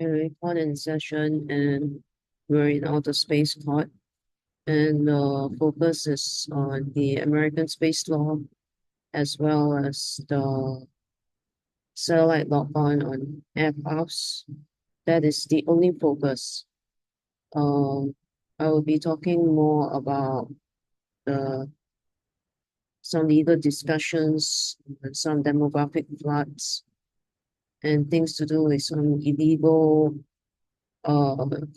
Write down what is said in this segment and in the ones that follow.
Record in session, and we're in outer space pod, and focus is on the American space law as well as the satellite lockdown on aircrafts. That is the only focus. Um, I will be talking more about the some legal discussions, and some demographic floods, and things to do with some illegal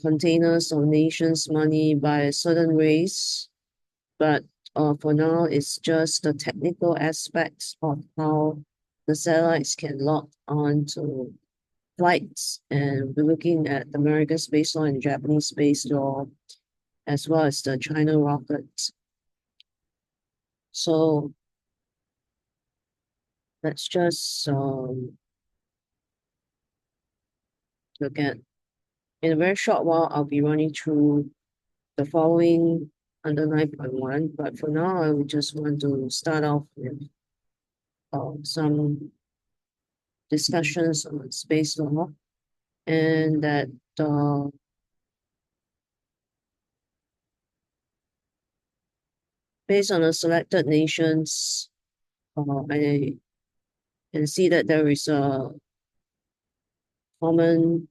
containers of nations' money by a certain race. But for now, it's just the technical aspects of how the satellites can lock onto flights. And we're looking at the American space law and Japanese space law, as well as the China rockets. So let's just look at, in a very short while, I'll be running through the following under 9.1, but for now, I would just want to start off with some discussions on space law, and that based on the selected nations, I can see that there is a common,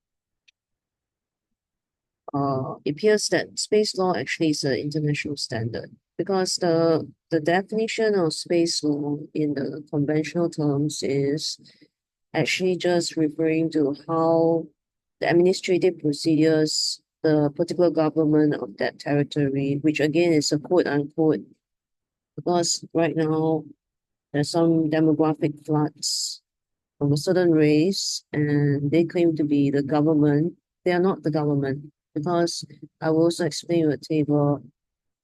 it appears that space law actually is an international standard, because the definition of space law in the conventional terms is actually just referring to how the administrative procedures, the particular government of that territory, which again is a quote unquote, because right now there's some demographic floods from a certain race, and they claim to be the government. They are not the government, because I will also explain in a table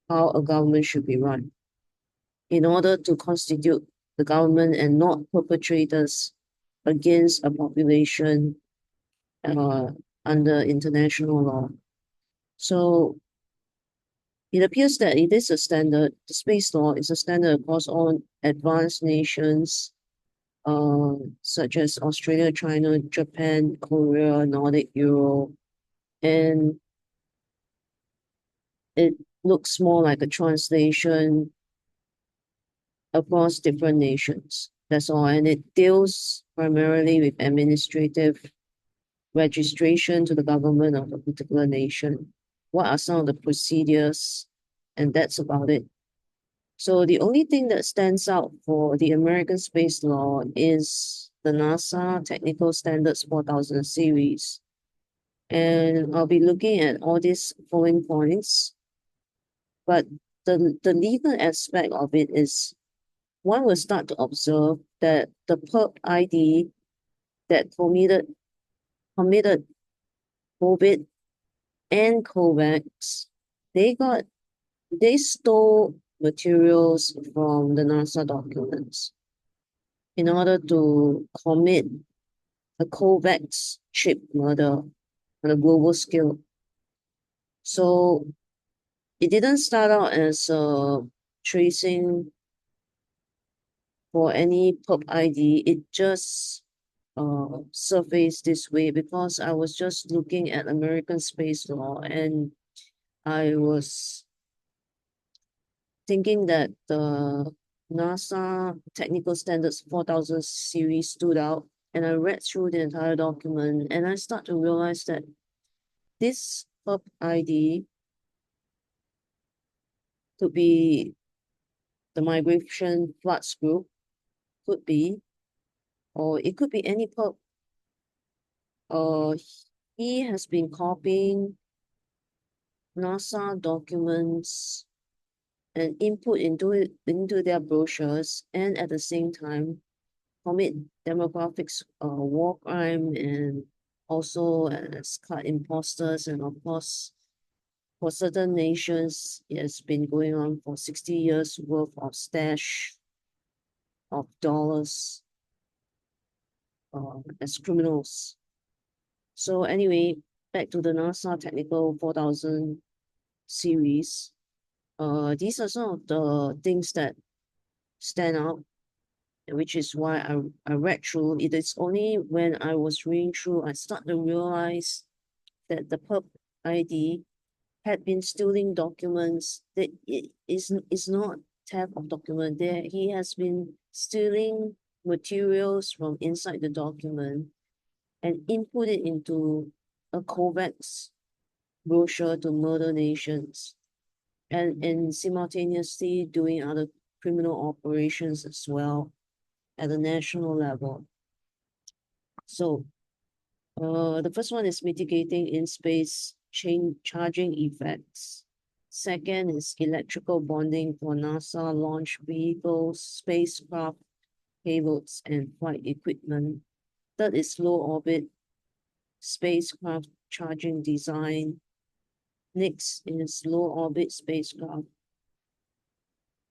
how a government should be run in order to constitute the government and not perpetrators against a population under international law. So it appears that it is a standard. The space law is a standard across all advanced nations, such as Australia, China, Japan, Korea, Nordic, Europe, and it looks more like a translation across different nations. That's all, and it deals primarily with administrative registration to the government of a particular nation. What are some of the procedures? And that's about it. So the only thing that stands out for the American space law is the NASA Technical Standards 4000 series. And I'll be looking at all these following points. But the legal aspect of it is one will start to observe that the PERP ID that committed COVID and COVAX, they stole materials from the NASA documents in order to commit a COVAX chip murder on a global scale. So it didn't start out as tracing for any PERP ID. It just surfaced this way because I was just looking at American space law, and I was thinking that the NASA Technical Standards 4000 series stood out, and I read through the entire document, and I start to realize that this PERP ID could be the migration floods group, could be, or it could be any PERP. He has been copying NASA documents and input into their brochures, and at the same time commit demographics war crime, and also as card imposters. And of course, for certain nations, it has been going on for 60 years worth of stash of dollars as criminals. So anyway, back to the NASA Technical 4000 series. These are some of the things that stand out. which is why I read through. It is only when I was reading through, I started to realize that the PERP ID had been stealing documents. That it is not theft of document. There he has been stealing materials from inside the document and input it into a COVAX brochure to murder nations, and simultaneously doing other criminal operations as well at the national level. So the first one is mitigating in-space charging effects. Second is electrical bonding for NASA launch vehicles, spacecraft, payloads, and flight equipment. Third is low orbit spacecraft charging design. Next is low orbit spacecraft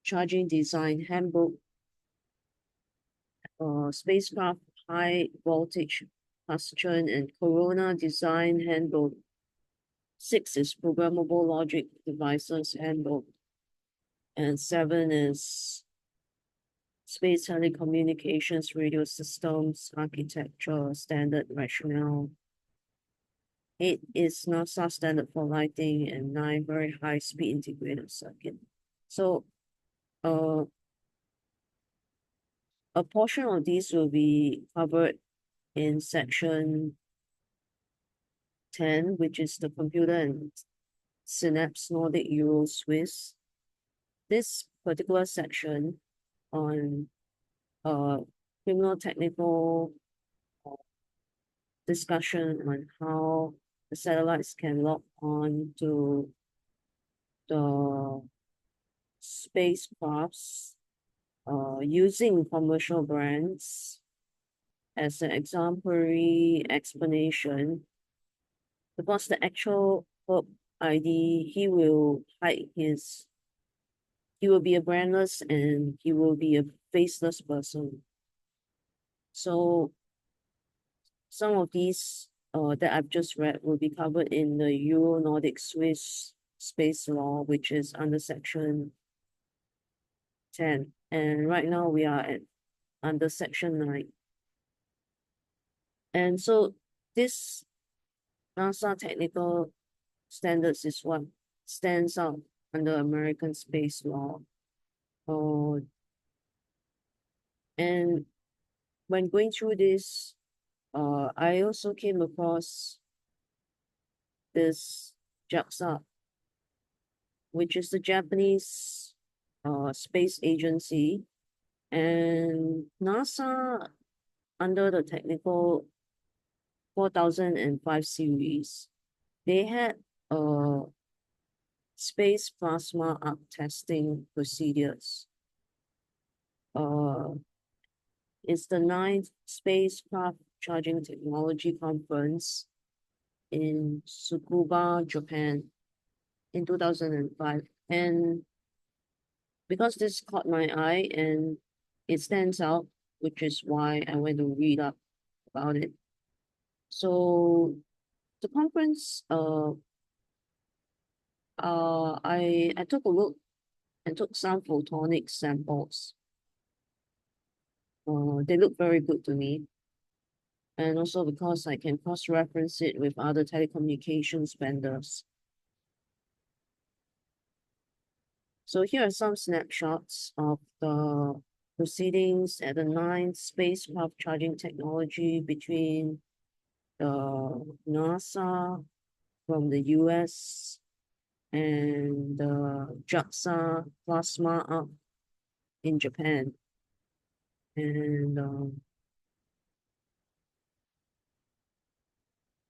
charging design handbook. Spacecraft high voltage question and Corona design handbook. 6 is programmable logic devices handbook. And 7 is space telecommunications radio systems architecture standard rationale. 8 is NASA standard for lighting, and 9 very high speed integrated circuit. So a portion of these will be covered in section 10, which is the computer and Synapse-Nordic Eur Swiss. This particular section on criminal technical discussion on how the satellites can lock on to the spacecrafts using commercial brands as an exemplary explanation, because the actual PERP ID, he will hide his, he will be a brandless and he will be a faceless person. So some of these that I've just read will be covered in the Euro-Nordic Swiss space law, which is under section 10. And right now we are at under section 9. And so this NASA technical standards is what stands out under American space law. And when going through this, I also came across this JAXA, which is the Japanese space agency, and NASA under the technical 4005 series, they had space plasma arc testing procedures. It's the 9th Spacecraft Charging Technology Conference in Tsukuba, Japan in 2005. And because this caught my eye and it stands out, which is why I went to read up about it. So the conference, I took a look and took some photonic samples. They look very good to me. And also because I can cross-reference it with other telecommunications vendors. So here are some snapshots of the proceedings at the 9th Spacecraft Charging Technology between the NASA from the US and the JAXA Plasma Arc in Japan. And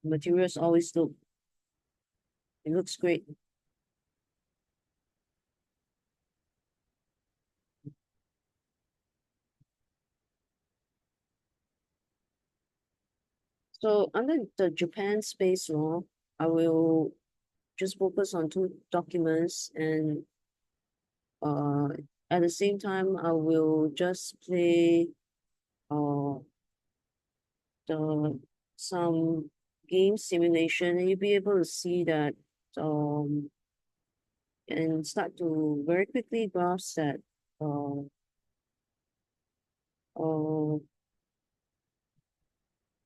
materials always look, it looks great. So under the Japan space law, I will just focus on 2 documents, and at the same time, I will just play some game simulation, and you'll be able to see that and start to very quickly grasp that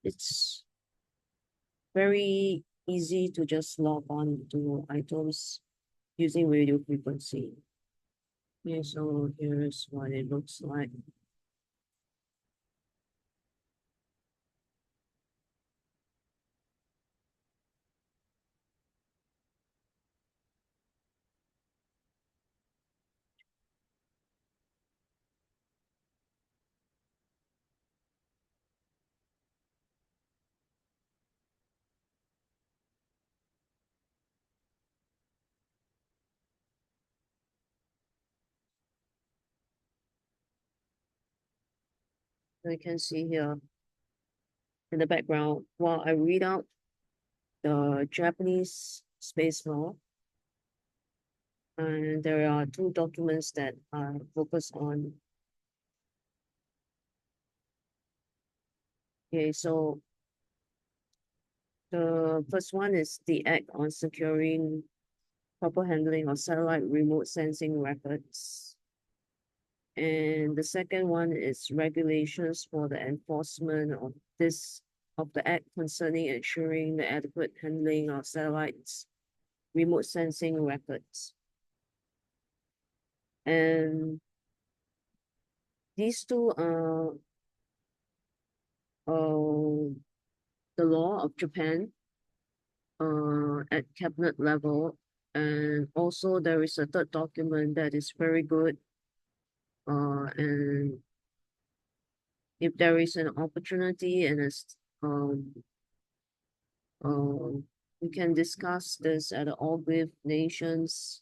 it's very easy to just log on to items using radio frequency. Okay, so here's what it looks like. You can see here in the background while I read out the Japanese space law. And there are two documents that I focus on. Okay, so the first one is the Act on Securing Proper Handling of Satellite Remote Sensing Records. And the second one is regulations for the enforcement of the Act concerning ensuring the adequate handling of satellites remote sensing records. And these two are the law of Japan at cabinet level. And also there is a third document that is very good. And if there is an opportunity and we can discuss this at all WEF nations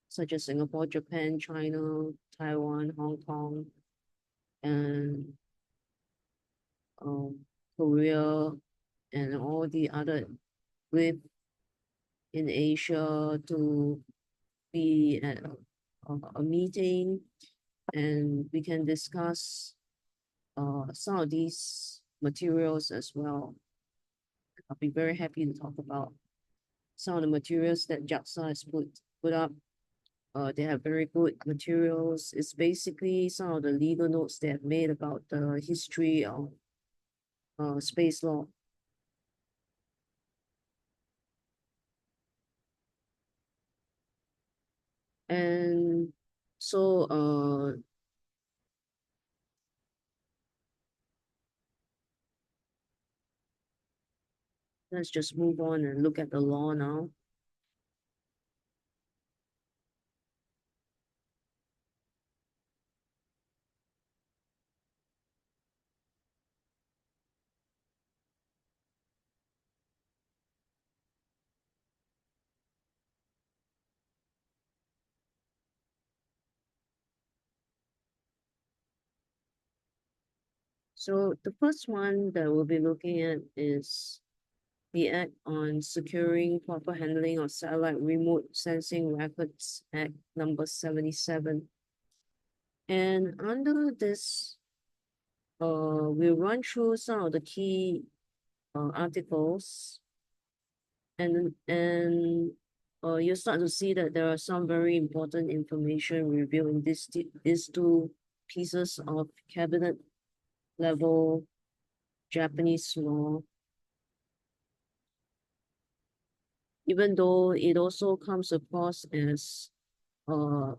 such as Singapore, Japan, China, Taiwan, Hong Kong, and Korea, and all the other WEF in Asia to be at a meeting, and we can discuss some of these materials as well. I'll be very happy to talk about some of the materials that JAXA has put up. They have very good materials. It's basically some of the legal notes they have made about the history of space law. And so let's just move on and look at the law now. So the first one that we'll be looking at is the Act on Securing Proper Handling of Satellite Remote Sensing Records Act number 77. And under this, we'll run through some of the key articles, and you start to see that there are some very important information revealed in these two pieces of cabinet level Japanese law, even though it also comes across as part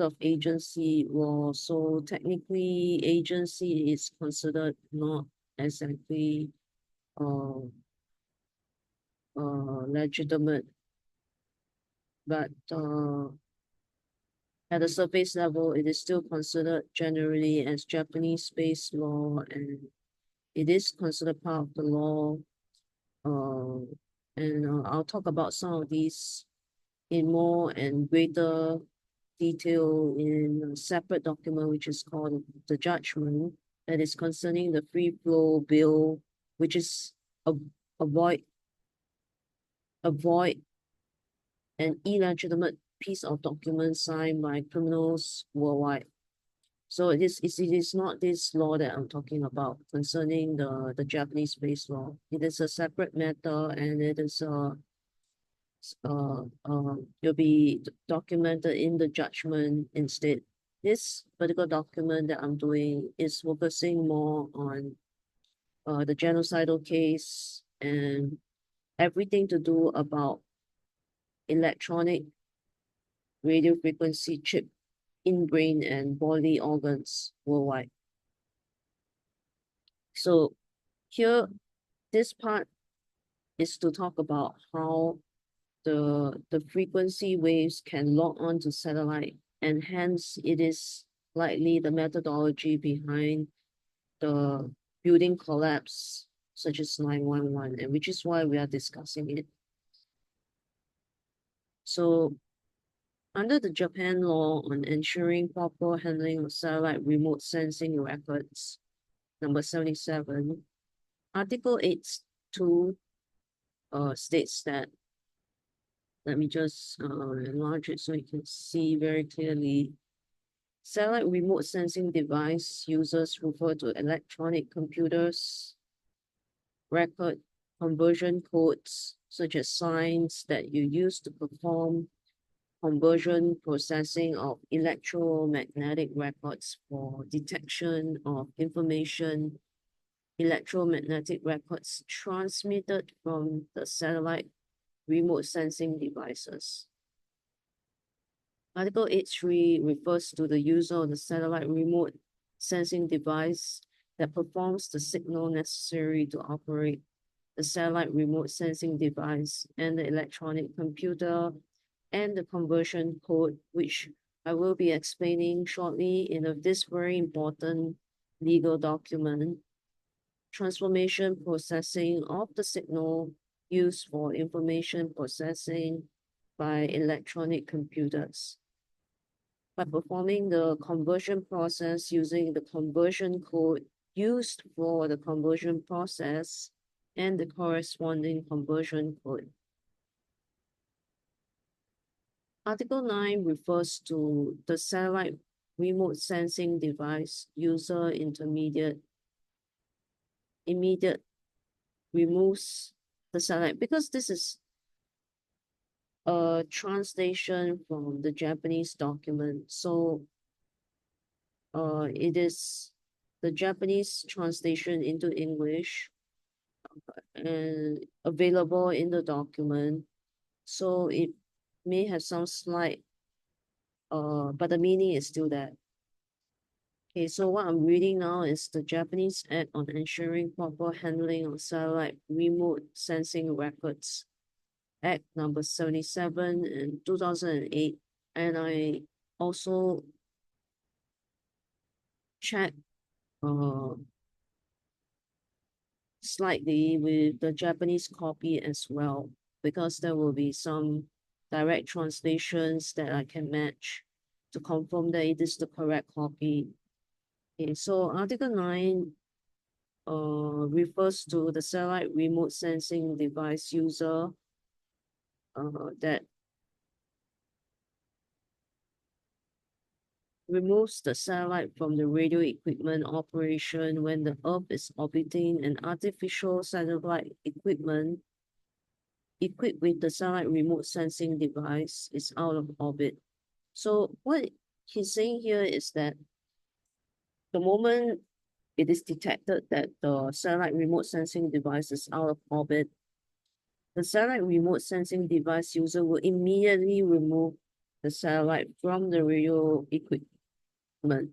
of agency law. So technically, agency is considered not exactly legitimate, but at the surface level, it is still considered generally as Japanese space law, and it is considered part of the law. And I'll talk about some of these in more and greater detail in a separate document, which is called the judgment, that is concerning the free flow bill, which is avoid an illegitimate piece of document signed by criminals worldwide. So it is not this law that I'm talking about concerning the Japanese space law. It is a separate matter, and it is will be documented in the judgment instead. this particular document that I'm doing is focusing more on the genocidal case and everything to do about electronic radio frequency chip in brain and body organs worldwide. So here, this part is to talk about how the frequency waves can lock onto satellite, and hence it is likely the methodology behind the building collapse, such as 911, and which is why we are discussing it. So under the Japan law on ensuring proper handling of satellite remote sensing records, number 77, Article 8.2 states that, let me just enlarge it so you can see very clearly. Satellite remote sensing device users refer to electronic computers, record conversion codes, such as signs that you use to perform conversion processing of electromagnetic records for detection of information, electromagnetic records transmitted from the satellite remote sensing devices. Article 8.3 refers to the user of the satellite remote sensing device that performs the signal necessary to operate the satellite remote sensing device and the electronic computer and the conversion code, which I will be explaining shortly in this very important legal document, transformation processing of the signal used for information processing by electronic computers. By performing the conversion process using the conversion code used for the conversion process and the corresponding conversion code. Article 9 refers to the satellite remote sensing device user immediate removes the satellite, because this is a translation from the Japanese document. So it is the Japanese translation into English and available in the document. So it may have some slight, but the meaning is still that. Okay, so what I'm reading now is the Japanese Act on Ensuring Proper Handling of Satellite Remote Sensing Records, Act number 77 in 2008. And I also checked slightly with the Japanese copy as well, because there will be some direct translations that I can match to confirm that it is the correct copy. Okay, so Article 9 refers to the satellite remote sensing device user that removes the satellite from the radio equipment operation when the Earth is orbiting an artificial satellite equipment equipped with the satellite remote sensing device is out of orbit. So what he's saying here is that the moment it is detected that the satellite remote sensing device is out of orbit, the satellite remote sensing device user will immediately remove the satellite from the radio equipment.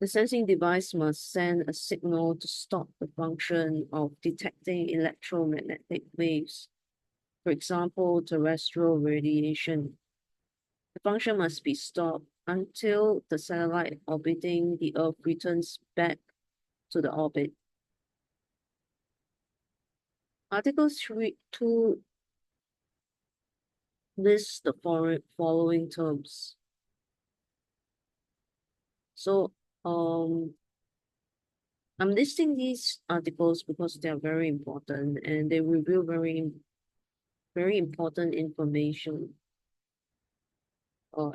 The sensing device must send a signal to stop the function of detecting electromagnetic waves, for example, terrestrial radiation. The function must be stopped until the satellite orbiting the Earth returns back to the orbit. Article 2 lists the following terms. So I'm listing these articles because they are very important and they reveal very important information,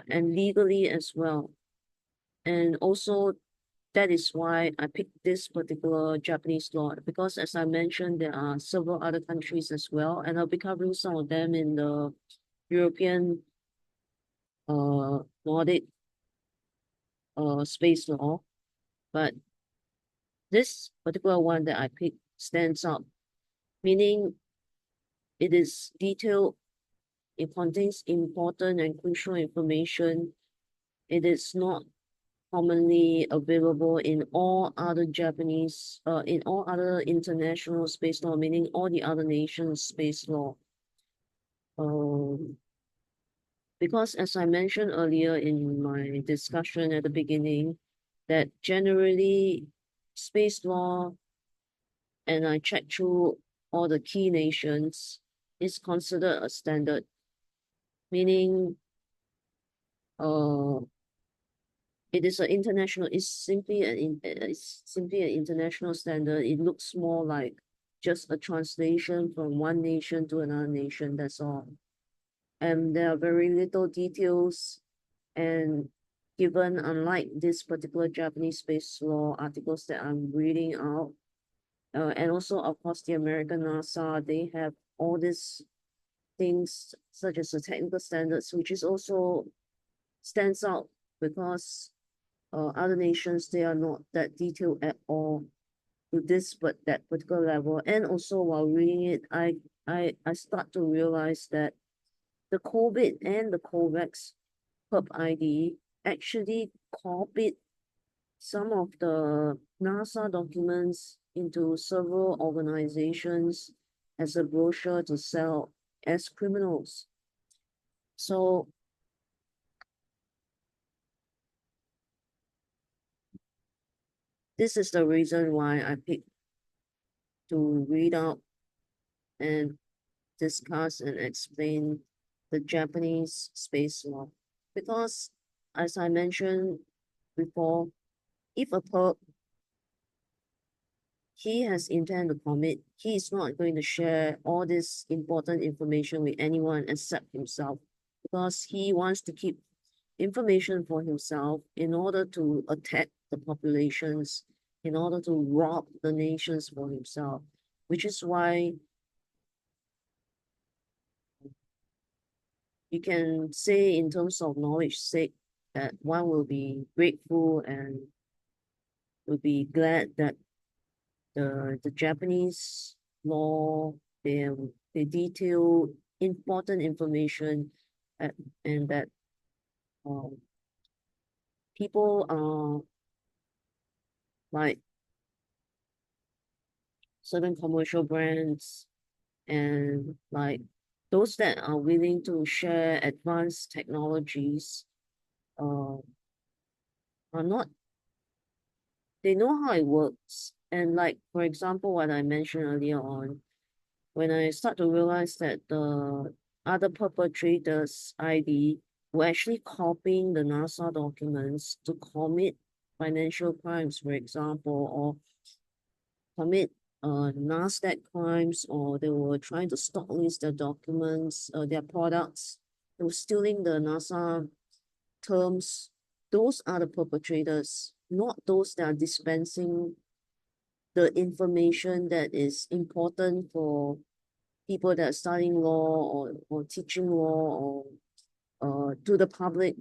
and legally as well. And also that is why I picked this particular Japanese law, because as I mentioned, there are several other countries as well, and I'll be covering some of them in the European Nordic space law, but this particular one that I picked stands out, meaning it is detailed, it contains important and crucial information. It is not commonly available in all other international space law, meaning all the other nations' space law. Because as I mentioned earlier in my discussion at the beginning, that generally space law, and I checked through all the key nations, is considered a standard, meaning it is it's simply an international standard. It looks more like just a translation from one nation to another nation, that's all. And there are very little details, and given unlike this particular Japanese space law articles that I'm reading out, and also of course the American NASA, they have all these things such as the technical standards, which is also stands out because other nations, they are not that detailed at all to this but that particular level. And also while reading it, I start to realize that the COVID and the COVAX PERP ID actually copied some of the NASA documents into several organizations as a brochure to sell as criminals. So this is the reason why I picked to read out and discuss and explain the Japanese space law. Because as I mentioned before, if a perp, he has intent to commit, he is not going to share all this important information with anyone except himself, because he wants to keep information for himself in order to attack the populations, in order to rob the nations for himself, which is why you can say in terms of knowledge sake that one will be grateful and will be glad that the Japanese law, they detail important information and that people like certain commercial brands and like those that are willing to share advanced technologies are not, they know how it works. And like, for example, what I mentioned earlier on, when I start to realize that the other perpetrators' ID were actually copying the NASA documents to commit financial crimes, for example, or commit NASDAQ crimes, or they were trying to stock list their documents, their products. They were stealing the NASA terms. Those are the perpetrators, not those that are dispensing the information that is important for people that are studying law or teaching law or to the public,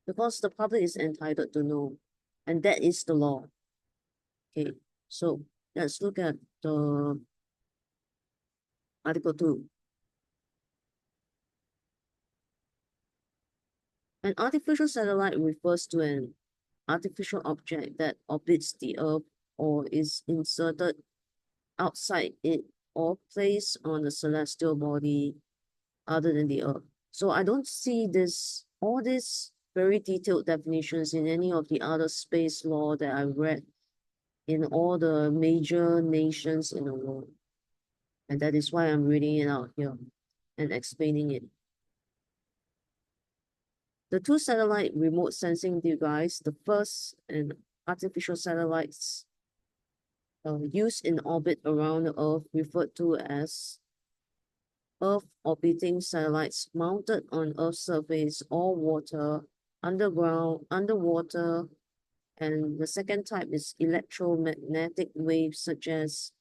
because the public is entitled to know, and that is the law. Okay, so let's look at the Article 2. An artificial satellite refers to an artificial object that orbits the Earth or is inserted outside it or placed on a celestial body other than the Earth. So I don't see all these very detailed definitions in any of the other space law that I read in all the major nations in the world. And that is why I'm reading it out here and explaining it. The two satellite remote sensing device, the first and artificial satellites used in orbit around the Earth, referred to as Earth orbiting satellites mounted on Earth's surface or water, underground, underwater, and the second type is electromagnetic waves such as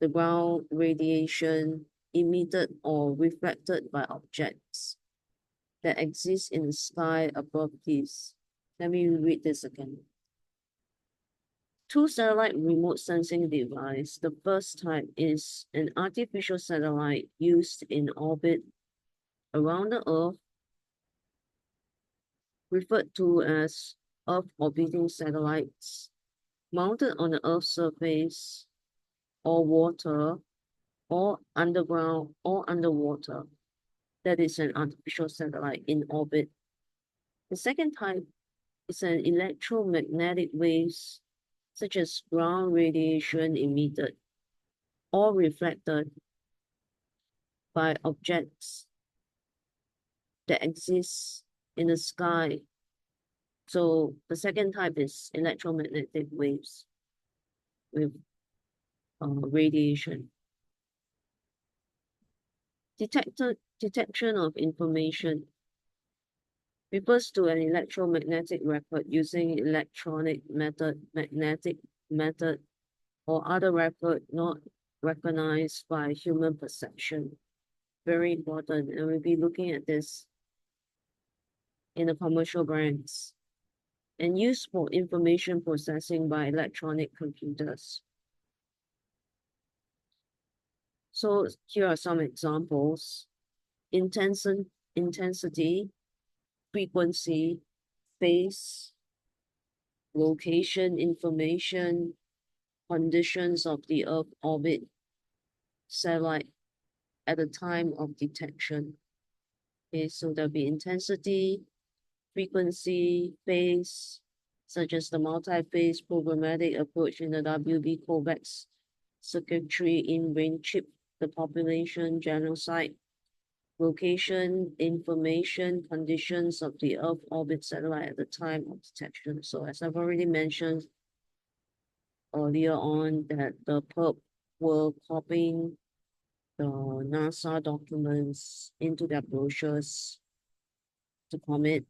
the ground radiation emitted or reflected by objects that exist in the sky above this. Let me read this again. two satellite remote sensing device. The first type is an artificial satellite used in orbit around the Earth, referred to as Earth orbiting satellites, mounted on the Earth's surface or water or underground or underwater. That is an artificial satellite in orbit. The second type is an electromagnetic waves, such as ground radiation emitted or reflected by objects that exist in the sky. So the second type is electromagnetic waves with radiation. Detection of information refers to an electromagnetic record using electronic method, magnetic method, or other record not recognized by human perception. Very important, and we'll be looking at this in the commercial banks, and used for information processing by electronic computers. So here are some examples: intensity, frequency, phase, location information, conditions of the Earth orbit satellite at the time of detection. Okay, so there'll be intensity, frequency, phase, such as the multi-phase programmatic approach in the WB COVAX circuitry in range chip, the population genocide, location, information, conditions of the Earth orbit satellite at the time of detection. So as I've already mentioned earlier on, that the PERP were copying the NASA documents into their brochures to commit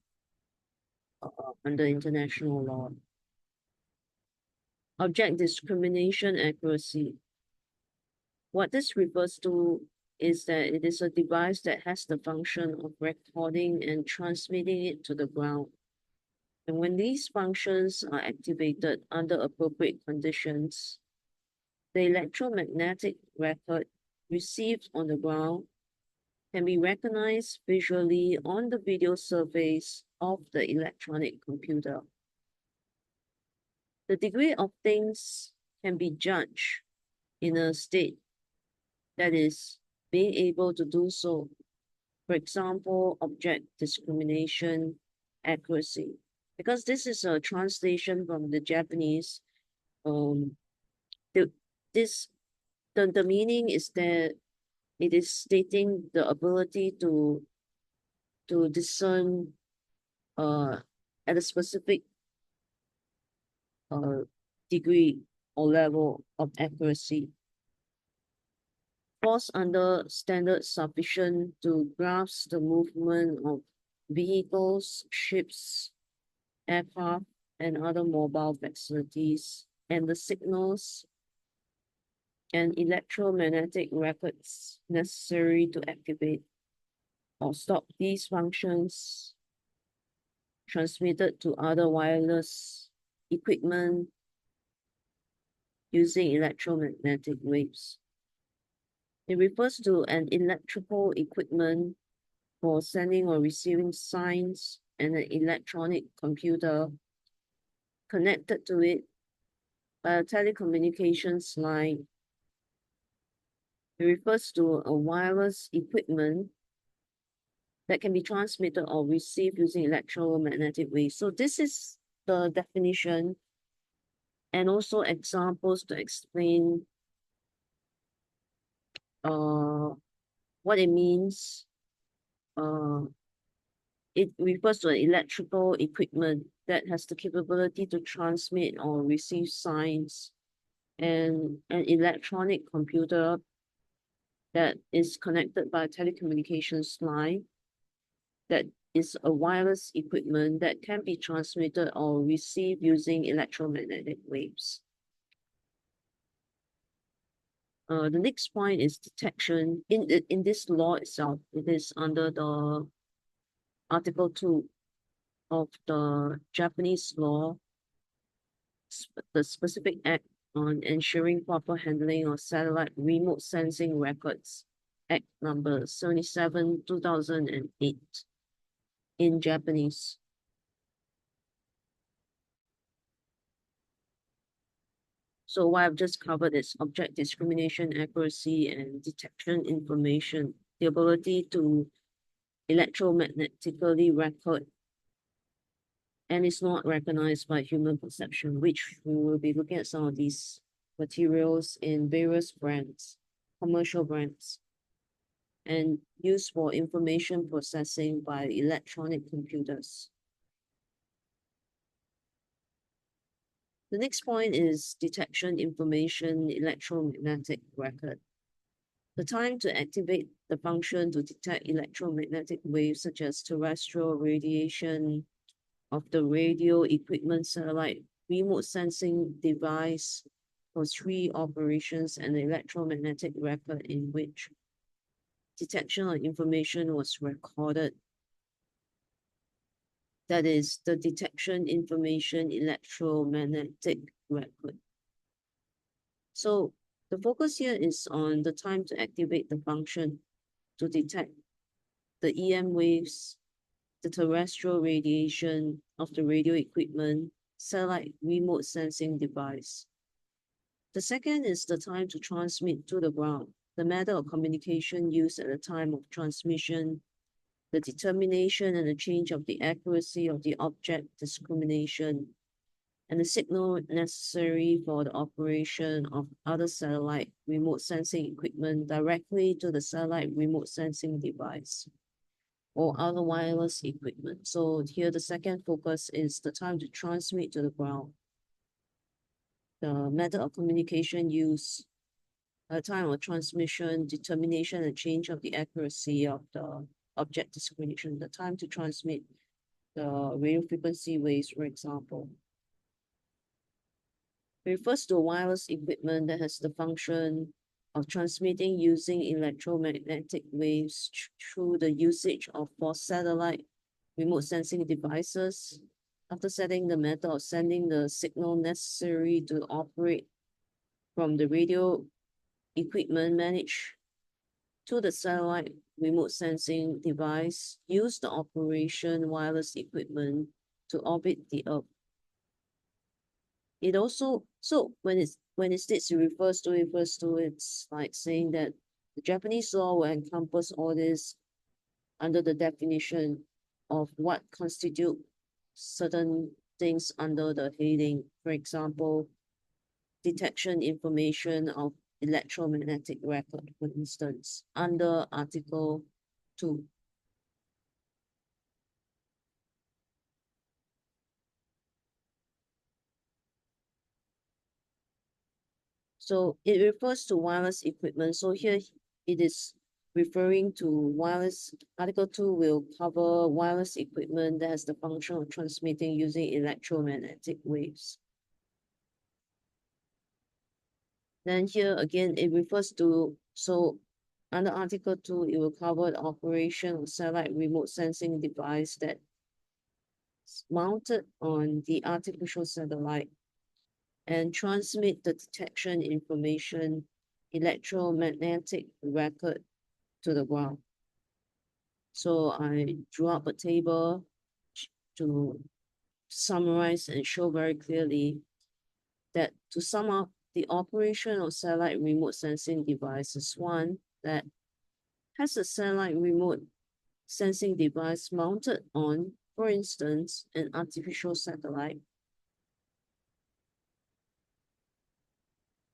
under international law. Object discrimination accuracy. What this refers to is that it is a device that has the function of recording and transmitting it to the ground. And when these functions are activated under appropriate conditions, the electromagnetic record received on the ground can be recognized visually on the video surface of the electronic computer. The degree of things can be judged in a state that is being able to do so. For example, object discrimination accuracy. Because this is a translation from the Japanese, the meaning is that it is stating the ability to discern at a specific degree or level of accuracy. Falls under standard sufficient to grasp the movement of vehicles, ships, aircraft, and other mobile facilities, and the signals and electromagnetic records necessary to activate or stop these functions transmitted to other wireless equipment using electromagnetic waves. It refers to an electrical equipment for sending or receiving signs and an electronic computer connected to it by a telecommunications line. It refers to a wireless equipment that can be transmitted or received using electromagnetic waves. So this is the definition and also examples to explain what it means. It refers to an electrical equipment that has the capability to transmit or receive signs, and an electronic computer that is connected by a telecommunications line that is a wireless equipment that can be transmitted or received using electromagnetic waves. The next point is detection. In this law itself, it is under the Article 2 of the Japanese law the specific act on ensuring proper handling of satellite remote sensing records, Act number 77, 2008, in Japanese. So what I've just covered is object discrimination, accuracy, and detection information, the ability to electromagnetically record and is not recognized by human perception, which we will be looking at some of these materials in various brands, commercial brands, and used for information processing by electronic computers. The next point is detection information electromagnetic record. The time to activate the function to detect electromagnetic waves such as terrestrial radiation of the radio equipment satellite remote sensing device for 3 operations and the electromagnetic record in which detection of information was recorded. That is the detection information electromagnetic record. So the focus here is on the time to activate the function to detect the EM waves, the terrestrial radiation of the radio equipment, satellite remote sensing device. The second is the time to transmit to the ground, the method of communication used at the time of transmission, the determination and the change of the accuracy of the object discrimination, and the signal necessary for the operation of other satellite remote sensing equipment directly to the satellite remote sensing device or other wireless equipment. So here the second focus is the time to transmit to the ground, the method of communication used, time of transmission, determination and change of the accuracy of the object discrimination, the time to transmit the radio frequency waves, for example. It refers to wireless equipment that has the function of transmitting using electromagnetic waves through the usage of for satellite remote sensing devices. After setting the method of sending the signal necessary to operate from the radio equipment managed to the satellite remote sensing device, use the operation wireless equipment to orbit the Earth. It also, so when it states it refers to, it's like saying that the Japanese law will encompass all this under the definition of what constitute certain things under the heading. For example, detection information of electromagnetic record, for instance, under Article 2. So it refers to wireless equipment. So here it is referring to wireless. Article 2 will cover wireless equipment that has the function of transmitting using electromagnetic waves. Then here again, it refers to, so under Article 2, it will cover the operation of satellite remote sensing device that is mounted on the artificial satellite and transmit the detection information electromagnetic record to the ground. So I drew up a table to summarize and show very clearly that to sum up, the operation of satellite remote sensing device is one that has a satellite remote sensing device mounted on, for instance, an artificial satellite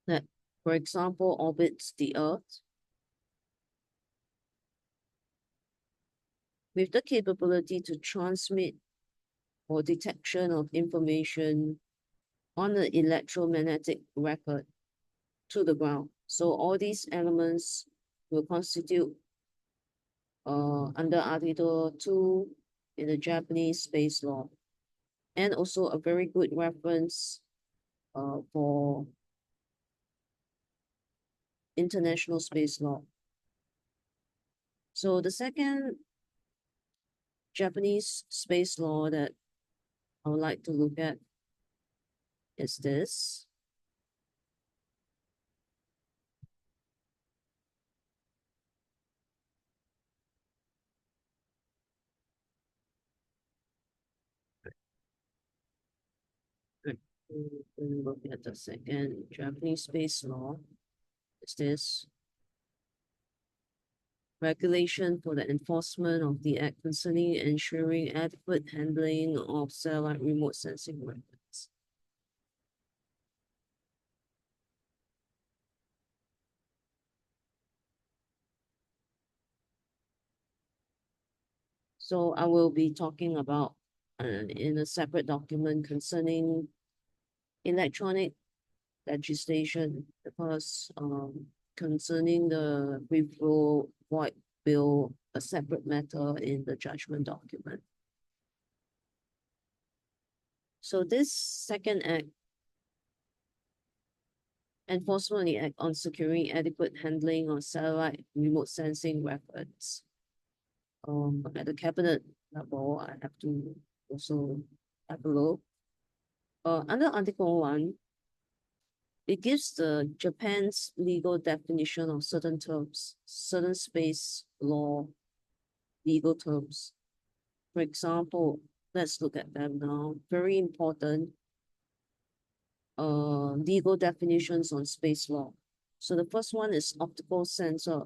that, for example, orbits the Earth with the capability to transmit or detection of information on the electromagnetic record to the ground. So all these elements will constitute under Article 2 in the Japanese space law, and also a very good reference for international space law. So the second Japanese space law that I would like to look at is this. Right. We'll look at the second Japanese space law. Is this regulation for the enforcement of the act concerning ensuring adequate handling of satellite remote sensing weapons. So I will be talking about in a separate document concerning electronic legislation, because concerning the withdraw void bill, a separate matter in the judgment document. So this second act, enforcement of the act on securing adequate handling of satellite remote sensing weapons. At the cabinet level, I have to also have a look. Under Article 1, it gives the Japan's legal definition of certain terms, certain space law legal terms. For example, let's look at them now. Very important legal definitions on space law. So the first one is optical sensor.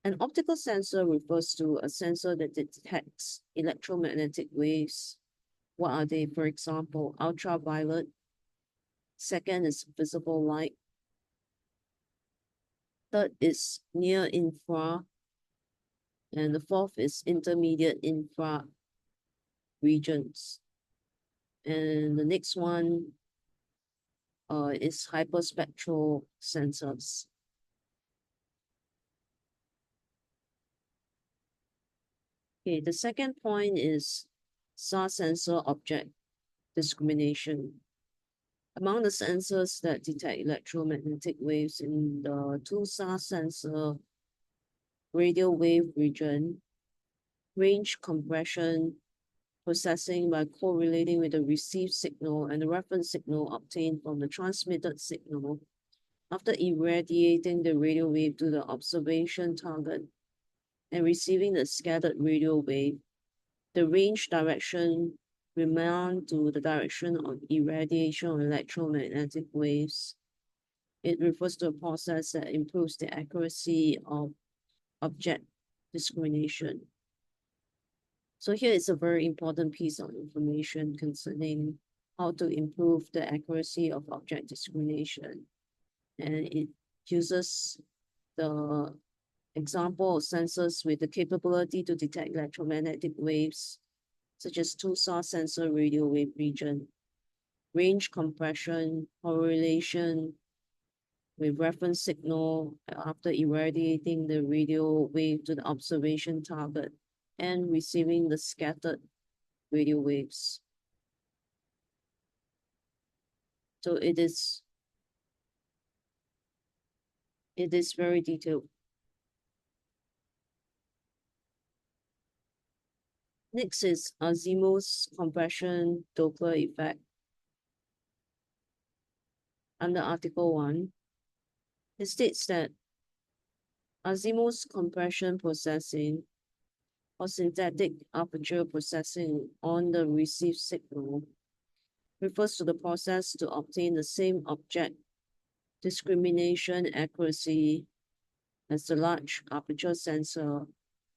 An optical sensor refers to a sensor that detects electromagnetic waves. What are they? For example, ultraviolet. Second is visible light. Third is near infra. And the fourth is intermediate infra regions. And the next one is hyperspectral sensors. Okay, the second point is SAR sensor object discrimination. Among the sensors that detect electromagnetic waves in the two SAR sensor radio wave region, range compression processing by correlating with the received signal and the reference signal obtained from the transmitted signal after irradiating the radio wave to the observation target and receiving the scattered radio wave, the range direction remains to the direction of irradiation of electromagnetic waves. It refers to a process that improves the accuracy of object discrimination. So here is a very important piece of information concerning how to improve the accuracy of object discrimination. And it uses the example of sensors with the capability to detect electromagnetic waves, such as two SAR sensor radio wave region, range compression, correlation with reference signal after irradiating the radio wave to the observation target, and receiving the scattered radio waves. So it is very detailed. Next is Azimuth's compression Doppler effect. Under Article 1, it states that Azimuth's compression processing or synthetic aperture processing on the received signal refers to the process to obtain the same object discrimination accuracy as the large aperture sensor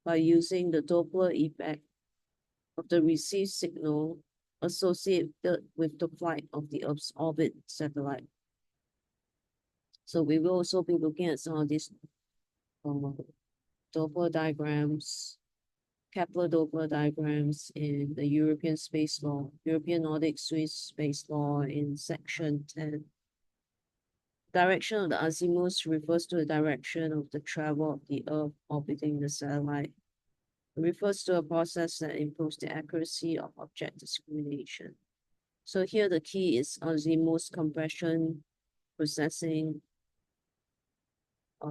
by using the Doppler effect of the received signal associated with the flight of the Earth's orbit satellite. So we will also be looking at some of these Doppler diagrams, Kepler Doppler diagrams in the European space law, European Nordic Swiss space law in section 10. Direction of the azimuth refers to the direction of the travel of the Earth orbiting the satellite. It refers to a process that improves the accuracy of object discrimination. So here the key is azimuth compression processing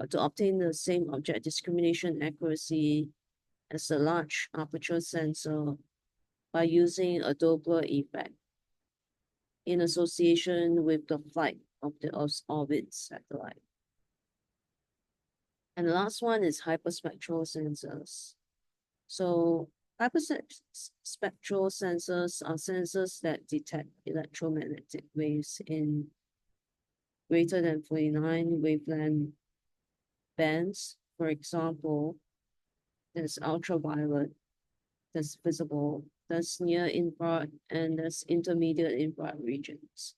to obtain the same object discrimination accuracy as a large aperture sensor by using a Doppler effect. in association with the flight of the Earth's orbit satellite. And the last one is hyperspectral sensors. So hyperspectral sensors are sensors that detect electromagnetic waves in greater than 49 wavelength bands. For example, there's ultraviolet, there's visible, there's near infrared, and there's intermediate infrared regions.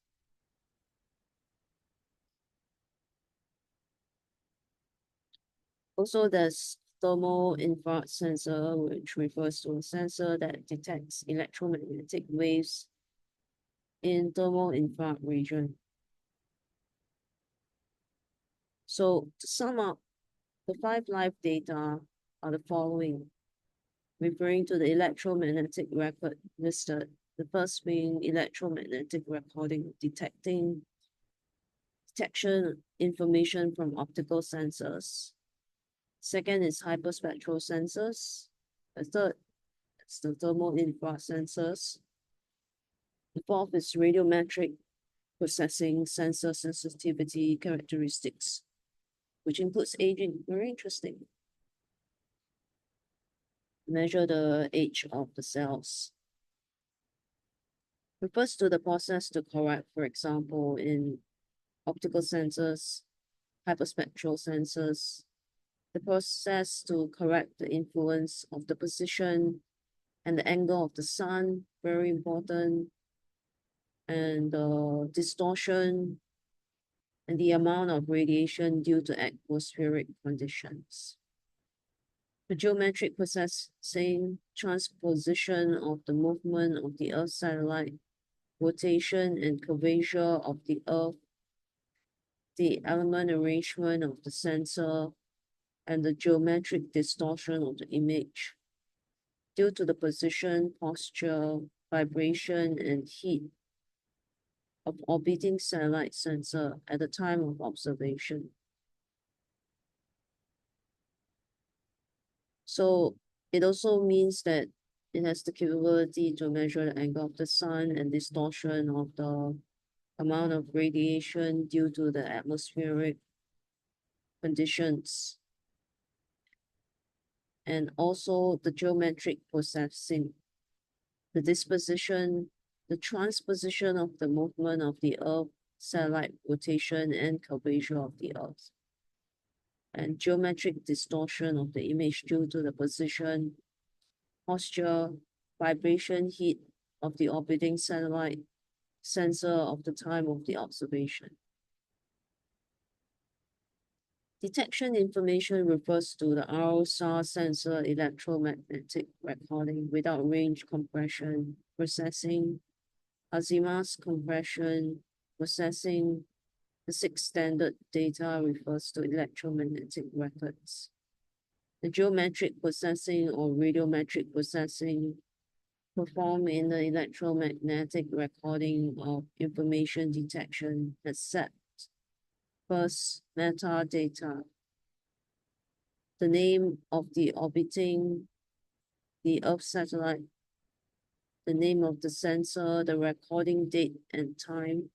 Also, there's thermal infrared sensor, which refers to a sensor that detects electromagnetic waves in thermal infrared region. So to sum up, the 5 live data are the following, referring to the electromagnetic record listed. The first being electromagnetic recording, detection information from optical sensors. Second is hyperspectral sensors. The third is the thermal infrared sensors. The fourth is radiometric processing sensor sensitivity characteristics, which includes aging. Very interesting. Measure the age of the cells. Refers to the process to correct, for example, in optical sensors, hyperspectral sensors, the process to correct the influence of the position and the angle of the sun, very important, and distortion and the amount of radiation due to atmospheric conditions. The geometric processing, transposition of the movement of the Earth satellite, rotation and curvature of the Earth, the element arrangement of the sensor, and the geometric distortion of the image due to the position, posture, vibration, and heat of orbiting satellite sensor at the time of observation. So it also means that it has the capability to measure the angle of the sun and distortion of the amount of radiation due to the atmospheric conditions. And also the geometric processing, the disposition, the transposition of the movement of the Earth, satellite rotation and curvature of the Earth, and geometric distortion of the image due to the position, posture, vibration, heat of the orbiting satellite sensor of the time of the observation. Detection information refers to the RO-SAR sensor electromagnetic recording without range compression, processing, azimuth compression, processing. The 6 standard data refers to electromagnetic records. The geometric processing or radiometric processing performed in the electromagnetic recording of information detection except first metadata, the name of the orbiting the Earth satellite, the name of the sensor, the recording date and time,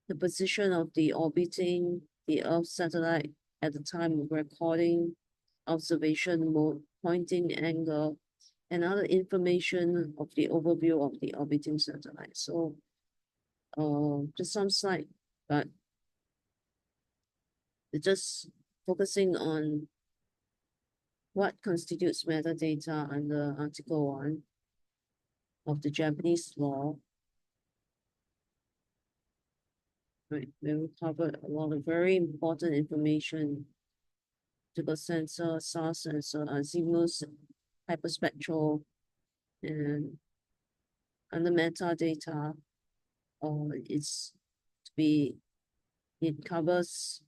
the position of the orbiting the Earth satellite at the time of recording, observation mode, pointing angle, and other information of the overview of the orbiting satellite. So just some slide, but it's just focusing on what constitutes metadata under Article 1 of the Japanese law. Right, we covered a lot of very important information. Optical sensor, SAR sensor, azimuth, hyperspectral, and under metadata, it covers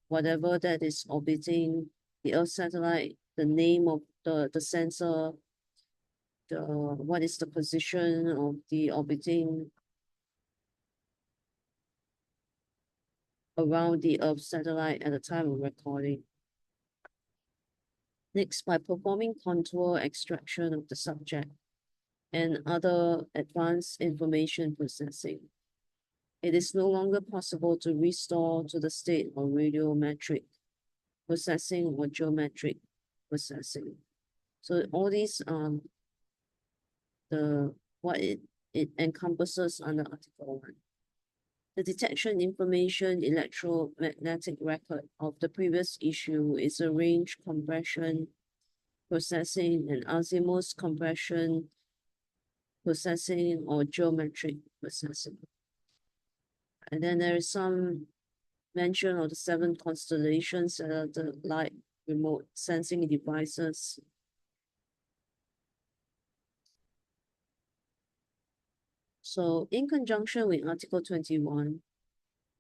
whatever that is orbiting the Earth satellite, the name of the sensor, what is the position of the orbiting around the Earth satellite at the time of recording. Next, by performing contour extraction of the subject and other advanced information processing. It is no longer possible to restore to the state of radiometric processing or geometric processing. So all these what it encompasses under Article 1. The detection information electromagnetic record of the previous issue is a range compression processing and azimuth compression processing or geometric processing. And then there is some mention of the 7 constellations that are the light remote sensing devices. So in conjunction with Article 21,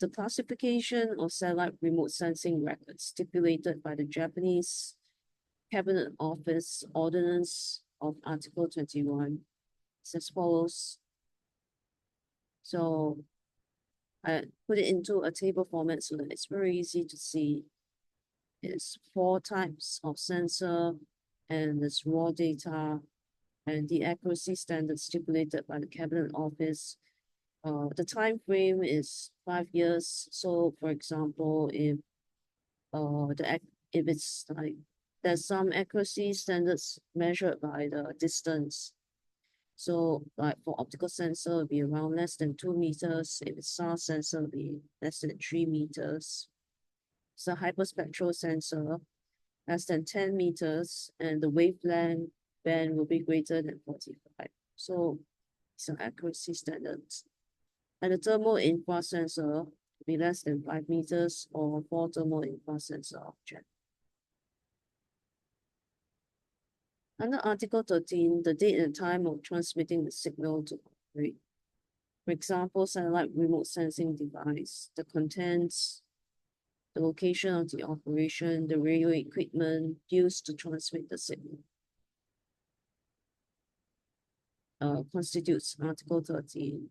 the classification of satellite remote sensing records stipulated by the Japanese Cabinet Office Ordinance of Article 21 is as follows. So I put it into a table format so that it's very easy to see. It's 4 types of sensor and it's raw data and the accuracy standard stipulated by the Cabinet Office. The time frame is 5 years. So, for example, if it's like there's some accuracy standards measured by the distance. So, like for optical sensor, it'll be around less than 2 meters. If it's SAR sensor, it'll be less than 3 meters. So, hyperspectral sensor, less than 10 meters, and the wavelength band will be greater than 45. So, some accuracy standards. And the thermal infra sensor will be less than 5 meters or 4 thermal infra sensor object. Under Article 13, the date and time of transmitting the signal to operate. For example, satellite remote sensing device, the contents, the location of the operation, the radio equipment used to transmit the signal. Constitutes Article 13.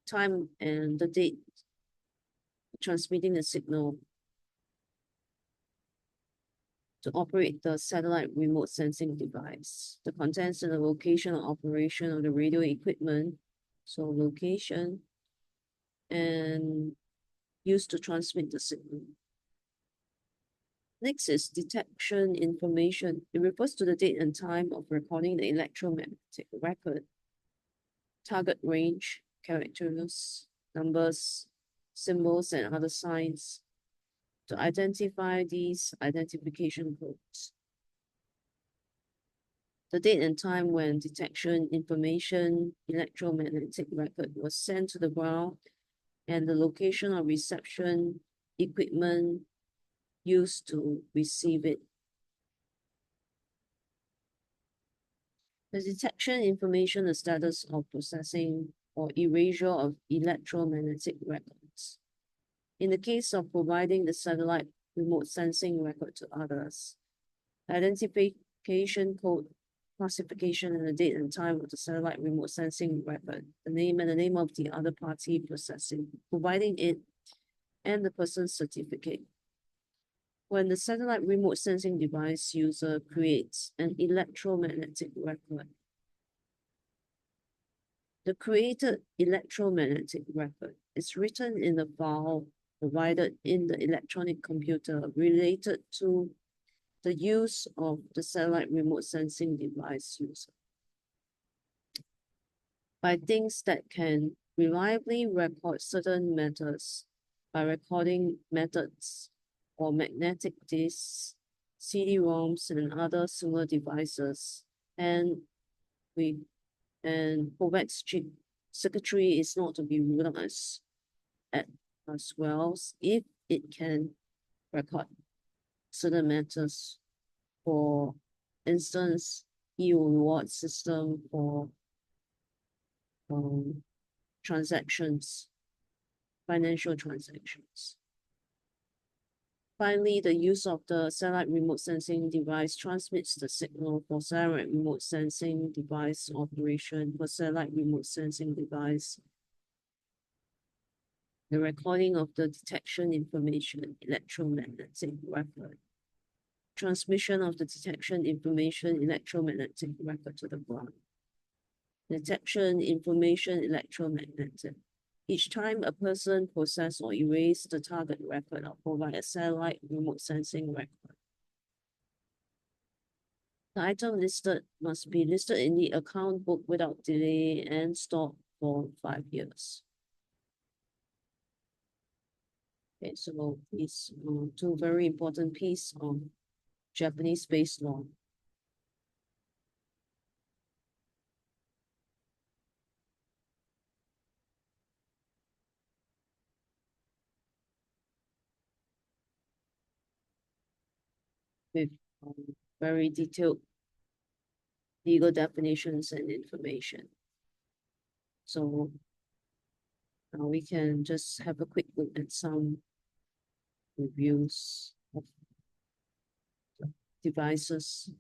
Time and the date transmitting the signal to operate the satellite remote sensing device. The contents and the location of operation of the radio equipment, so location, and used to transmit the signal. Next is detection information. It refers to the date and time of recording the electromagnetic record, target range, characters, numbers, symbols, and other signs to identify these identification codes. The date and time when detection information electromagnetic record was sent to the ground and the location of reception equipment used to receive it. The detection information, the status of processing or erasure of electromagnetic records. In the case of providing the satellite remote sensing record to others, identification code, classification, and the date and time of the satellite remote sensing record, the name and the name of the other party processing, providing it, and the person's certificate. When the satellite remote sensing device user creates an electromagnetic record, the created electromagnetic record is written in the file provided in the electronic computer related to the use of the satellite remote sensing device user. By things that can reliably record certain matters by recording methods or magnetic disks, CD-ROMs, and other similar devices, and COVAX chip circuitry is not to be ruled as well if it can record certain matters. For instance, EU reward system for transactions, financial transactions. Finally, the use of the satellite remote sensing device transmits the signal for satellite remote sensing device operation for satellite remote sensing device. The recording of the detection information electromagnetic record. transmission of the detection information electromagnetic record to the ground. Detection information electromagnetic. Each time a person process or erase the target record or provide a satellite remote sensing record. The item listed must be listed in the account book without delay and stored for 5 years. Okay, so these two very important pieces of Japanese space law. With very detailed legal definitions and information. So now we can just have a quick look at some reviews of devices.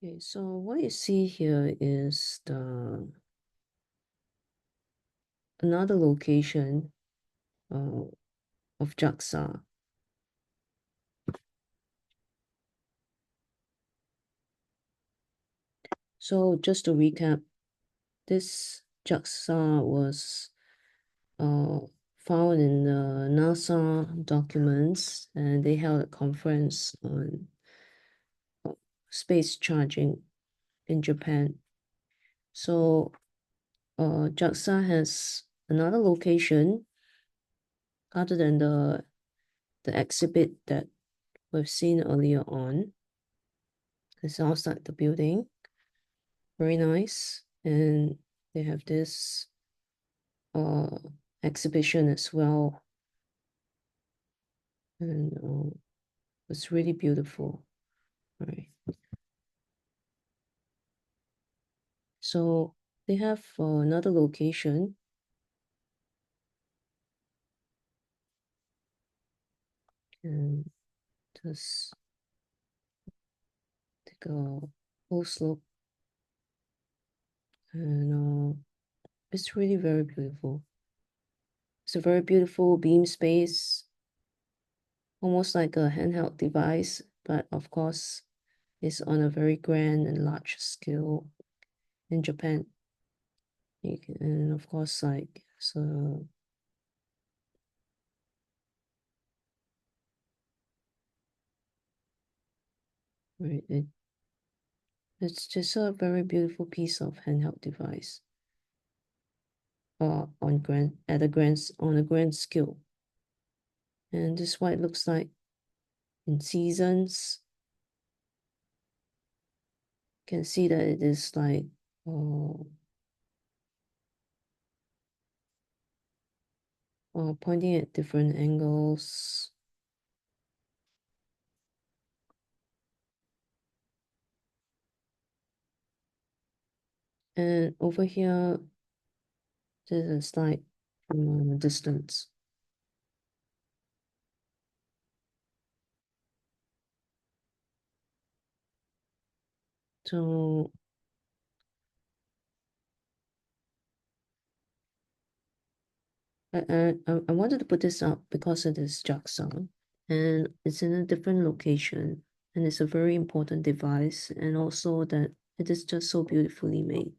Okay, so what you see here is another location of JAXA. So just to recap, this JAXA was found in the NASA documents, and they held a conference on space charging in Japan. So JAXA has another location other than the exhibit that we've seen earlier on. It's outside the building. Very nice. And they have this exhibition as well. And it's really beautiful. Right. So they have another location. And just take a close look. And it's really very beautiful. It's a very beautiful beam space, almost like a handheld device, but of course, it's on a very grand and large scale in Japan. And of course, like, so right, it's just a very beautiful piece of handheld device on a grand scale. And this is what it looks like in seasons. You can see that it is like pointing at different angles. And over here, this is like from a distance. So I wanted to put this up because it is JAXA and it's in a different location and it's a very important device, and also that it is just so beautifully made.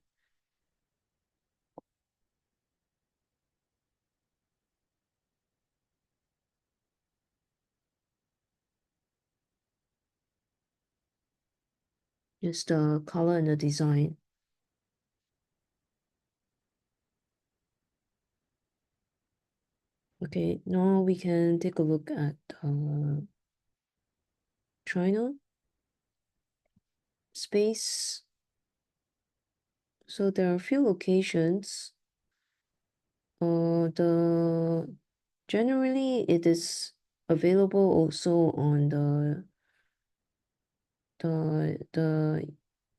Just the color and the design. Okay, now we can take a look at China space So there are a few locations. Generally it is available also on the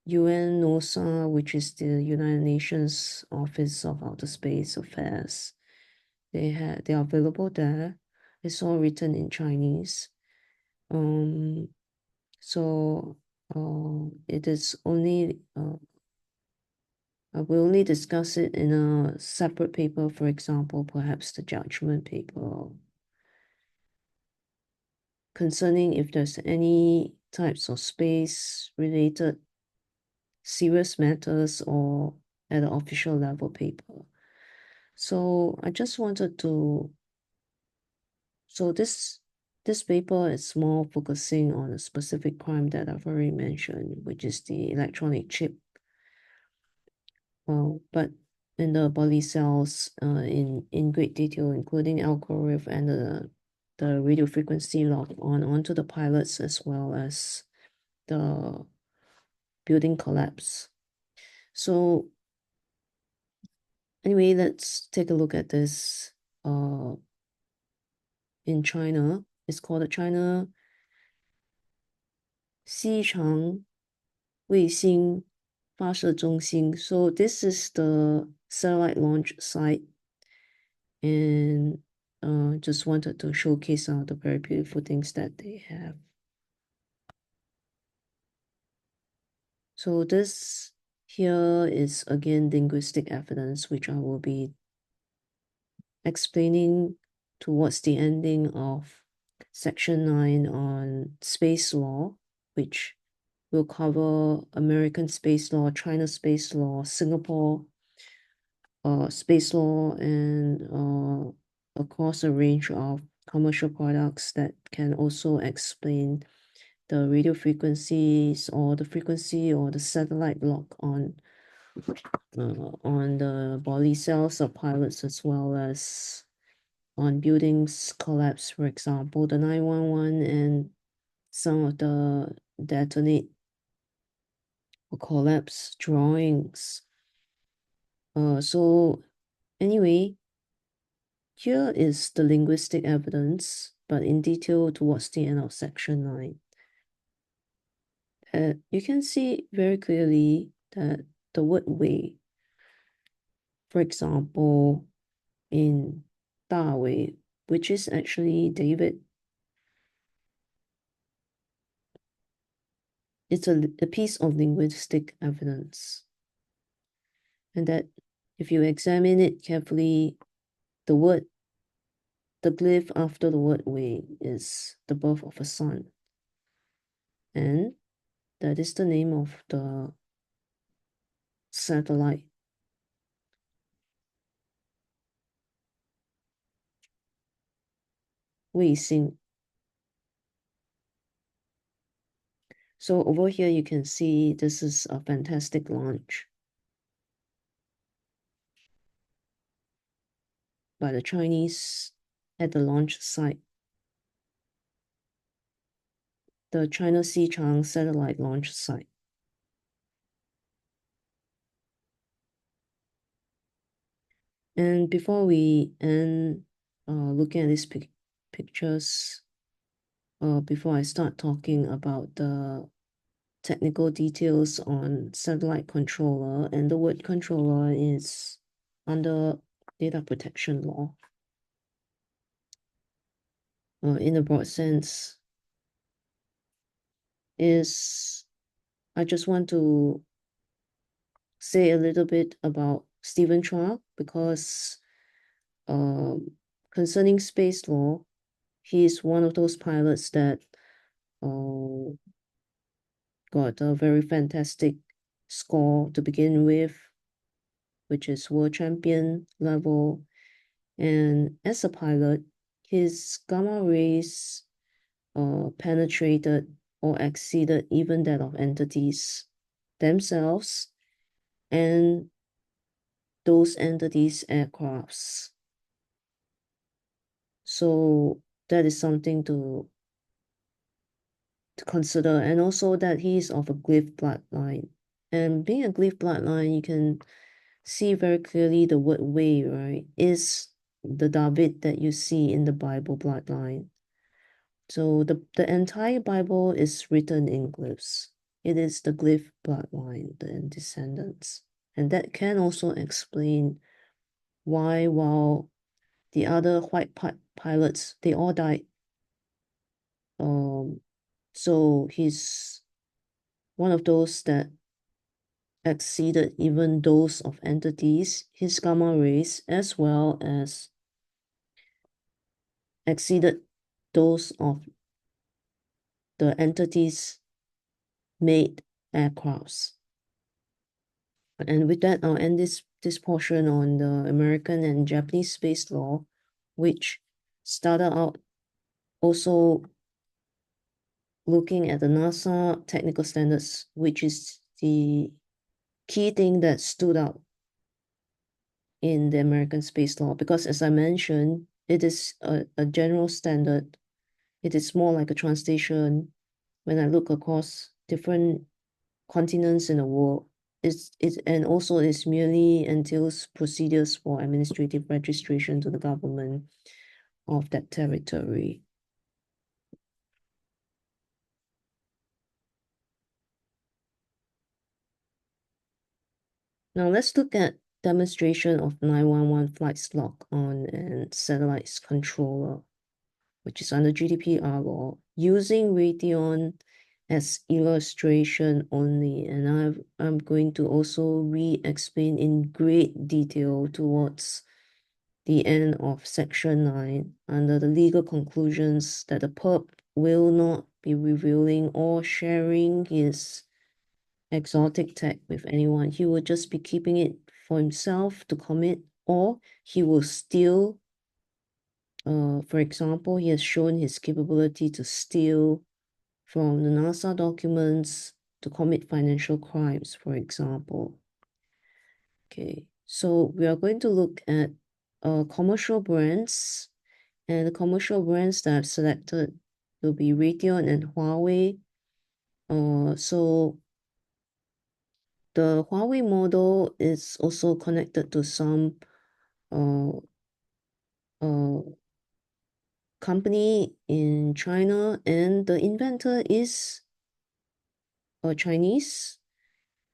UN NOSA, which is the United Nations Office of Outer Space Affairs. They are available there. It's all written in Chinese. So it is only I will only discuss it in a separate paper, for example, perhaps the judgment paper concerning if there's any types of space related serious matters or at the official level paper. So I just wanted to, so this paper is more focusing on a specific crime that I've already mentioned, which is the electronic chip. But in the body cells, in great detail, including algorithm and the radio frequency lock onto the pilots as well as the building collapse. So anyway, let's take a look at this in China. It's called the China 西长卫星发射中心. So this is the satellite launch site, and just wanted to showcase some of the very beautiful things that they have. So this here is again linguistic evidence, which I will be explaining towards the ending of section 9 on space law, which will cover American space law, China space law, Singapore space law, and across a range of commercial products that can also explain the radio frequencies or the frequency or the satellite lock on the body cells of pilots as well as on buildings collapse, for example, the 911 and some of the detonate or collapse drawings. So anyway, here is the linguistic evidence, but in detail towards the end of section 9. You can see very clearly that the word "wei," for example, in 大伟, which is actually David, it's a piece of linguistic evidence. And that if you examine it carefully, the glyph after the word "wei" is the birth of a son. And that is the name of the satellite. Weixing. So over here you can see this is a fantastic launch by the Chinese at the launch site. The China Xichang satellite launch site. And before we end looking at these pictures, before I start talking about the technical details on satellite controller, and the word controller is under data protection law. In a broad sense, I just want to say a little bit about Stephen Chua because concerning space law, he is one of those pilots that got a very fantastic score to begin with, which is world champion level. And as a pilot, his gamma rays penetrated or exceeded even that of entities themselves and those entities' aircrafts. So that is something to consider, and also that he is of a glyph bloodline. And being a glyph bloodline, you can see very clearly the word way, right, is the David that you see in the Bible bloodline. So the entire Bible is written in glyphs. It is the glyph bloodline, the descendants. And that can also explain why, while the other white pilots, they all died. So he's one of those that exceeded even those of entities, his gamma rays, as well as exceeded those of the entities made aircrafts. And with that, I'll end this portion on the American and Japanese space law, which started out also looking at the NASA technical standards, which is the key thing that stood out in the American space law. Because as I mentioned, it is a general standard. It is more like a translation. When I look across different continents in the world, and also it merely entails procedures for administrative registration to the government of that territory. Now let's look at demonstration of 911 flights lock on and satellites controller, which is under GDPR law, using Raytheon as illustration only. And I'm going to also re-explain in great detail towards the end of section 9 under the legal conclusions that the perp will not be revealing or sharing his exotic tech with anyone. He will just be keeping it for himself to commit, or he will steal. For example, he has shown his capability to steal from the NASA documents to commit financial crimes, for example. Okay, so we are going to look at commercial brands, and the commercial brands that I've selected will be Raytheon and Huawei. So the Huawei model is also connected to some uh, uh, company in China, and the inventor is Chinese.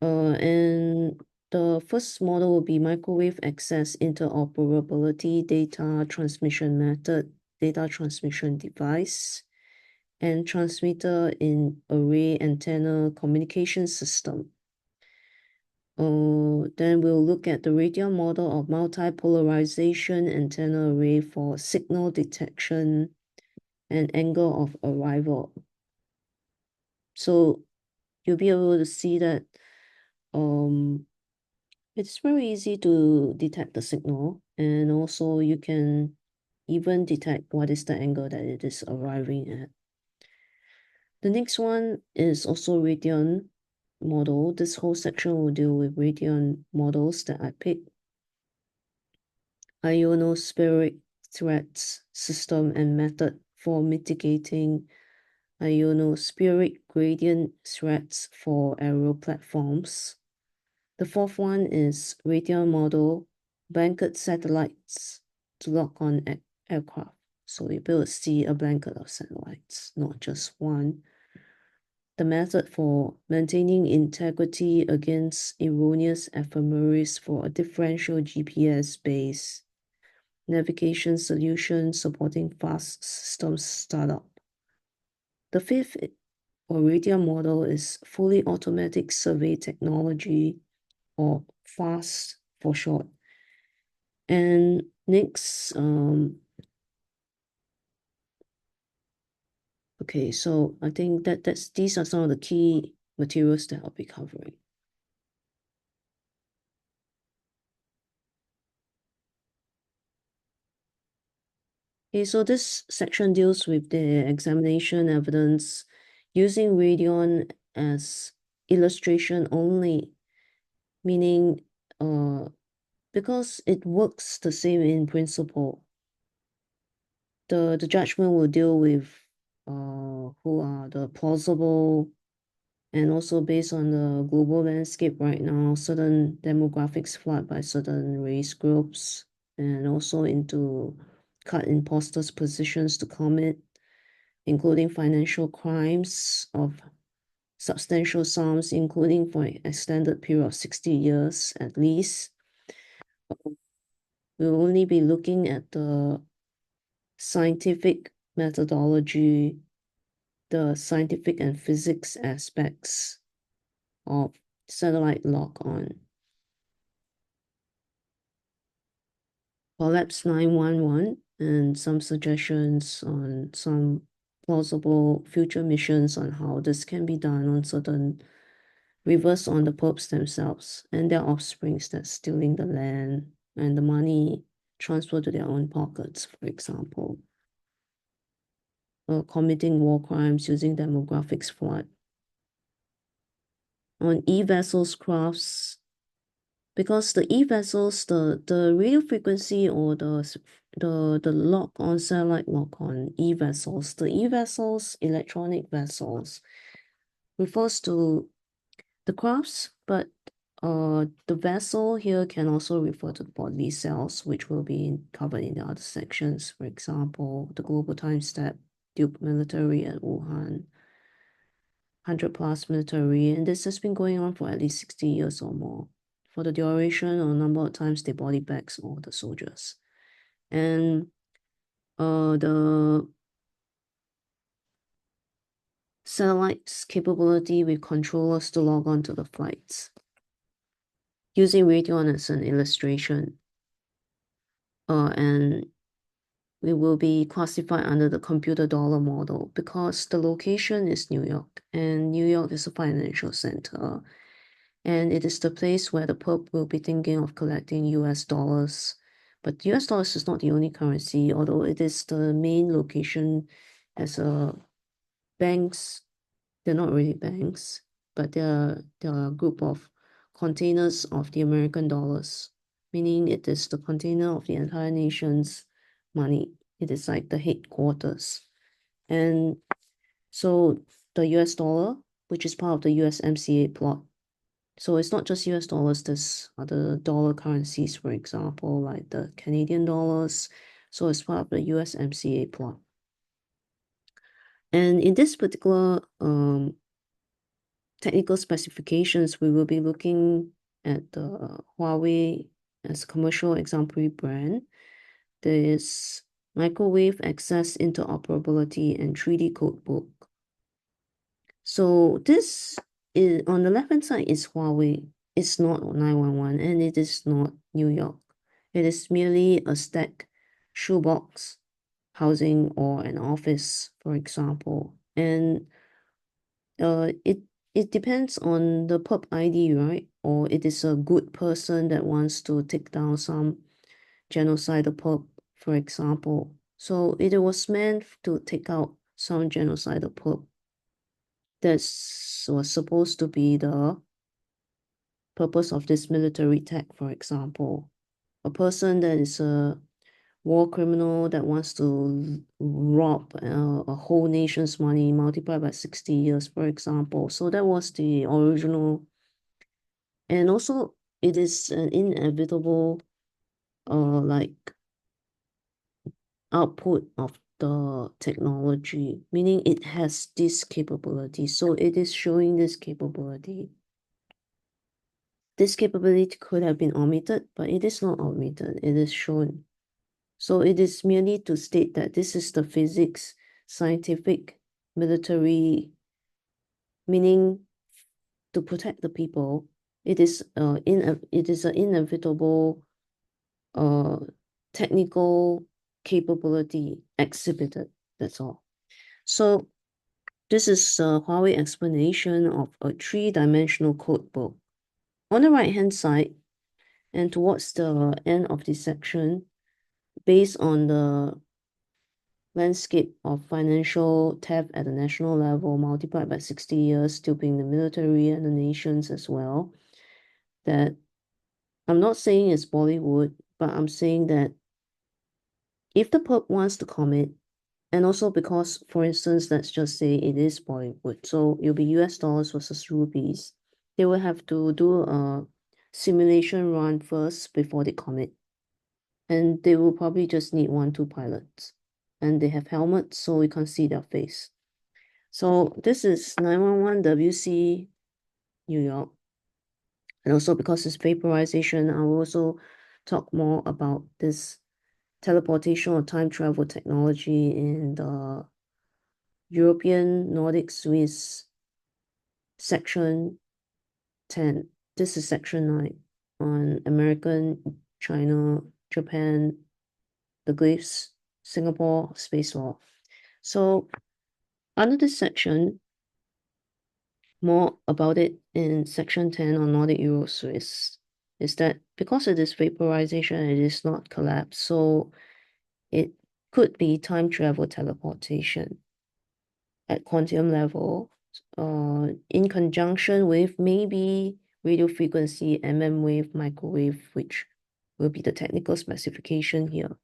And the first model will be microwave access interoperability data transmission method, data transmission device, and transmitter in array antenna communication system. Then we'll look at the Raytheon model of multipolarization antenna array for signal detection and angle of arrival. So you'll be able to see that it's very easy to detect the signal, and also you can even detect what is the angle that it is arriving at. The next one is also Raytheon model. This whole section will deal with Raytheon models that I picked. Ionospheric threats system and method for mitigating ionospheric gradient threats for aero platforms. The fourth one is Raytheon model, blanket satellites to lock on aircraft. So you'll be able to see a blanket of satellites, not just one. The method for maintaining integrity against erroneous ephemeris for a differential GPS-based navigation solution supporting fast systems startup. The fifth Raytheon model is fully automatic survey technology, or FAST for short. And next, okay, so I think these are some of the key materials that I'll be covering. Okay, so this section deals with the examination evidence using Raytheon as illustration only, meaning because it works the same in principle, the judgment will deal with who are the plausible And also based on the global landscape right now, certain demographics flood by certain race groups, and also into cut imposters' positions to commit, including financial crimes of substantial sums, including for an extended period of 60 years at least. We'll only be looking at the scientific methodology, the scientific and physics aspects of satellite lock-on. Collapse 911 and some suggestions on some plausible future missions on how this can be done on certain reverse on the popes themselves and their offsprings that's stealing the land and the money transferred to their own pockets, for example. Committing war crimes using demographics flood. On e-vessels crafts, because the e-vessels, the radio frequency or the lock-on satellite lock-on e-vessels, the e-vessels, electronic vessels, refers to the crafts, but the vessel here can also refer to the bodily cells, which will be covered in the other sections. For example, the global time step, Duke military at Wuhan, 100+ military, and this has been going on for at least 60 years or more, for the duration or number of times they body bags all the soldiers. And the satellite's capability with controllers to log on to the flights, using Raytheon as an illustration. And we will be classified under the computer dollar model because the location is New York, and New York is a financial center. And it is the place where the Pope will be thinking of collecting US dollars. But US dollars is not the only currency, although it is the main location as a banks. They're not really banks, but they're a group of containers of the American dollars, meaning it is the container of the entire nation's money. It is like the headquarters. And so the US dollar, which is part of the USMCA plot. So it's not just US dollars, there's other dollar currencies, for example, like the Canadian dollars. So it's part of the USMCA plot. And in this particular technical specifications, we will be looking at the Huawei as a commercial exemplary brand. There is microwave access interoperability and 3D codebook. So this is on the left-hand side is Huawei. It's not 911 and it is not New York. It is merely a stack shoebox housing or an office, for example. And it depends on the perp ID, right? Or it is a good person that wants to take down some genocidal perp, for example. So it was meant to take out some genocidal perp. That was supposed to be the purpose of this military tech, for example. A person that is a war criminal that wants to rob a whole nation's money multiplied by 60 years, for example. So that was the original. And also, it is an inevitable like output of the technology, meaning it has this capability. So it is showing this capability. This capability could have been omitted, but it is not omitted. It is shown. So it is merely to state that this is the physics, scientific, military, meaning to protect the people. It is an inevitable technical capability exhibited. That's all. So this is a Huawei explanation of a 3-dimensional code book. On the right-hand side, and towards the end of this section, based on the landscape of financial theft at the national level multiplied by 60 years, duping the military and the nations as well, that I'm not saying it's Bollywood, but I'm saying that if the Pope wants to commit And also because, for instance, let's just say it is Bollywood, so it'll be US dollars versus rupees. They will have to do a simulation run first before they commit. And they will probably just need 1, 2 pilots. And they have helmets, so we can't see their face. So this is 911 WC New York. And also because it's vaporization, I will also talk more about this teleportation or time travel technology in the European Nordic Swiss section 10. This is section 9 on American, China, Japan, the GLYPH, Singapore space law. So under this section, more about it in section 10 on Nordic Eur Swiss, is that because it is vaporization, it is not collapse, so it could be time travel teleportation at quantum level, in conjunction with maybe radio frequency, wave, microwave, which will be the technical specification here.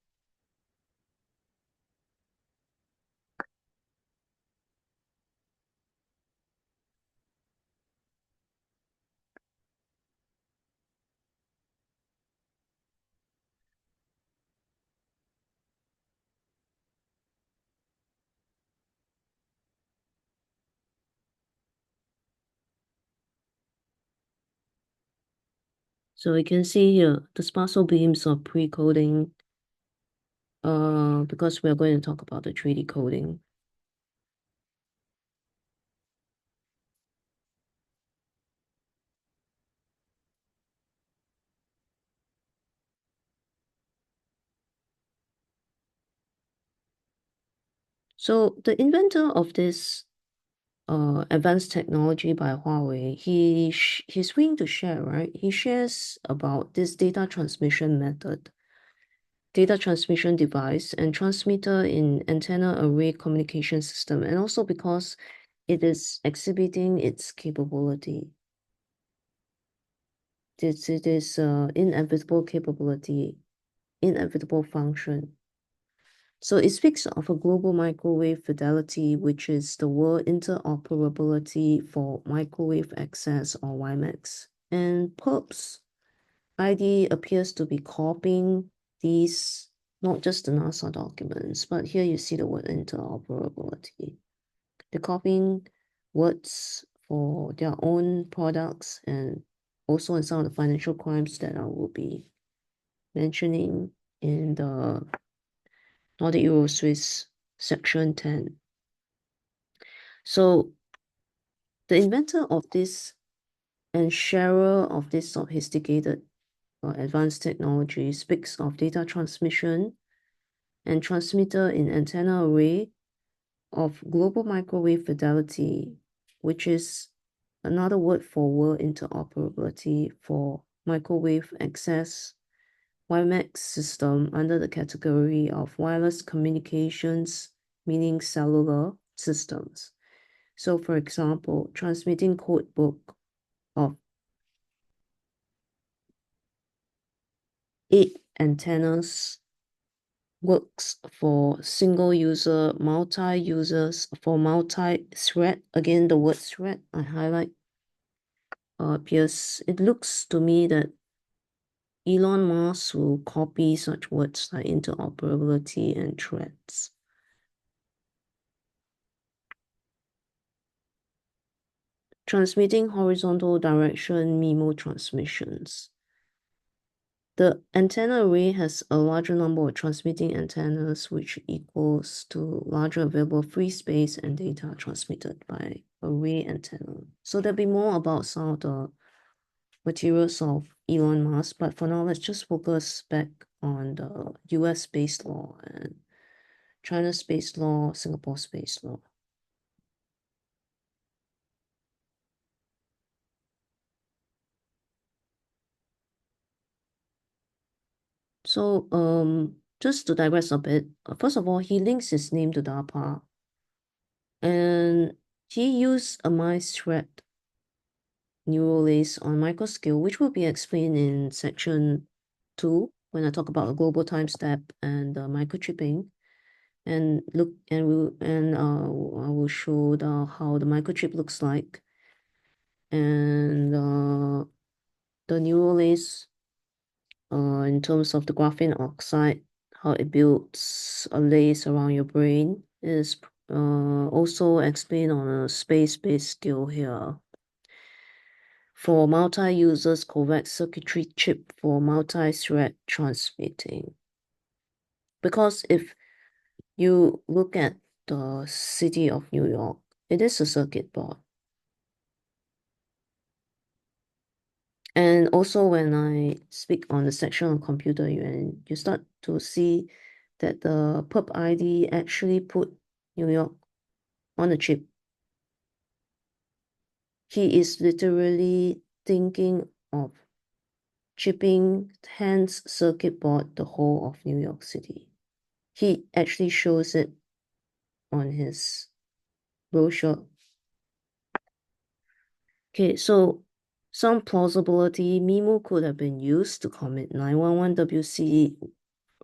So we can see here the sparsal beams of pre-coding, because we're going to talk about the 3D coding. So the inventor of this advanced technology by Huawei, he's willing to share, right? He shares about this data transmission method, data transmission device, and transmitter in antenna array communication system, and also because it is exhibiting its capability. It is inevitable capability, inevitable function. So it speaks of a global microwave fidelity, which is the word interoperability for microwave access or WiMAX. And PURPS ID appears to be copying these, not just the NASA documents, but here you see the word interoperability. They're copying words for their own products and also in some of the financial crimes that I will be mentioning in the Nordic Eur Swiss section 10. So the inventor of this and sharer of this sophisticated advanced technology speaks of data transmission and transmitter in antenna array of global microwave fidelity, which is another word for word interoperability for microwave access WiMAX system under the category of wireless communications, meaning cellular systems. So for example, transmitting code book of 8 antennas works for single user, multi-users, for multi-thread. Again, the word thread I highlight appears. It looks to me that Elon Musk will copy such words like interoperability and threads. Transmitting horizontal direction MIMO transmissions. The antenna array has a larger number of transmitting antennas, which equals to larger available free space and data transmitted by array antenna. So there'll be more about some of the materials of Elon Musk, but for now, let's just focus back on the US space law and China space law, Singapore space law. So, just to digress a bit, first of all, he links his name to DARPA, and he used a mice thread neural lace on microscale, which will be explained in section 2 when I talk about a global time step and microchipping. and I will show how the microchip looks like, and the neural lace in terms of the graphene oxide, how it builds a lace around your brain is also explained on a space-based scale here. For multi-users CO-VAX circuitry chip for multi-thread transmitting. Because if you look at the city of New York, it is a circuit board. And also when I speak on the section on Computer Yuan, you start to see that the perp ID actually put New York on the chip. He is literally thinking of chipping, hence circuit board, the whole of New York City. He actually shows it on his brochure. Okay, so some plausibility, MIMO could have been used to commit 911 WC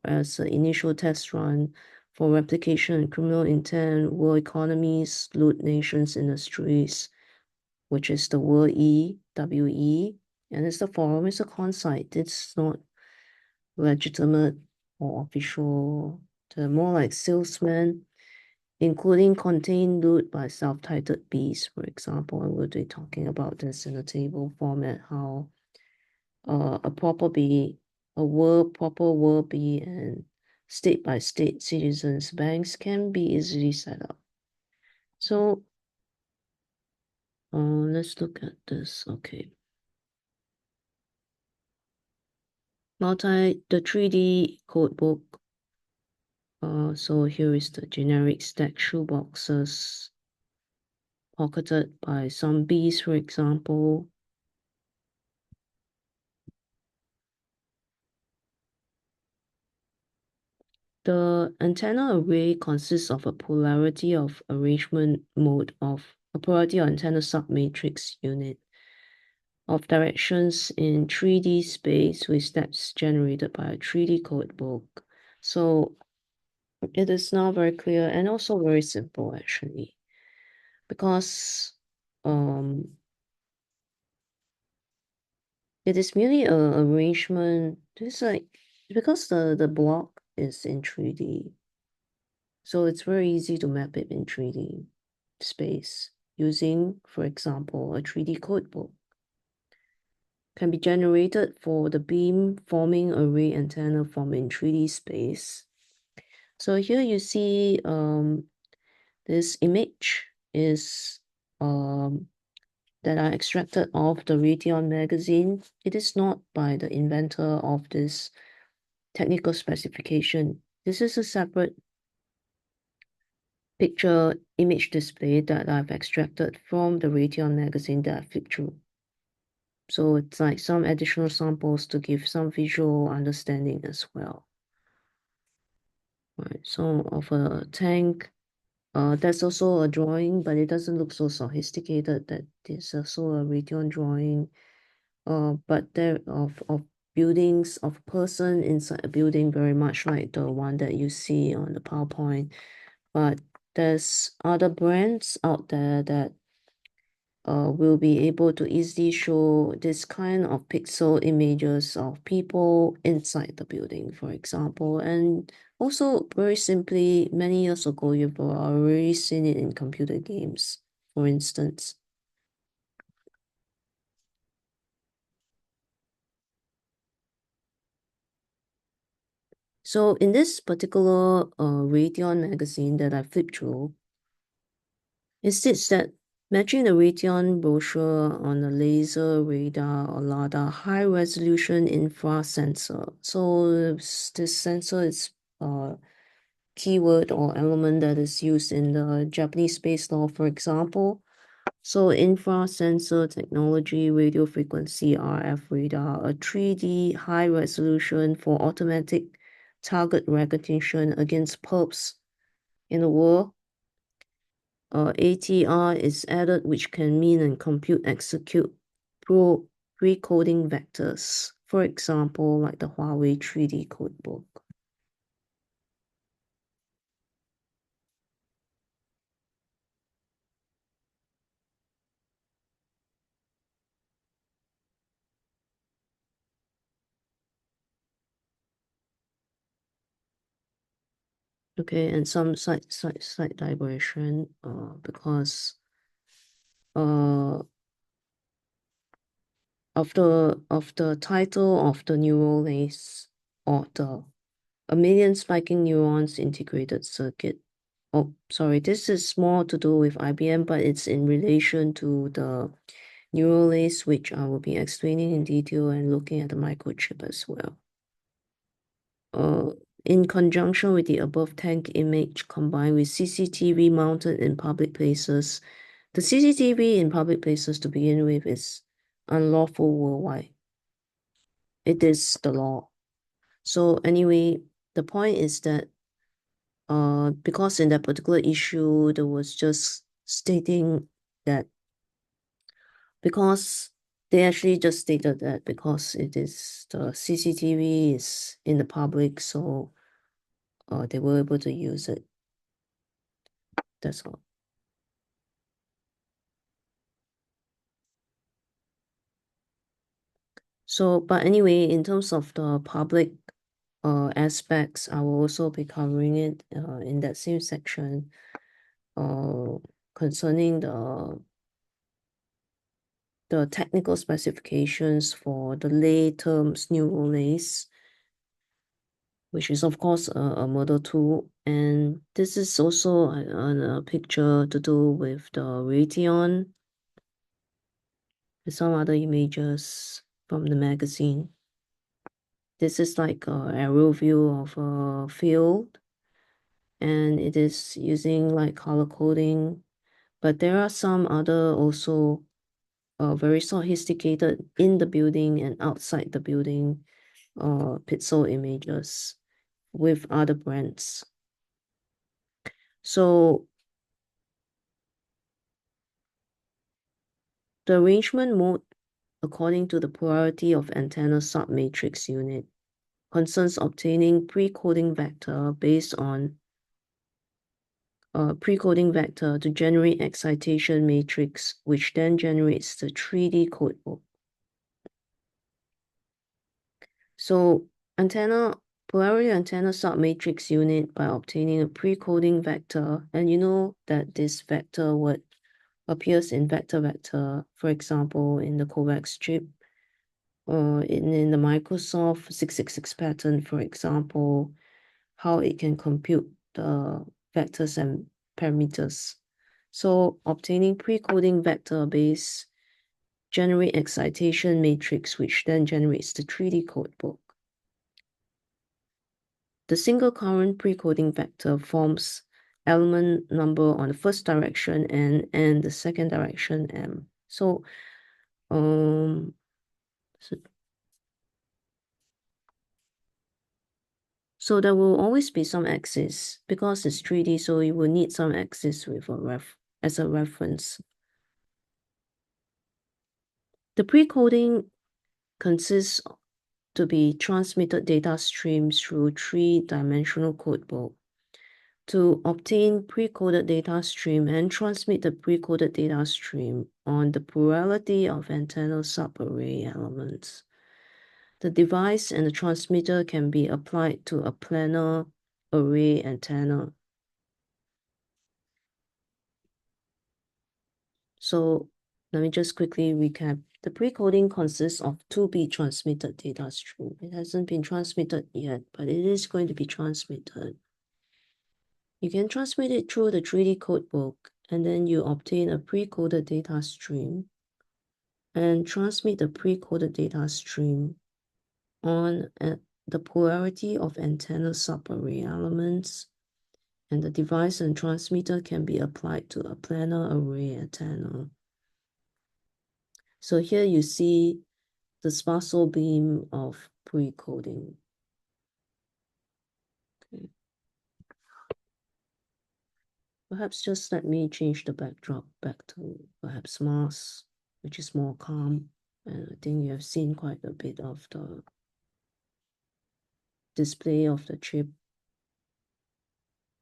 as an initial test run for replication and criminal intent, world economies, loot nations, industries, which is the word WE, and it's the forum, it's a con site. It's not legitimate or official. They're more like salesmen, including contain loot by self-titled bees, for example. And we'll be talking about this in a table format, how a proper bee, proper world bee, and state-by-state citizens banks can be easily set up. So let's look at this. Okay. The 3D codebook. So here is the generic stack shoeboxes pocketed by some bees, for example. The antenna array consists of a polarity of arrangement mode of a polarity of antenna submatrix unit of directions in 3D space with steps generated by a 3D codebook. So it is now very clear and also very simple actually, because it is merely a arrangement. It's like because the block is in 3D, so it's very easy to map it in 3D space using, for example, a 3D codebook. Can be generated for the beam forming array antenna formed in 3D space. So here you see this image is that are extracted off the Raytheon magazine. It is not by the inventor of this technical specification. This is a separate picture image display that I've extracted from the Raytheon magazine that I flipped through. So it's like some additional samples to give some visual understanding as well. Right, so of a tank, that's also a drawing, but it doesn't look so sophisticated. That is also a Raytheon drawing. But there of buildings of person inside a building, very much like the one that you see on the PowerPoint. But there's other brands out there that will be able to easily show this kind of pixel images of people inside the building, for example. And also, very simply, many years ago, you've already seen it in computer games, for instance. So in this particular Raytheon magazine that I flipped through, it states that matching the Raytheon brochure on a laser, radar, or LiDAR high-resolution infra sensor. So this sensor is a keyword or element that is used in the Japanese space law, for example. So infra sensor technology, radio frequency, RF radar, a 3D high resolution for automatic target recognition against perps in the world. ATR is added, which can mean and compute execute pre-coding vectors, for example, like the Huawei 3D codebook. Okay, and some slight digression, because of the title of the neural lace author, a million spiking neurons integrated circuit. Oh, sorry, this is more to do with IBM, but it's in relation to the neural lace, which I will be explaining in detail and looking at the microchip as well. In conjunction with the above tank image combined with CCTV mounted in public places, the CCTV in public places to begin with is unlawful worldwide. It is the law. So anyway, the point is that because in that particular issue, there was just stating that because they actually just stated that because it is the CCTV is in the public, so they were able to use it. That's all. So, but anyway, in terms of the public aspects, I will also be covering it in that same section concerning the technical specifications for the lay terms neural lace, which is of course a model tool. And this is also a picture to do with the Raytheon and some other images from the magazine. This is like an aerial view of a field, and it is using like color coding, but there are some other also very sophisticated in the building and outside the building pixel images with other brands. So the arrangement mode according to the polarity of antenna submatrix unit concerns obtaining pre-coding vector based on pre-coding vector to generate excitation matrix, which then generates the 3D codebook. So polarity antenna submatrix unit by obtaining a pre-coding vector, and you know that this vector would appears in vector, for example, in the CO-VAX chip, in the Microsoft 666 pattern, for example, how it can compute the vectors and parameters. So obtaining pre-coding vector base generate excitation matrix, which then generates the 3D codebook. The single current pre-coding vector forms element number on the first direction and the second direction M. So, so there will always be some axis because it's 3D, so you will need some axis with as a reference. The pre-coding consists to be transmitted data streams through three-dimensional codebook. To obtain pre-coded data stream and transmit the pre-coded data stream on the plurality of antenna subarray elements. The device and the transmitter can be applied to a planar array antenna. So let me just quickly recap. The pre-coding consists of 2-bit transmitted data stream. It hasn't been transmitted yet, but it is going to be transmitted. You can transmit it through the 3D codebook, and then you obtain a pre-coded data stream and transmit the pre-coded data stream on the polarity of antenna subarray elements, and the device and transmitter can be applied to a planar array antenna. So here you see the sparsal beam of pre-coding. Okay. Perhaps just let me change the backdrop back to perhaps Mars, which is more calm. And I think you have seen quite a bit of the display of the chip.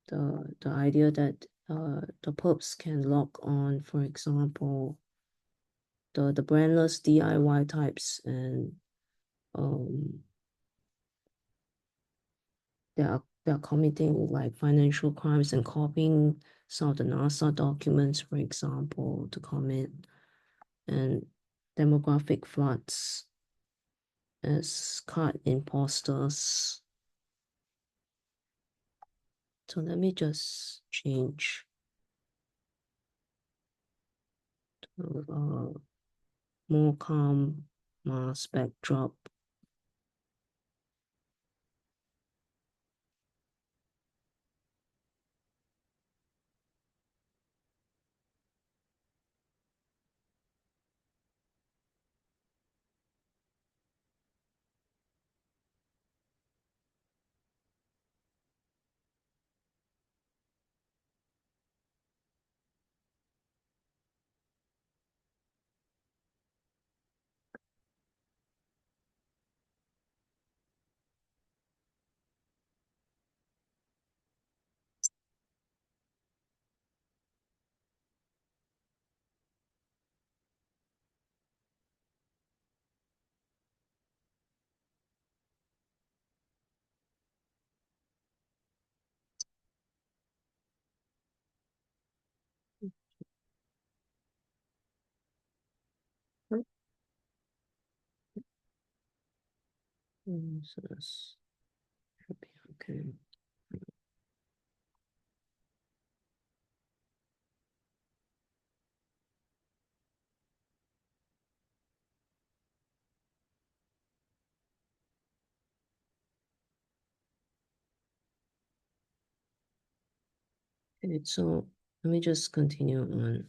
The idea that the perps can lock on, for example, the brandless DIY types, and there are they are committing like financial crimes and copying some of the NASA documents, for example, to commit, and demographic floods as card imposters. So let me just change to more calm mass backdrop. So this should be okay. Okay, so let me just continue on.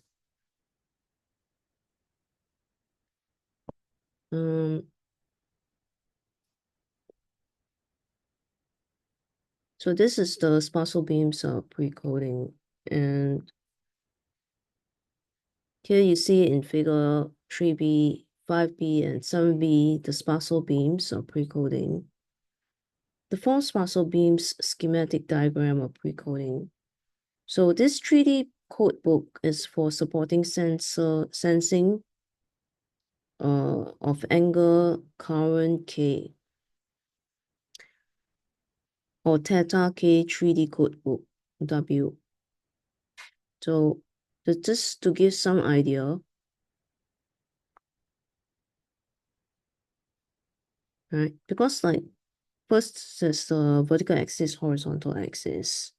So this is the sparsal beams pre-coding, and here you see in figure 3B, 5B, and 7B, the sparsal beams are pre-coding. The four sparsal beams schematic diagram of pre-coding. So this 3D code book is for supporting sensing of angle current K, or theta K 3D code book W. So just to give some idea, right? Because like first there's the vertical axis, horizontal axis.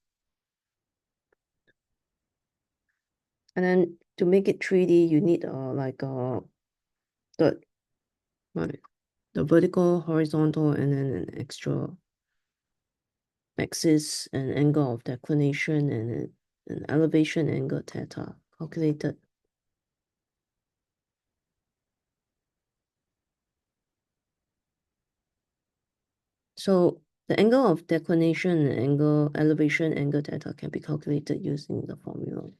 And then to make it 3D, you need like a third, right? The vertical, horizontal, and then an extra axis and angle of declination and an elevation angle theta calculated. So the angle of declination and angle elevation angle theta can be calculated using the formula.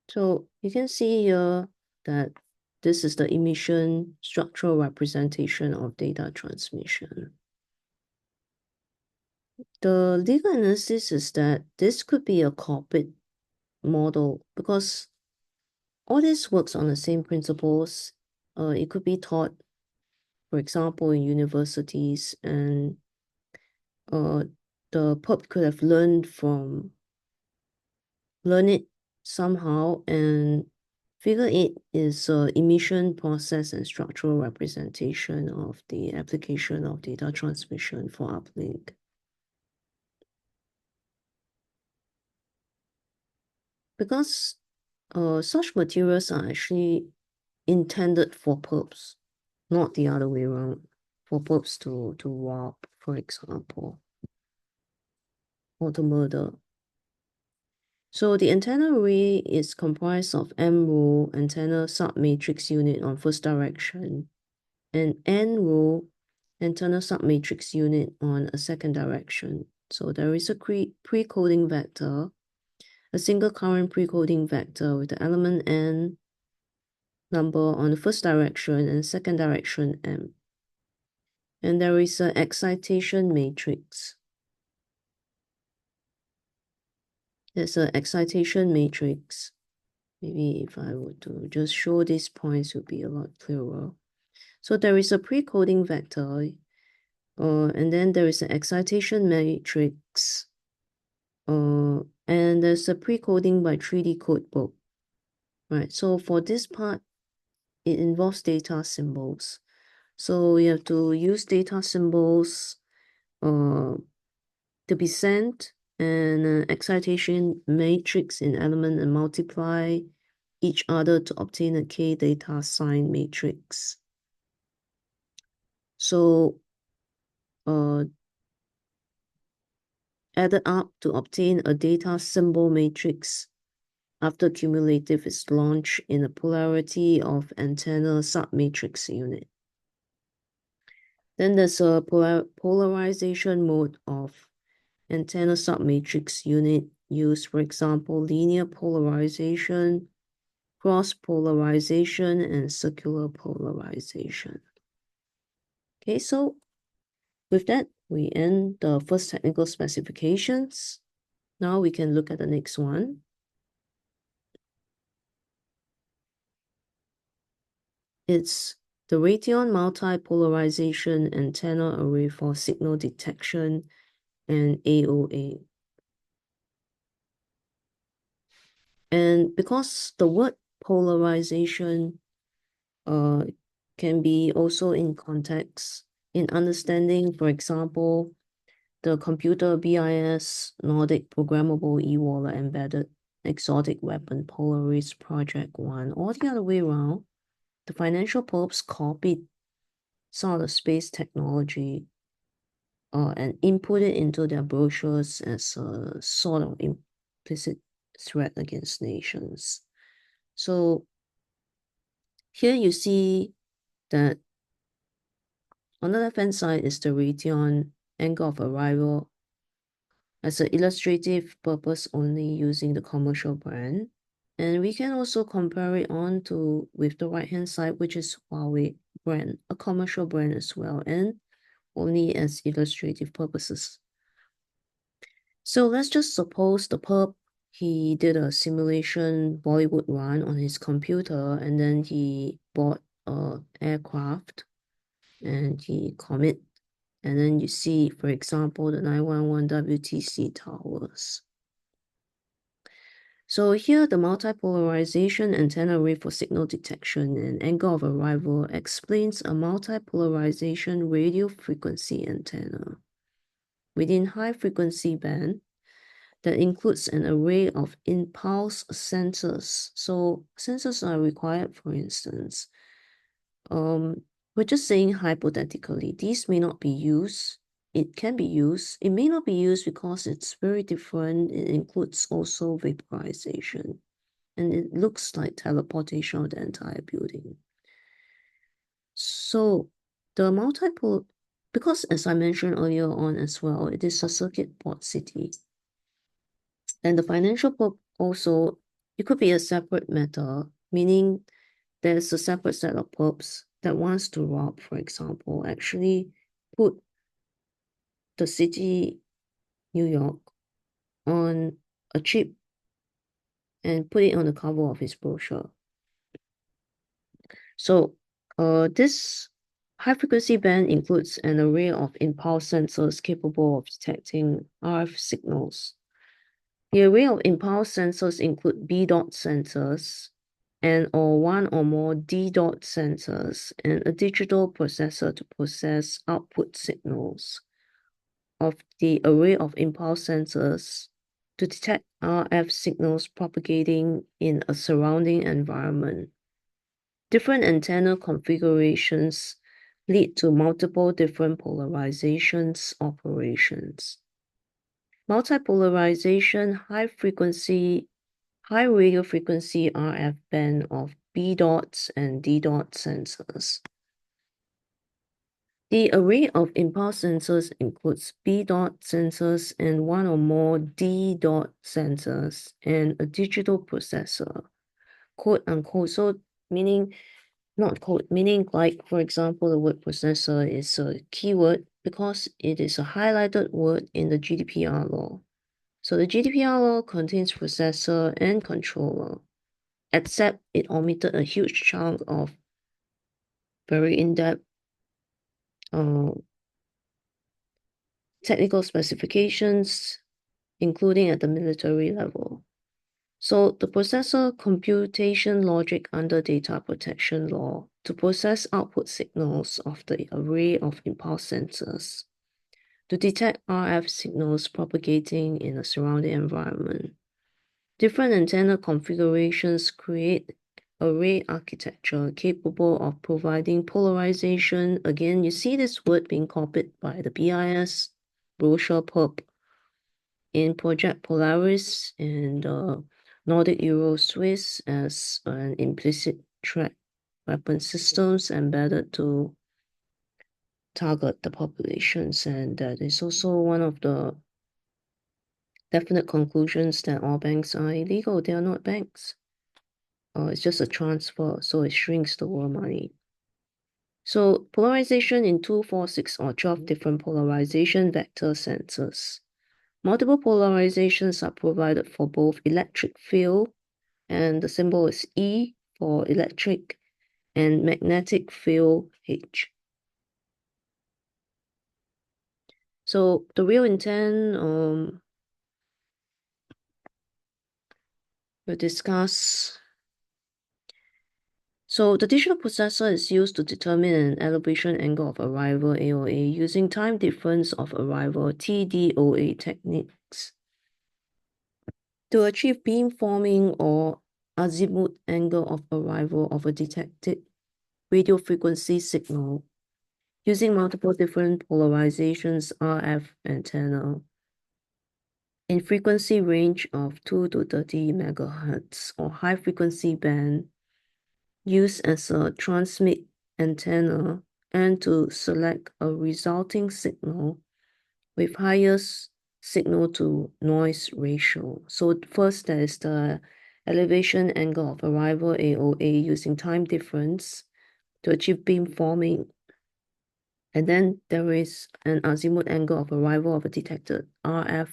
So you can see here that this is the emission structural representation of data transmission. The legal analysis is that this could be a corporate model because all this works on the same principles. It could be taught, for example, in universities, and the pub could have learned it somehow. And figure 8 is emission process and structural representation of the application of data transmission for uplink. Because such materials are actually intended for perps, not the other way around, for perps to warp, for example, or to murder. So the antenna array is comprised of M-row antenna submatrix unit on first direction and N-row antenna submatrix unit on a second direction. So there is a pre-coding vector, a single current pre-coding vector with the element N number on the first direction and second direction M. And there is an excitation matrix. There's an excitation matrix Maybe if I were to just show these points, it would be a lot clearer. So there is a pre-coding vector, and then there is an excitation matrix, and there's a pre-coding by 3D codebook. Right, so for this part, it involves data symbols. So you have to use data symbols to be sent, and an excitation matrix in element and multiply each other to obtain a K data sign matrix. So added up to obtain a data symbol matrix after cumulative is launched in a polarity of antenna submatrix unit. Then there's a polarization mode of antenna submatrix unit used, for example, linear polarization, cross polarization, and circular polarization. Okay, so with that, we end the first technical specifications. Now we can look at the next one. It's the Raytheon multi-polarization antenna array for signal detection and AOA. And because the word polarization can be also in context, in understanding, for example, the computer BIS-Nordic programmable e-wallet embedded exotic weapon Polaris Project 1, or the other way around, the financial popes copied some of the space technology and input it into their brochures as a sort of implicit threat against nations. So here you see that on the left-hand side is the Raytheon angle of arrival as an illustrative purpose only using the commercial brand. And we can also compare it on to with the right-hand side, which is Huawei brand, a commercial brand as well, and only as illustrative purposes. So let's just suppose the perp, he did a simulation Bollywood run on his computer, and then he bought a aircraft and he commit, and then you see, for example, the 911 WTC towers. So here the multipolarization antenna array for signal detection and angle of arrival explains a multipolarization radio frequency antenna within high frequency band that includes an array of impulse sensors. So sensors are required, for instance. We're just saying hypothetically, these may not be used. It can be used. It may not be used because it's very different. It includes also vaporization. And it looks like teleportation of the entire building. So the multiple, because as I mentioned earlier on as well, it is a circuit board city. And the financial perp also, it could be a separate matter, meaning there's a separate set of perps that wants to rob, for example, actually put the city, New York, on a chip and put it on the cover of his brochure. So this high-frequency band includes an array of impulse sensors capable of detecting RF signals. The array of impulse sensors include B dot sensors or one or more D dot sensors and a digital processor to process output signals of the array of impulse sensors to detect RF signals propagating in a surrounding environment. Different antenna configurations lead to multiple different polarizations operations. Multipolarization, high radio frequency RF band of B dots and D dot sensors. The array of impulse sensors includes B dot sensors and one or more D dot sensors and a digital processor, quote unquote. So meaning, not quote, meaning like, for example, the word processor is a keyword because it is a highlighted word in the GDPR law. So the GDPR law contains processor and controller. except it omitted a huge chunk of very in-depth technical specifications, including at the military level. So the processor computation logic under data protection law to process output signals of the array of impulse sensors to detect RF signals propagating in a surrounding environment. Different antenna configurations create array architecture capable of providing polarization. Again, you see this word being copied by the BIS brochure purp in Project Polaris and Nordic Eur Swiss as an implicit threat weapon systems embedded to target the populations. And that is also one of the definite conclusions that all banks are illegal. They are not banks. It's just a transfer, so it shrinks the world money. So polarization in 2, 4, 6, or 12 different polarization vector sensors. Multiple polarizations are provided for both electric field, and the symbol is E for electric, and magnetic field H. So the real intent we'll discuss. So the digital processor is used to determine an elevation angle of arrival AOA using time difference of arrival TDOA techniques. To achieve beamforming or azimuth angle of arrival of a detected radio frequency signal using multiple different polarizations RF antenna in frequency range of 2 to 30 MHz or high frequency band used as a transmit antenna and to select a resulting signal with highest signal to noise ratio. So first there is the elevation angle of arrival AOA using time difference to achieve beamforming. And then there is an azimuth angle of arrival of a detected RF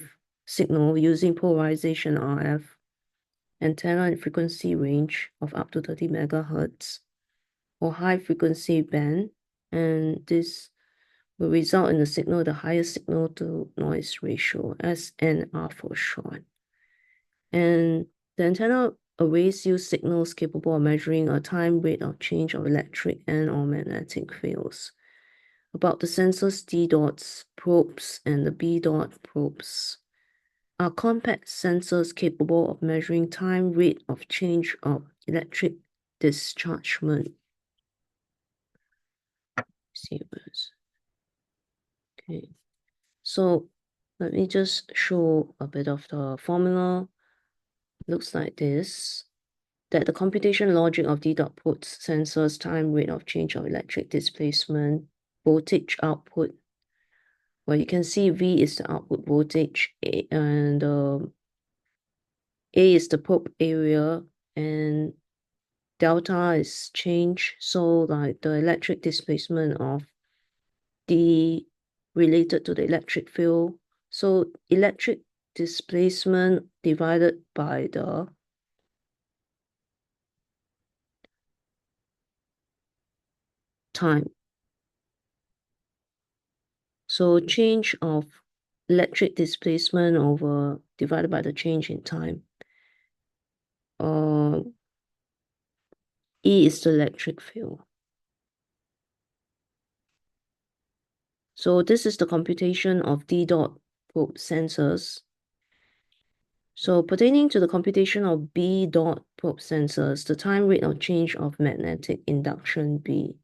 signal using polarization RF antenna and frequency range of up to 30 MHz or high frequency band, and this will result in the signal the highest signal to noise ratio, SNR for short. And the antenna arrays use signals capable of measuring a time rate of change of electric and or magnetic fields. About the sensors D dots probes and the B dot probes are compact sensors capable of measuring time rate of change of electric dischargement. Okay, so let me just show a bit of the formula. Looks like this, that the computation logic of D-dot puts sensors time rate of change of electric displacement, voltage output, well, you can see V is the output voltage, and A is the probe area, and delta is change. So like the electric displacement of D related to the electric field. So electric displacement divided by the time. So change of electric displacement over divided by the change in time. E is the electric field. So this is the computation of D dot probe sensors. So pertaining to the computation of B dot probe sensors, the time rate of change of magnetic induction B.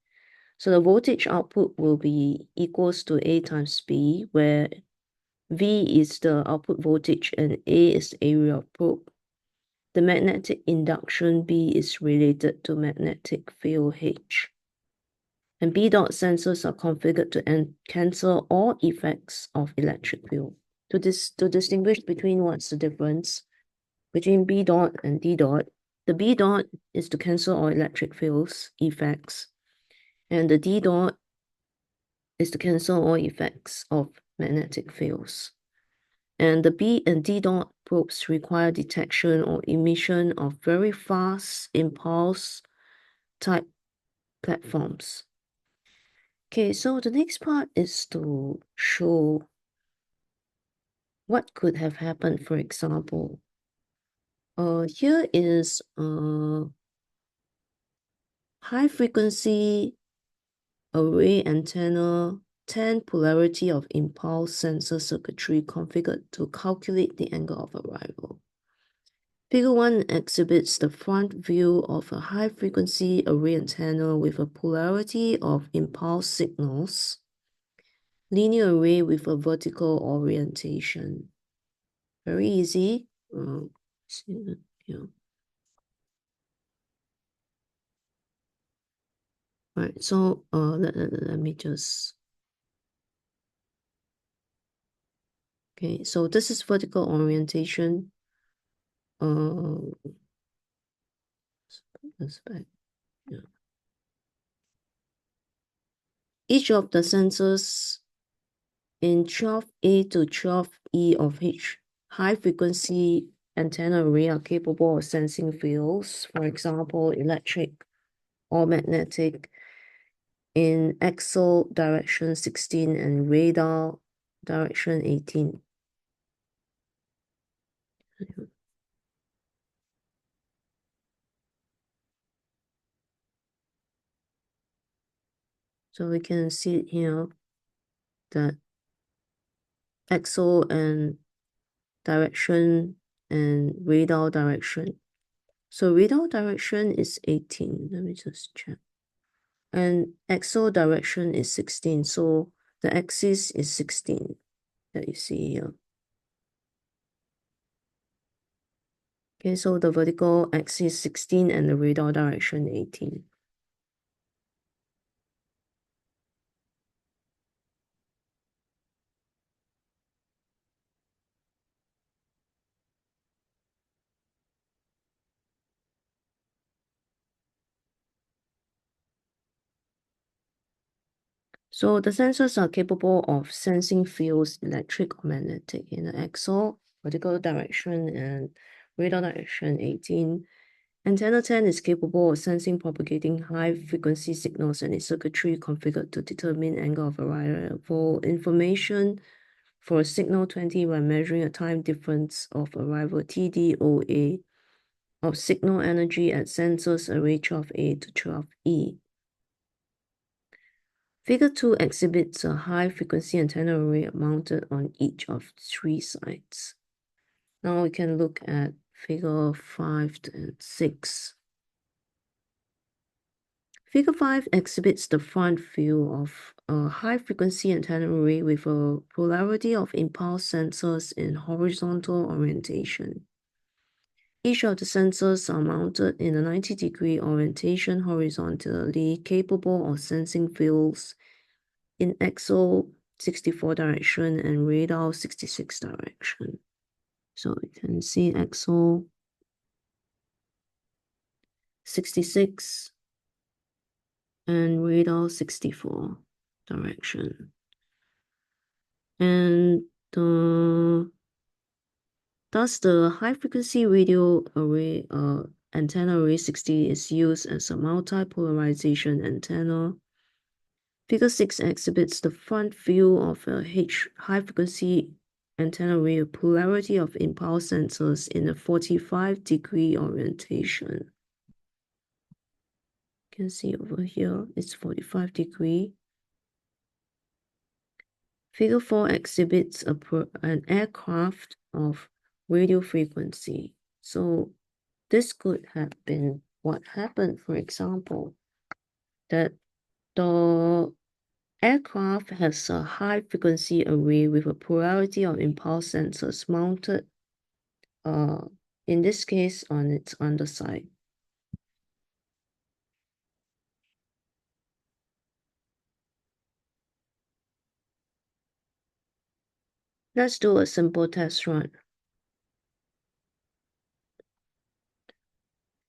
So the voltage output will be equals to A times B, where V is the output voltage and A is the area of probe. The magnetic induction B is related to magnetic field H. And B dot sensors are configured to cancel all effects of electric field. To distinguish between what's the difference between B dot and D dot, the B dot is to cancel all electric fields effects, and the D dot is to cancel all effects of magnetic fields. And the B and D dot probes require detection or emission of very fast impulse type platforms. Okay, so the next part is to show what could have happened. For example, here is a high frequency array antenna 10 polarity of impulse sensor circuitry configured to calculate the angle of arrival. Figure 1 exhibits the front view of a high-frequency array antenna with a polarity of impulse signals, linear array with a vertical orientation. Very easy. See that here. Right, so let me just... Okay, so this is vertical orientation. Let's back. Yeah. Each of the sensors in 12A to 12E of each high-frequency antenna array are capable of sensing fields, for example, electric or magnetic, in axial direction 16 and radar direction 18. So we can see here that axial and direction and radar direction. So radar direction is 18. Let me just check. And axial direction is 16. So the axis is 16 that you see here. Okay, so the vertical axis 16 and the radar direction 18. So the sensors are capable of sensing fields, electric or magnetic, in the axial, vertical direction, and radar direction 18. Antenna 10 is capable of sensing propagating high-frequency signals and its circuitry configured to determine angle of arrival information for a signal 20 when measuring a time difference of arrival TDOA of signal energy at sensors array 12A to 12E. Figure 2 exhibits a high-frequency antenna array mounted on each of 3 sides. Now we can look at figure 5 and 6. Figure 5 exhibits the front view of a high-frequency antenna array with a polarity of impulse sensors in horizontal orientation. Each of the sensors are mounted in a 90-degree orientation horizontally, capable of sensing fields in axial 64 direction and radar 66 direction. So you can see axial 66 and radar 64 direction. And thus the high-frequency radio array antenna array 60 is used as a multi-polarization antenna. Figure 6 exhibits the front view of a high-frequency antenna array with polarity of impulse sensors in a 45-degree orientation. You can see over here, it's 45 degree. Figure 4 exhibits an aircraft of radio frequency. So this could have been what happened, for example, that the aircraft has a high-frequency array with a polarity of impulse sensors mounted, in this case, on its underside. Let's do a simple test run.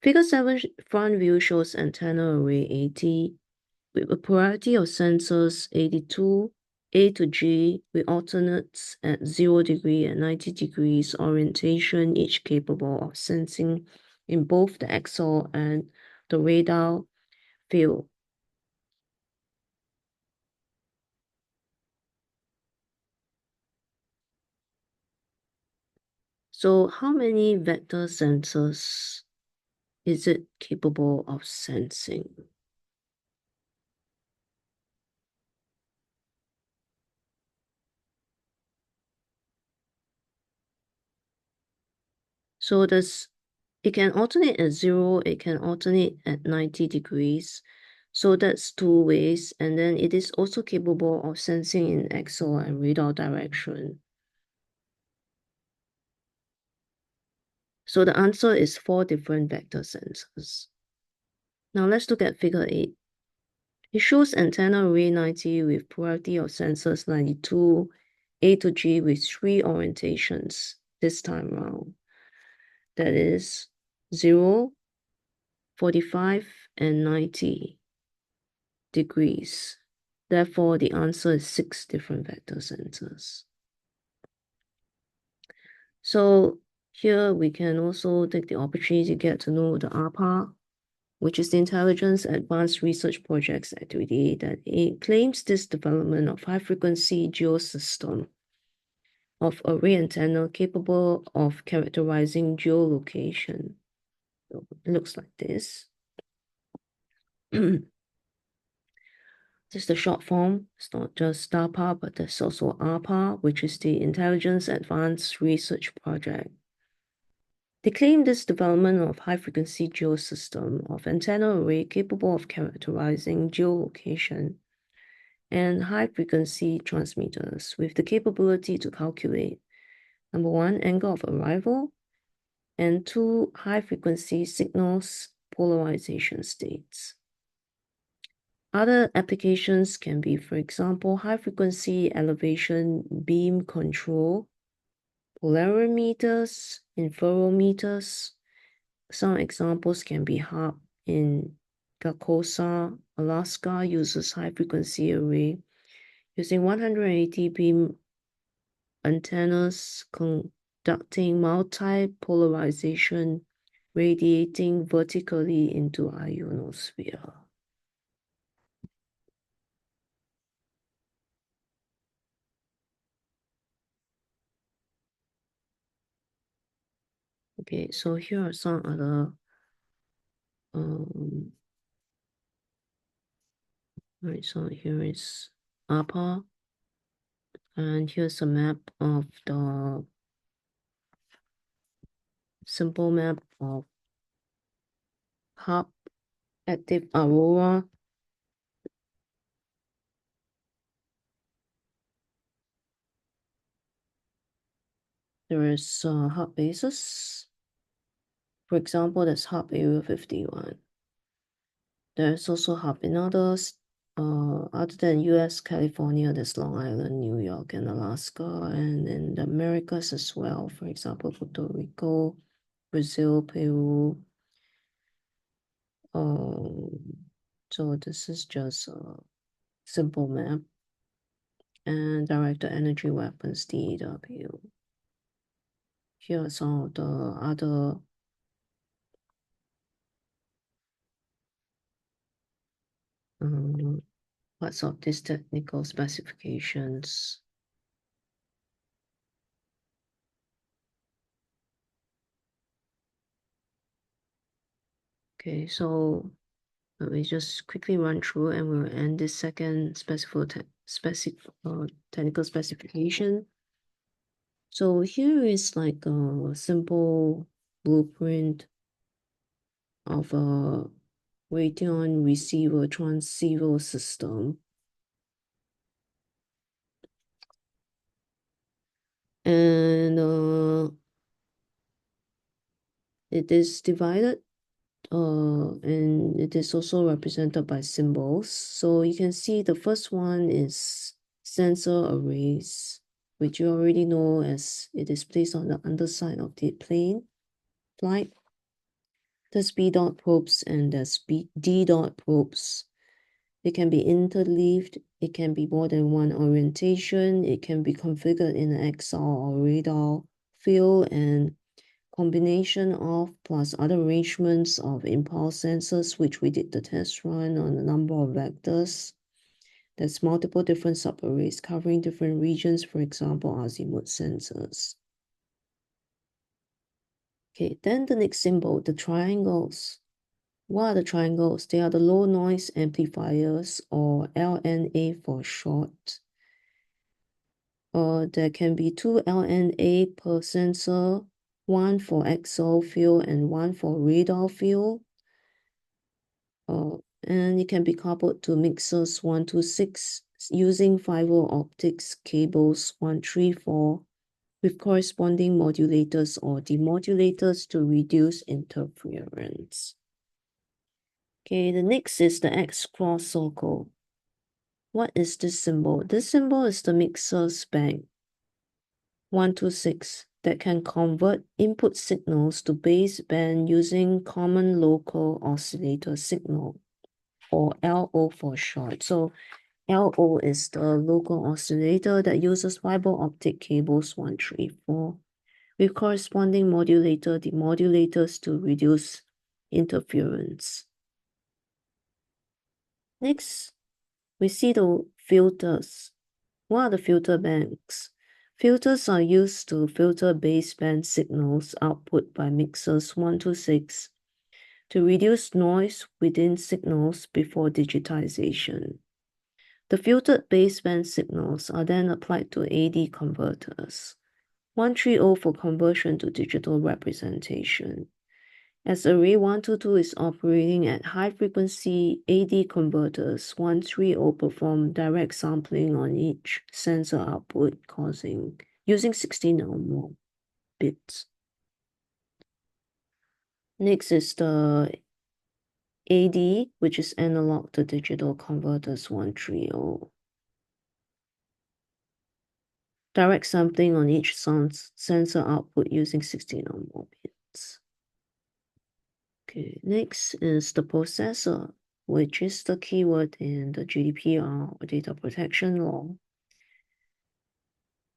Figure 7 front view shows antenna array 80 with a polarity of sensors 82 A to G with alternates at 0 degree and 90 degrees orientation, each capable of sensing in both the axial and the radar field. So how many vector sensors is it capable of sensing? So it can alternate at 0, it can alternate at 90 degrees. So that's two ways. And then it is also capable of sensing in axial and radar direction. So the answer is 4 different vector sensors. Now let's look at figure 8. It shows antenna array 90 with plurality of sensors 92, A to G with 3 orientations this time round. That is 0, 45, and 90 degrees. Therefore, the answer is 6 different vector sensors. So here we can also take the opportunity to get to know the ARPA, which is the Intelligence Advanced Research Projects activity, that it claims this development of high-frequency geosystem of array antenna capable of characterizing geolocation. So it looks like this. This is the short form. It's not just DARPA, but there's also ARPA, which is the Intelligence Advanced Research Project. They claim this development of high-frequency geosystem of antenna array capable of characterizing geolocation and high-frequency transmitters with the capability to calculate, number 1, angle of arrival, and 2, high-frequency signals polarization states. Other applications can be, for example, high-frequency elevation beam control, polarimeters, interferometers. Some examples can be HARP in Gakosa, Alaska uses high-frequency array using 180 beam antennas conducting multi-polarization radiating vertically into ionosphere. Okay, so here are some other right, so here is ARPA, and here's a map of the simple map of HARP active aurora. There is HARP bases. For example, there's HARP Area 51. There's also HARP in others. Other than US, California, there's Long Island, New York, and Alaska, and in the Americas as well. For example, Puerto Rico, Brazil, Peru. So this is just a simple map. And directed energy weapons, DEW. Here are some of the other parts of these technical specifications. Okay, so let me just quickly run through and we'll end this second technical specification. So here is like a simple blueprint of a Raytheon receiver transceiver system. And it is divided and it is also represented by symbols. So you can see the first one is sensor arrays, which you already know as it is placed on the underside of the plane flight. There's B dot probes and there's D dot probes. It can be interleaved. It can be more than one orientation. It can be configured in an XR or radar field, and combination of plus other arrangements of impulse sensors, which we did the test run on a number of vectors. There's multiple different subarrays covering different regions, for example, azimuth sensors. Okay, then the next symbol, the triangles. What are the triangles? They are the low noise amplifiers, or LNA for short. There can be 2 LNA per sensor, one for XO field and one for radar field. And it can be coupled to mixers 1 to 6 using fiber optics cables 134 with corresponding modulators or demodulators to reduce interference. Okay, the next is the X cross circle. What is this symbol? This symbol is the mixer's bank 126 that can convert input signals to baseband using common local oscillator signal, or LO for short. So LO is the local oscillator that uses fiber optic cables 134 with corresponding modulator demodulators to reduce interference. Next, we see the filters. What are the filter banks? Filters are used to filter baseband signals output by mixers 1 to 6 to reduce noise within signals before digitization. The filtered baseband signals are then applied to AD converters. 130 for conversion to digital representation. As array 122 is operating at high frequency AD converters, 130 perform direct sampling on each sensor output using 16 or more bits. Next is the AD, which is analog to digital converters 130. Direct sampling on each sensor output using 16 or more bits. Okay, next is the processor, which is the keyword in the GDPR or data protection law.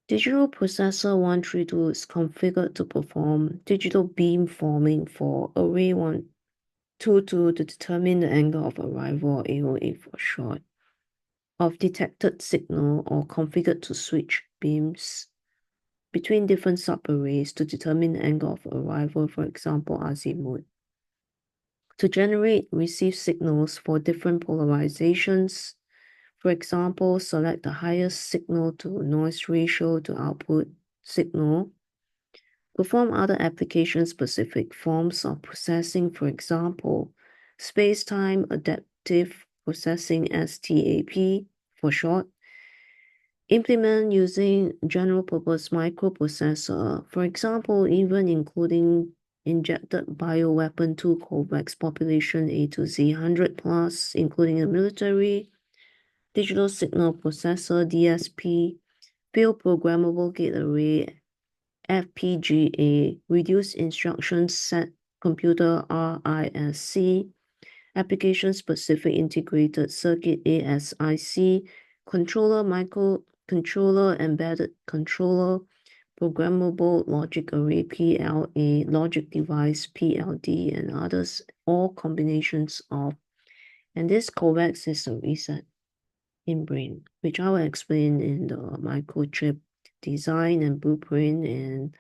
Digital processor 132 is configured to perform digital beam forming for array 122 to determine the angle of arrival, or AOA for short, of detected signal, or configured to switch beams between different subarrays to determine the angle of arrival, for example, azimuth. To generate receive signals for different polarizations, for example, select the highest signal to noise ratio to output signal. Perform other application-specific forms of processing, for example, space-time adaptive processing STAP for short. Implement using general-purpose microprocessor, for example, even including injected bioweapon 2 COVAX population A to Z 100+, including the military, digital signal processor DSP, field programmable gate array FPGA, reduced instruction set computer RISC, application-specific integrated circuit ASIC, controller, microcontroller, embedded controller, programmable logic array PLA, logic device PLD, and others, all combinations of. And this COVAX is a reset in brain, which I will explain in the microchip design and blueprint in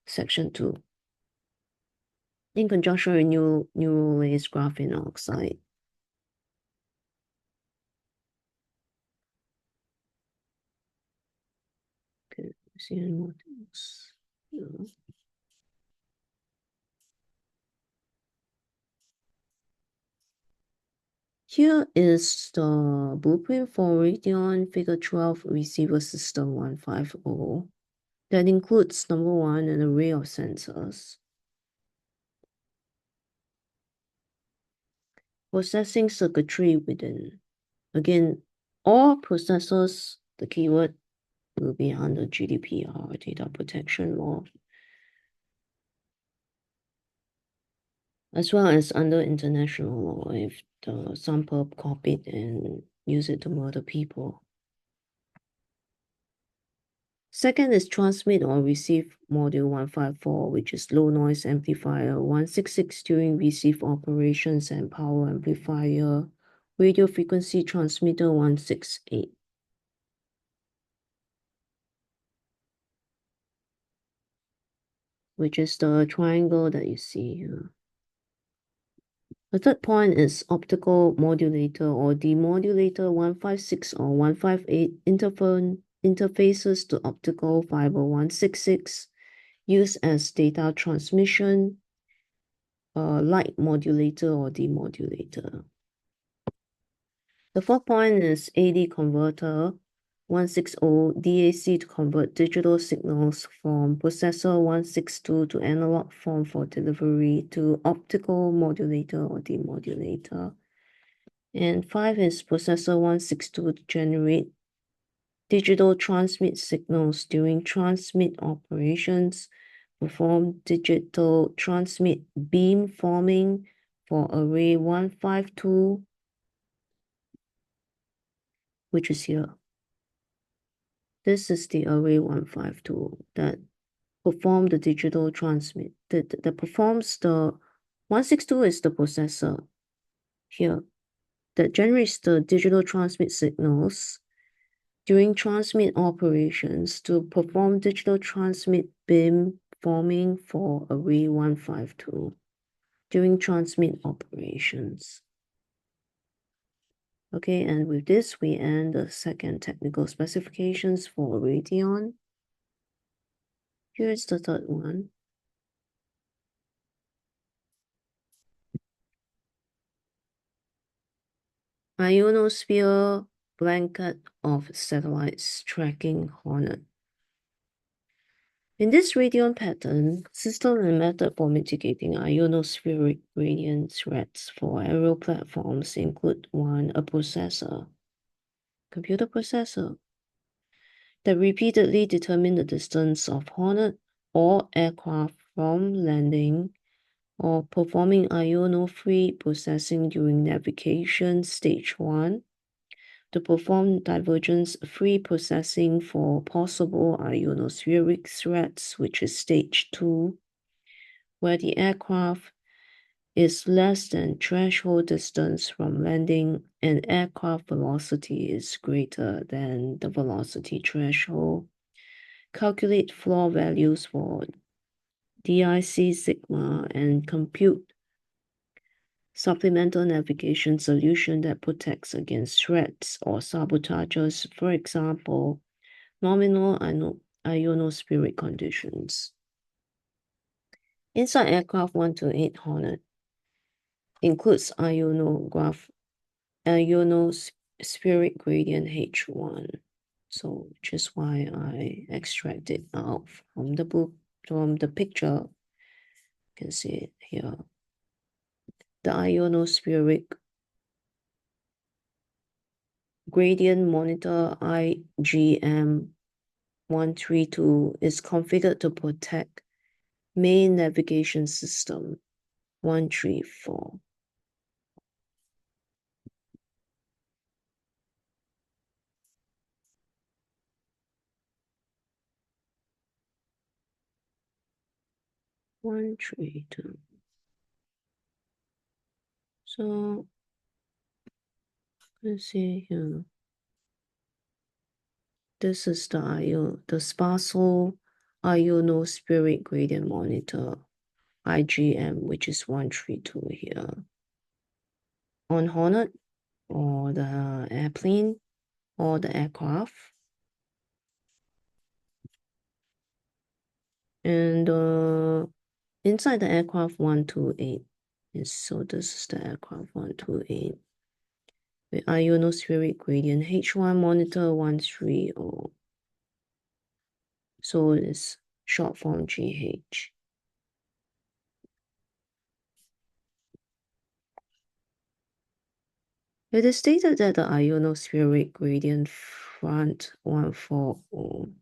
section 2. In conjunction with neural lace graphene oxide. Okay, see any more things? No. Here is the blueprint for Raytheon Figure 12 Receiver System 150 that includes number 1, an array of sensors. Processing circuitry within. Again, all processors, the keyword will be under GDPR, data protection law, as well as under international law if the sample copied and use it to murder people. Second is transmit or receive module 154, which is low noise amplifier, 166 during receive operations and power amplifier, radio frequency transmitter 168. Which is the triangle that you see here. The third point is optical modulator or demodulator 156 or 158 interfaces to optical fiber 166 used as data transmission, light modulator or demodulator. The fourth point is AD converter 160 DAC to convert digital signals from processor 162 to analog form for delivery to optical modulator or demodulator. And 5 is processor 162 to generate digital transmit signals during transmit operations, perform digital transmit beam forming for array 152, which is here. This is the array 152 that perform the digital transmit. That performs the 162 is the processor here that generates the digital transmit signals during transmit operations to perform digital transmit beam forming for array 152 during transmit operations. Okay, and with this, we end the second technical specifications for Raytheon. Here's the third one. Ionosphere blanket of satellites tracking Hornet. In this Raytheon pattern, system and method for mitigating ionospheric gradient threats for aerial platforms include 1. A processor, computer processor, that repeatedly determine the distance of Hornet or aircraft from landing or performing iono-free processing during navigation stage 1 to perform divergence-free processing for possible ionospheric threats, which is stage 2, where the aircraft is less than threshold distance from landing and aircraft velocity is greater than the velocity threshold. Calculate floor values for DIC sigma and compute supplemental navigation solution that protects against threats or sabotages, for example, nominal ionospheric conditions. Inside aircraft 128 Hornet includes ionospheric gradient H1. So, which is why I extract it out from the book, from the picture. You can see it here. The ionospheric gradient monitor IGM-132 is configured to protect main navigation system 134. So let's see here. This is the Spatial Ionospheric Gradient Monitor, IGM, which is 132 here. On Hornet, or the airplane, or the aircraft. And inside the aircraft 128 so this is the aircraft 128 with ionospheric gradient H1 monitor 130. So it's short form GH. It is stated that the ionospheric gradient front 140.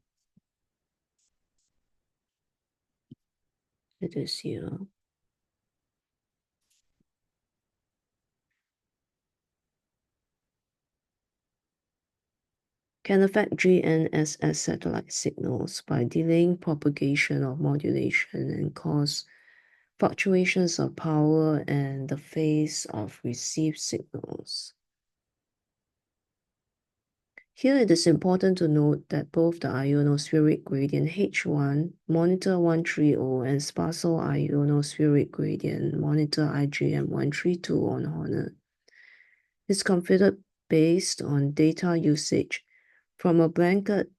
It is here. can affect GNSS satellite signals by delaying propagation of modulation and cause fluctuations of power and the phase of received signals. Here it is important to note that both the ionospheric gradient H1, monitor 130, and sparsal ionospheric gradient, monitor IGM 132 on Hornet, is configured based on data usage from a blanket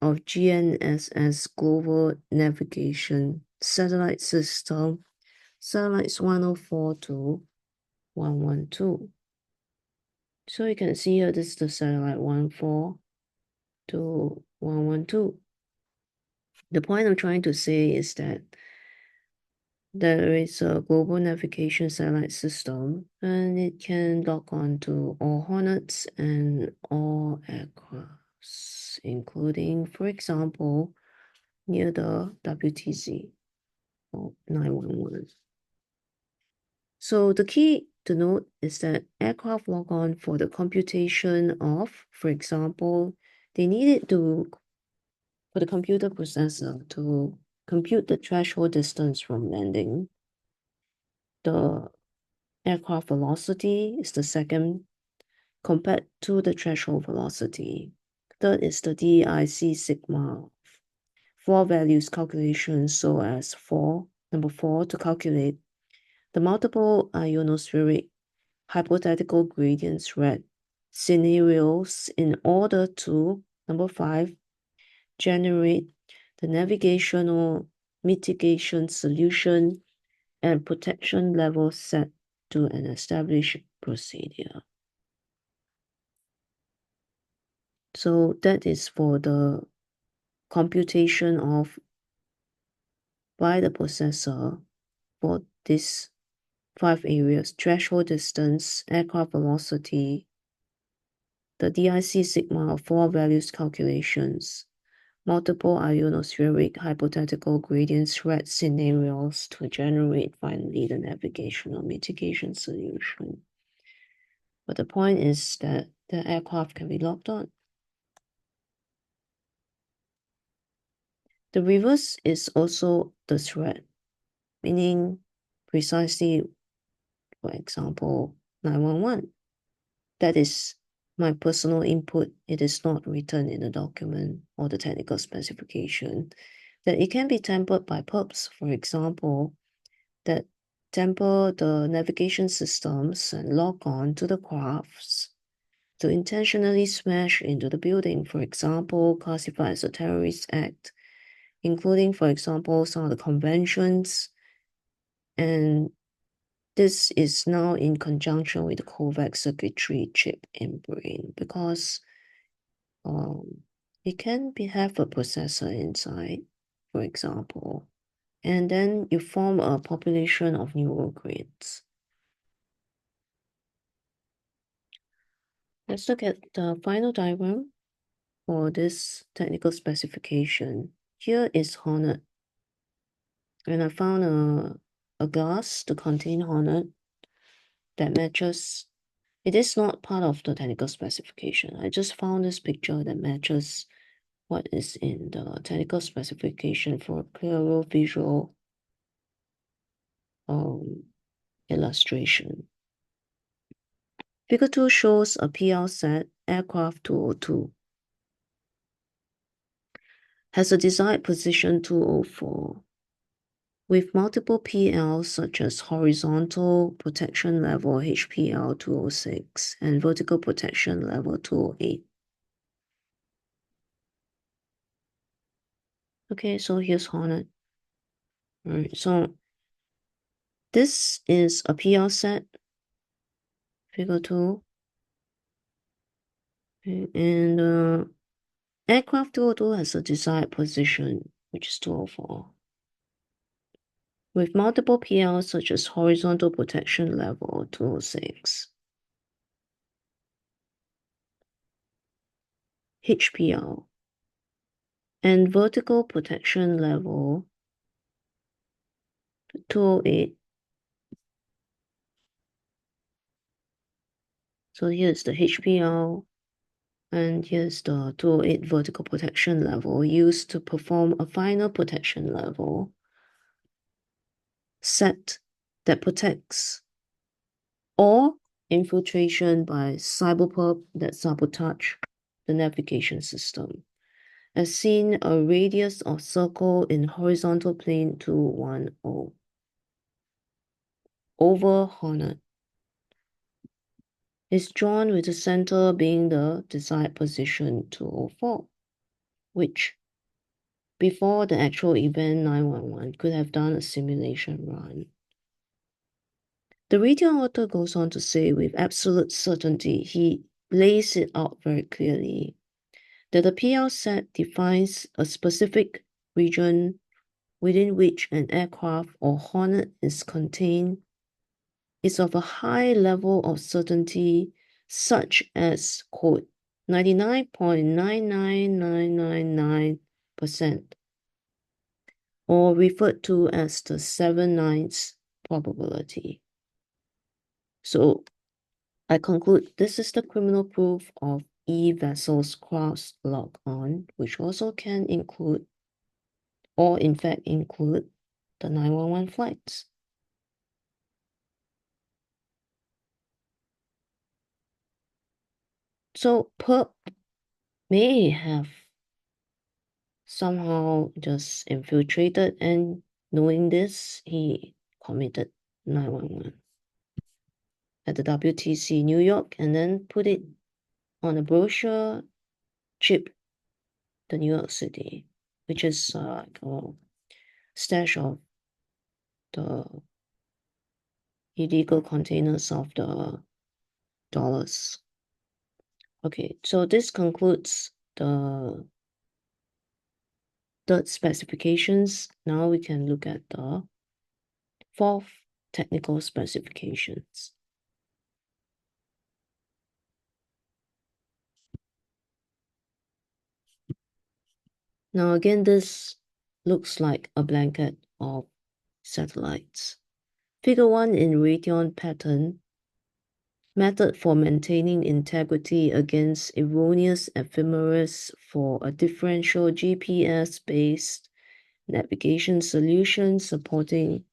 of GNSS Global Navigation Satellite System, satellites 104 to 112. So you can see here, this is the satellite 114 to 112. The point I'm trying to say is that there is a global navigation satellite system and it can lock on to all Hornets and all aircrafts, including, for example, near the WTZ or 911. So the key to note is that aircraft log on for the computation of, for example, they needed to, for the computer processor to compute the threshold distance from landing. The aircraft velocity is the second compared to the threshold velocity. Third is the DIC sigma 4 values calculation, so as number 4 to calculate the multiple ionospheric hypothetical gradients read scenarios in order to, number 5, generate the navigational mitigation solution and protection level set to an established procedure. So that is for the computation of by the processor for these 5 areas: threshold distance, aircraft velocity, the DIC sigma 4 values calculations, multiple ionospheric hypothetical gradients read scenarios to generate finally the navigational mitigation solution. But the point is that the aircraft can be locked on. The reverse is also the threat, meaning precisely, for example, 911. That is my personal input. It is not written in the document or the technical specification. That it can be tempered by perps, for example, that temper the navigation systems and lock on to the crafts to intentionally smash into the building, for example, classified as a terrorist act, including, for example, some of the conventions. And this is now in conjunction with the COVAX circuitry chip in brain, because it can have a processor inside, for example, and then you form a population of neural grids. Let's look at the final diagram for this technical specification. Here is Hornet, and I found a glass to contain Hornet that matches. It is not part of the technical specification. I just found this picture that matches what is in the technical specification for a clearer visual illustration. Figure 2 shows a PL set, aircraft 202. Has a desired position 204. With multiple PLs such as horizontal protection level HPL 206 and vertical protection level 208. Okay, so here's Hornet. Alright, so this is a PL set, figure 2. Okay, and aircraft 202 has a desired position, which is 204. With multiple PLs such as horizontal protection level 206. HPL, and vertical protection level 208. So here's the HPL And here's the 208 vertical protection level used to perform a final protection level set that protects or infiltration by cyberperp that sabotage the navigation system. As seen, a radius of circle in horizontal plane 210 over Hornet is drawn with the center being the desired position 204, which before the actual event 911 could have done a simulation run. The Raytheon author goes on to say with absolute certainty, he lays it out very clearly, that the PL set defines a specific region within which an aircraft or Hornet is contained is of a high level of certainty such as, quote, 99.99999%, or referred to as the 7/9 probability. So I conclude this is the criminal proof of E-vessels cross log on, which also can include, or in fact include, the 911 flights. So perp may have somehow just infiltrated, and knowing this, he committed 911 at the WTC New York and then put it on a brochure, chip the New York City, which is like a stash of the illegal containers of the dollars. Okay, so this concludes the third specifications. Now we can look at the fourth technical specifications. Now again, this looks like a blanket of satellites. Figure 1 in Raytheon pattern, method for maintaining integrity against erroneous ephemeris for a differential GPS-based navigation solution supporting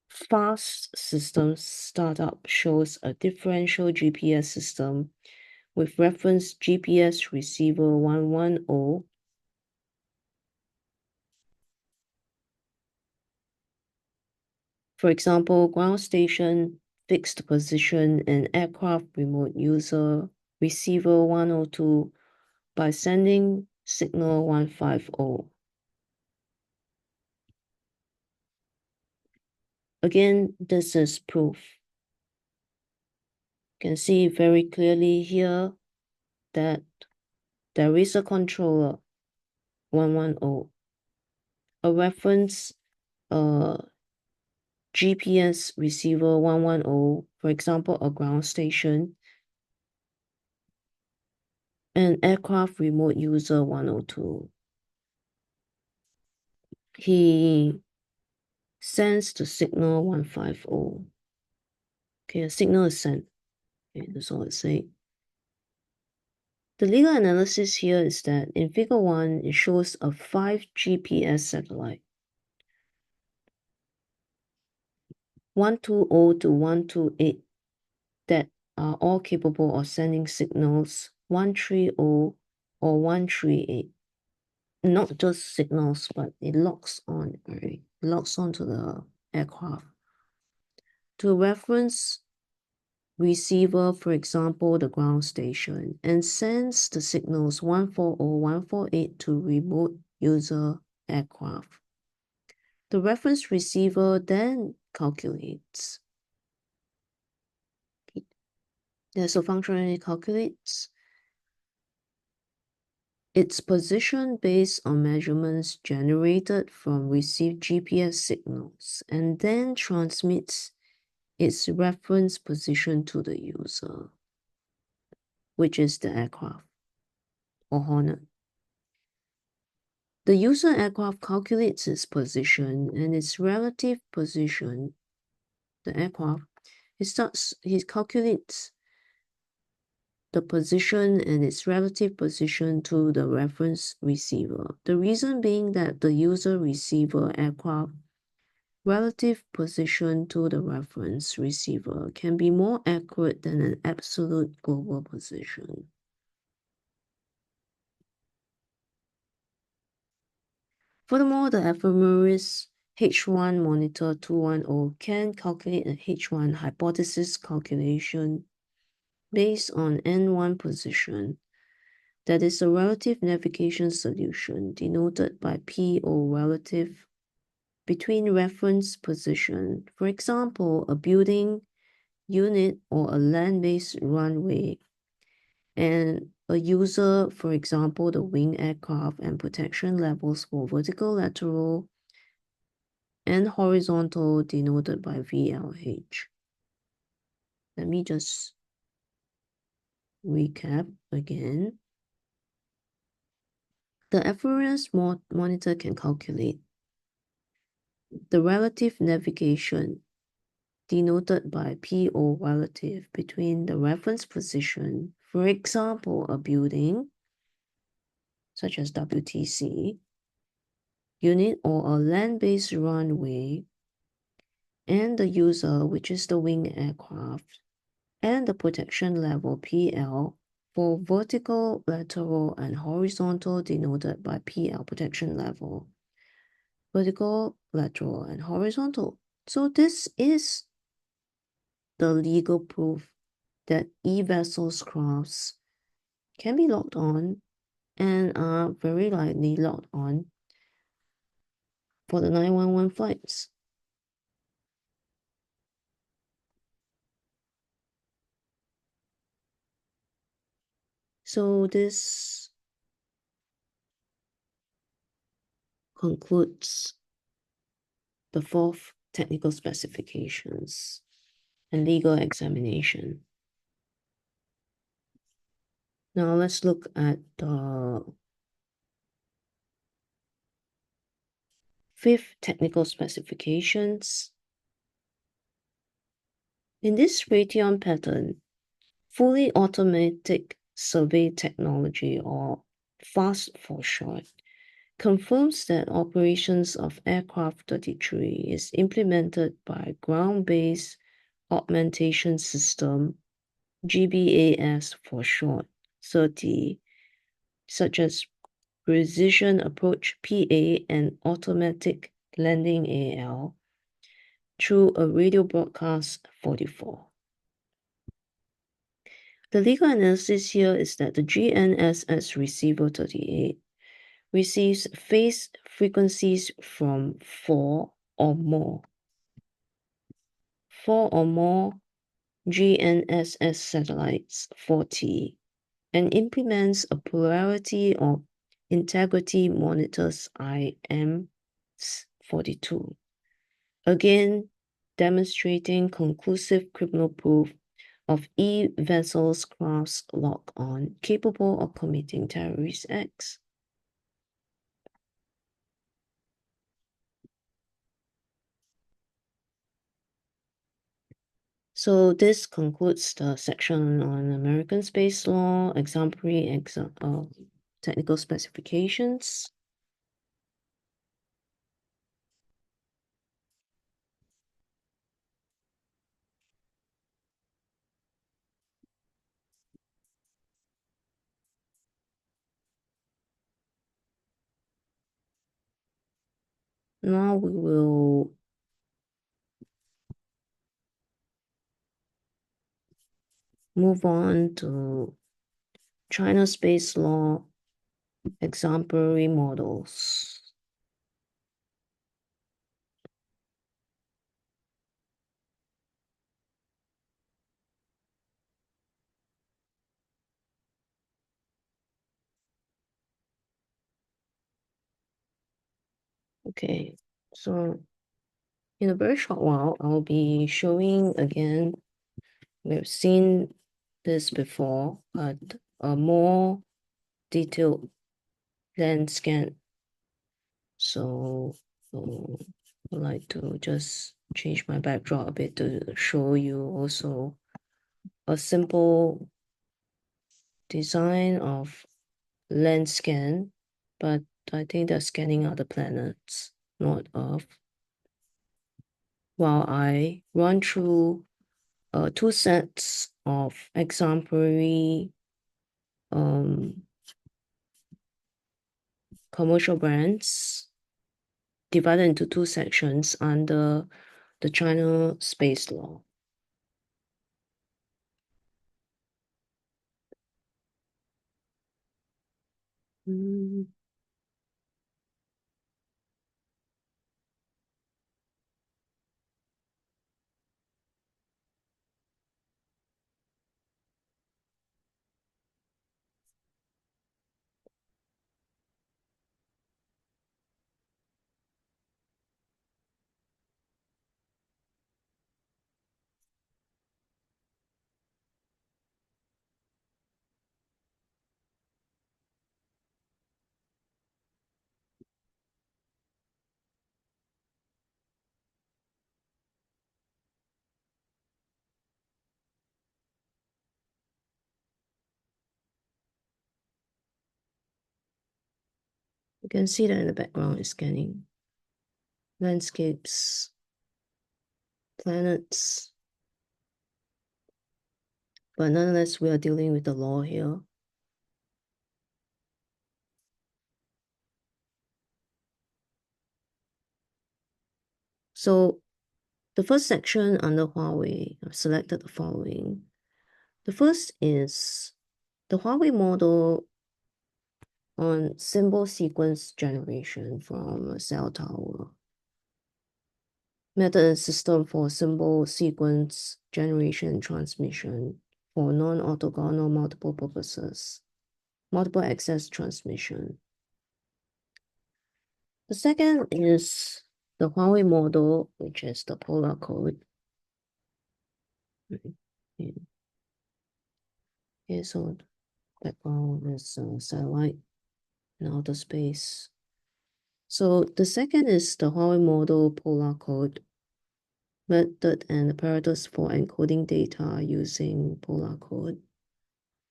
fast systems startup shows a differential GPS system with reference GPS receiver 110 For example, ground station, fixed position, and aircraft remote user receiver 102 by sending signal 150. Again, this is proof. You can see very clearly here that there is a controller 110, a reference GPS receiver 110, for example, a ground station, and aircraft remote user 102. He sends the signal 150. Okay, a signal is sent. Okay, that's all it's saying. The legal analysis here is that in figure 1, it shows a 5 GPS satellite. 120 to 128 that are all capable of sending signals 130 or 138. Not just signals, but it locks on, right? It locks onto the aircraft. To reference receiver, for example, the ground station, and sends the signals 140, 148 to remote user aircraft. The reference receiver then calculates. So functionally calculates its position based on measurements generated from received GPS signals and then transmits its reference position to the user, which is the aircraft or Hornet. The user aircraft calculates its position and its relative position, the aircraft. He calculates the position and its relative position to the reference receiver. The reason being that the user receiver aircraft relative position to the reference receiver can be more accurate than an absolute global position. Furthermore, the ephemeris H1 monitor 210 can calculate a H1 hypothesis calculation based on N1 position, that is a relative navigation solution denoted by PO relative between reference position, for example, a building, unit, or a land-based runway, and a user, for example, the wing aircraft, and protection levels for vertical, lateral, and horizontal denoted by VLH. Let me just recap again. The ephemeris monitor can calculate the relative navigation denoted by PO relative between the reference position, for example, a building, such as WTC, unit or a land-based runway, and the user, which is the wing aircraft, and the protection level PL for vertical, lateral, and horizontal denoted by PL protection level. Vertical, lateral, and horizontal. So this is the legal proof that e-vessels crafts can be locked on and are very likely locked on for the 911 flights. So this concludes the fourth technical specifications and legal examination. Now let's look at the fifth technical specifications. In this Raytheon pattern, fully automatic survey technology, or FAST for short, confirms that operations of aircraft 33 is implemented by ground-based augmentation system, GBAS for short, 30, such as precision approach PA and automatic landing AL, through a radio broadcast 44. The legal analysis here is that the GNSS receiver 38 receives phase frequencies from four or more GNSS satellites 40 and implements a plurality of integrity monitors IM42. Again, demonstrating conclusive criminal proof of e-vessels crafts lock-on capable of committing terrorist acts. So this concludes the section on American space law, exemplary technical specifications. Now we will move on to China space law exemplary models. Okay, so in a very short while, I'll be showing again, we've seen this before, but a more detailed land scan. So I'd like to just change my backdrop a bit to show you also a simple design of land scan, but I think they're scanning other planets, not Earth. While I run through two sets of exemplary commercial brands divided into two sections under the China space law. You can see that in the background is scanning landscapes, planets, but nonetheless, we are dealing with the law here. So the first section under Huawei, I've selected the following. The first is the Huawei model on symbol sequence generation from a cell tower. Method and system for symbol sequence generation and transmission for non-orthogonal multiple purposes, multiple access transmission. The second is the Huawei model, which is the polar code. Okay, so background is satellite in outer space. So the second is the Huawei model polar code method and apparatus for encoding data using polar code.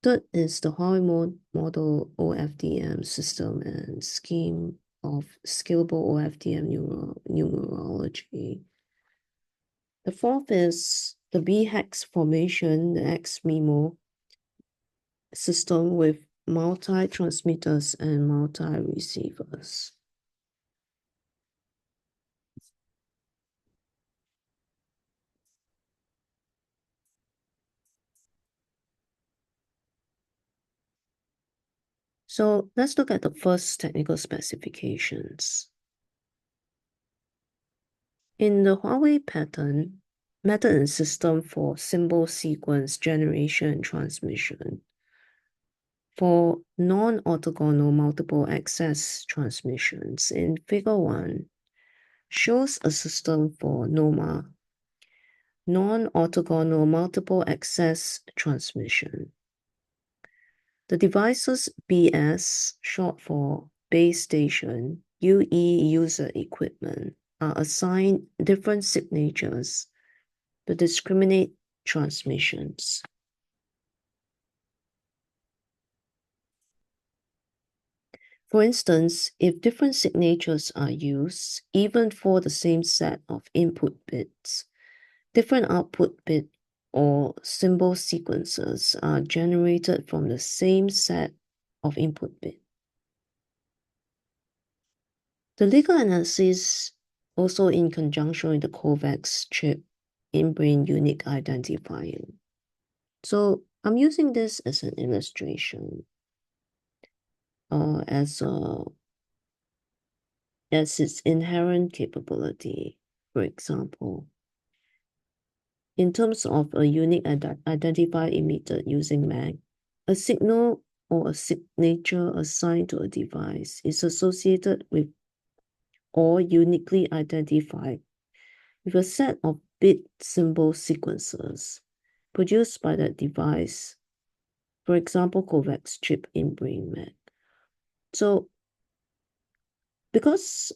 Third is the Huawei model OFDM system and scheme of scalable OFDM numerology. The fourth is the B-hex formation, the XMIMO system with multi-transmitters and multi-receivers. So let's look at the first technical specifications. In the Huawei patent, method and system for symbol sequence generation and transmission for non-orthogonal multiple access transmissions in Figure 1 shows a system for NOMA, non-orthogonal multiple access transmission. The devices BS, short for base station, UE user equipment, are assigned different signatures to discriminate transmissions. For instance, if different signatures are used, even for the same set of input bits, different output bit or symbol sequences are generated from the same set of input bit. The legal analysis, also in conjunction with the CO-VAX chip in-brain unique identifier. So I'm using this as an illustration, as its inherent capability. For example, in terms of a unique identifier emitted using MAC, a signal or a signature assigned to a device is associated with or uniquely identified with a set of bit symbol sequences produced by that device, for example, CO-VAX chip in brain MAC. So, because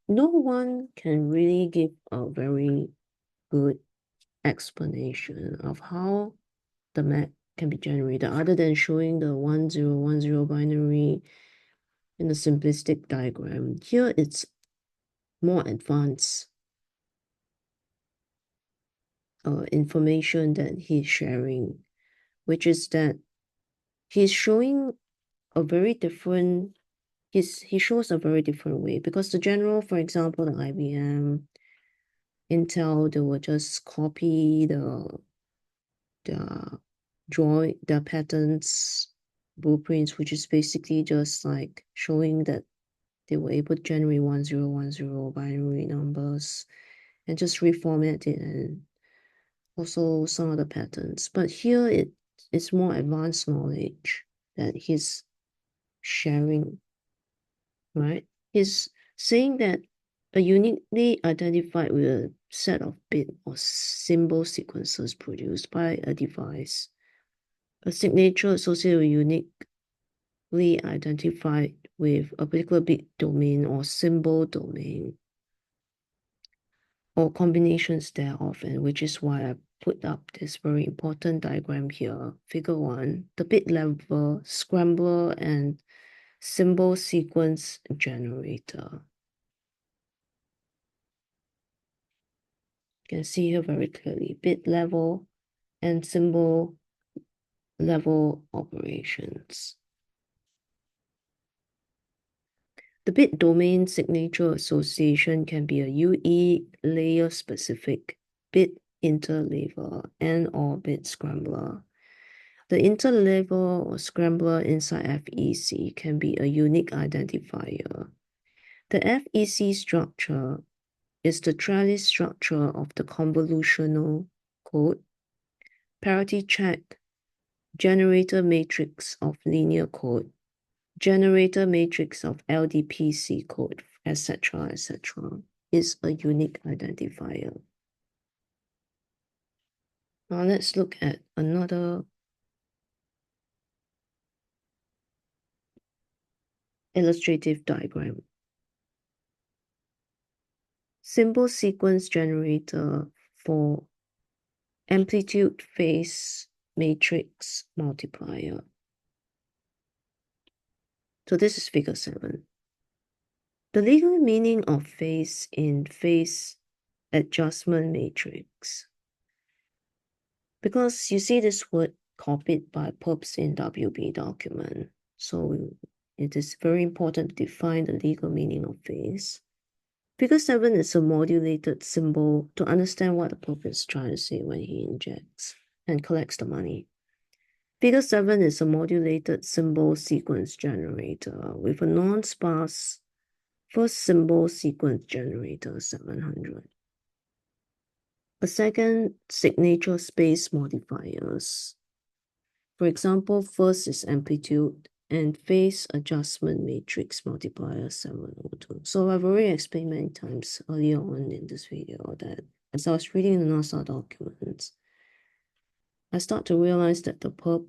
no one can really give a very good explanation of how the MAC can be generated other than showing the 1010 binary in a simplistic diagram. Here it's more advanced information that he's sharing, which is that he's showing a very different, he shows a very different way, because the general, for example, the IBM, Intel, they will just copy the patterns, blueprints, which is basically just like showing that they were able to generate 1010 binary numbers and just reformat it, and also some other patterns. But here it's more advanced knowledge that he's sharing, right? He's saying that a uniquely identified with a set of bit or symbol sequences produced by a device, a signature associated with uniquely identified with a particular bit domain or symbol domain, or combinations thereof, and which is why I put up this very important diagram here, figure 1, the bit level scrambler and symbol sequence generator. You can see here very clearly, bit level and symbol level operations. The bit domain signature association can be a UE layer specific, bit interleaver, and or bit scrambler. The interleaver or scrambler inside FEC can be a unique identifier. The FEC structure is the trellis structure of the convolutional code, parity check, generator matrix of linear code, generator matrix of LDPC code, etc., etc., is a unique identifier. Now let's look at another illustrative diagram. Symbol sequence generator for amplitude phase matrix multiplier. So this is figure 7. The legal meaning of phase in phase adjustment matrix. Because you see this word copied by purpose in WB document. So it is very important to define the legal meaning of phase. Figure 7 is a modulated symbol to understand what the purpose is trying to say when he injects and collects the money. Figure 7 is a modulated symbol sequence generator with a non-sparse first symbol sequence generator 700. A second signature space modifiers. For example, first is amplitude and phase adjustment matrix multiplier 702. So I've already explained many times earlier on in this video that as I was reading the NASA documents, I start to realize that the perp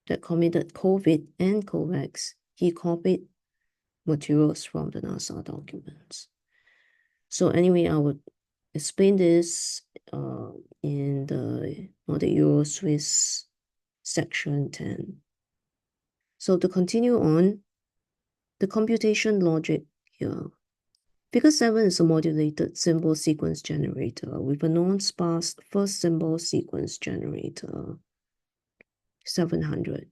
that committed COVID and CO-VAX, he copied materials from the NASA documents. So anyway, I would explain this in the Eur Swiss section 10. So to continue on, the computation logic here. Figure 7 is a modulated symbol sequence generator with a non-sparse first symbol sequence generator 700.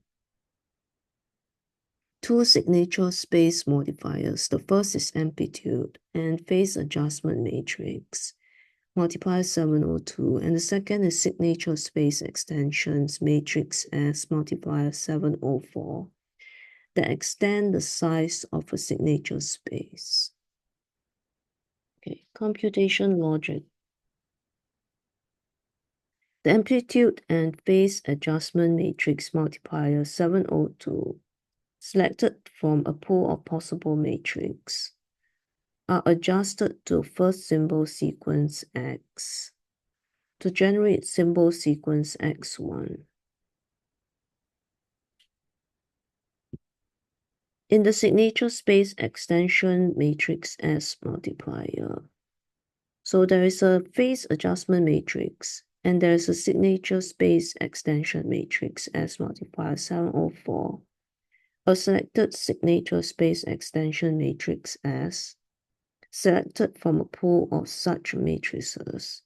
Two signature space modifiers. The first is amplitude and phase adjustment matrix multiplier 702, and the second is signature space extensions matrix S multiplier 704 that extend the size of a signature space. Okay, computation logic. The amplitude and phase adjustment matrix multiplier 702 selected from a pool of possible matrix are adjusted to first symbol sequence X to generate symbol sequence X1. In the signature space extension matrix S multiplier, so there is a phase adjustment matrix and there's a signature space extension matrix S multiplier 704, a selected signature space extension matrix S, selected from a pool of such matrices,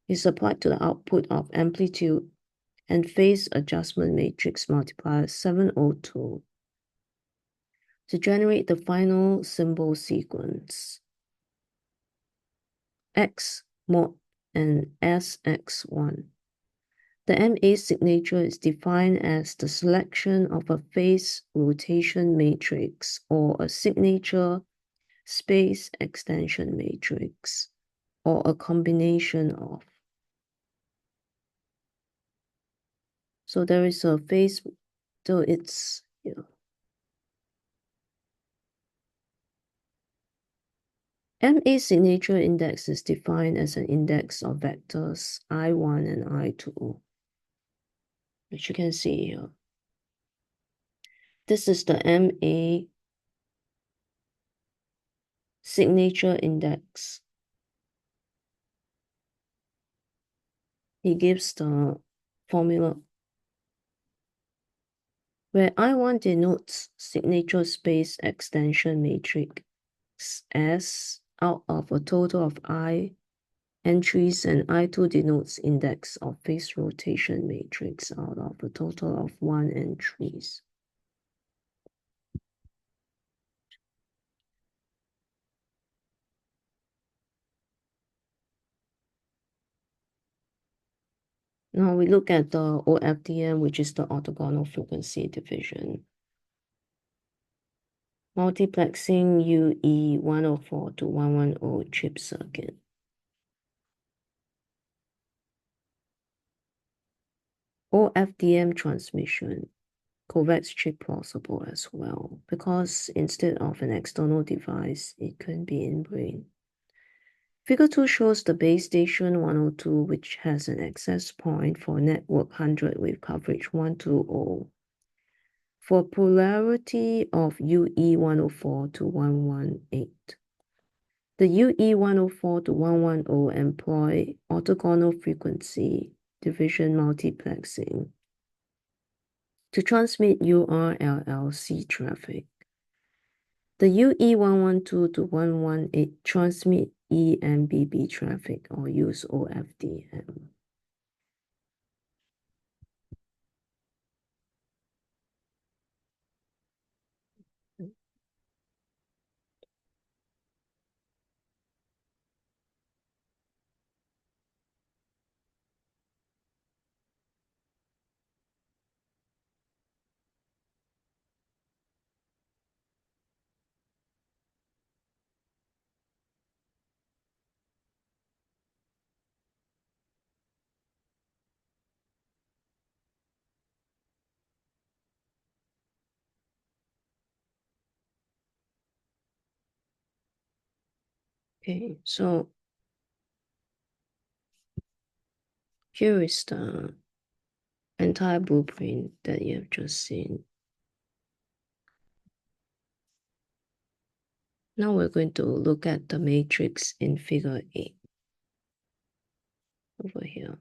is applied to the output of amplitude and phase adjustment matrix multiplier 702 to generate the final symbol sequence X mod and SX1. The MA signature is defined as the selection of a phase rotation matrix or a signature space extension matrix or a combination of. So there is a phase, so it's, MA signature index is defined as an index of vectors I1 and I2, which you can see here. This is the MA signature index. It gives the formula where I1 denotes signature space extension matrix S out of a total of I entries, and I2 denotes index of phase rotation matrix out of a total of 1 entries. Now we look at the OFDM, which is the orthogonal frequency division. Multiplexing UE 104 to 110 chip circuit. OFDM transmission, COVAX chip plausible as well, because instead of an external device, it can be in brain. Figure 2 shows the base station 102, which has an access point for network 100 with coverage 120. For polarity of UE 104 to 118. The UE 104 to 110 employ orthogonal frequency division multiplexing to transmit URLLC traffic. The UE 112 to 118 transmit EMBB traffic or use OFDM. Okay, so here is the entire blueprint that you have just seen. Now we're going to look at the matrix in figure 8 over here.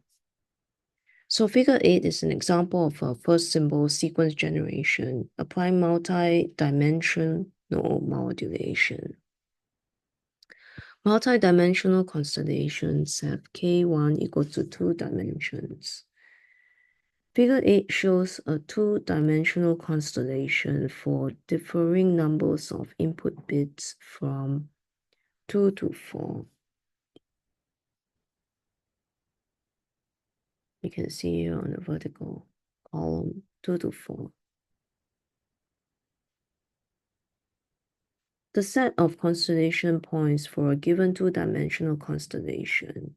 So figure 8 is an example of a first symbol sequence generation applying multi-dimensional modulation. Multi-dimensional constellations have K1 equal to 2 dimensions. Figure 8 shows a 2-dimensional constellation for differing numbers of input bits from 2 to 4. You can see here on the vertical column 2 to 4. The set of constellation points for a given 2-dimensional constellation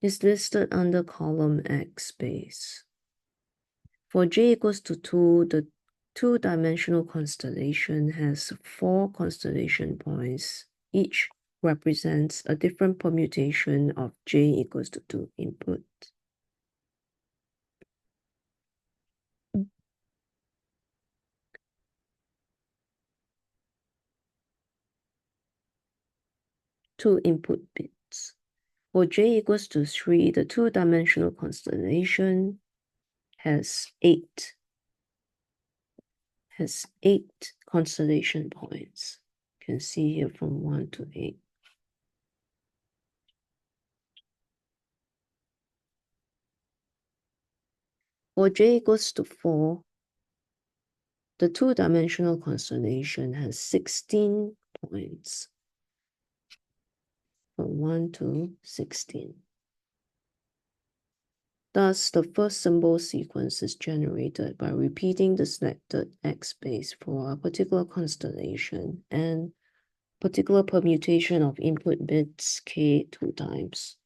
is listed under column X space. For j equals to 2, the 2-dimensional constellation has 4 constellation points. Each represents a different permutation of j equals to 2 input. Two input bits. For j equals to 3, the two-dimensional constellation has eight constellation points. You can see here from 1 to 8. For j equals to 4, the two-dimensional constellation has 16 points from 1 to 16. Thus, the first symbol sequence is generated by repeating the selected X space for a particular constellation and particular permutation of input bits k 2 times.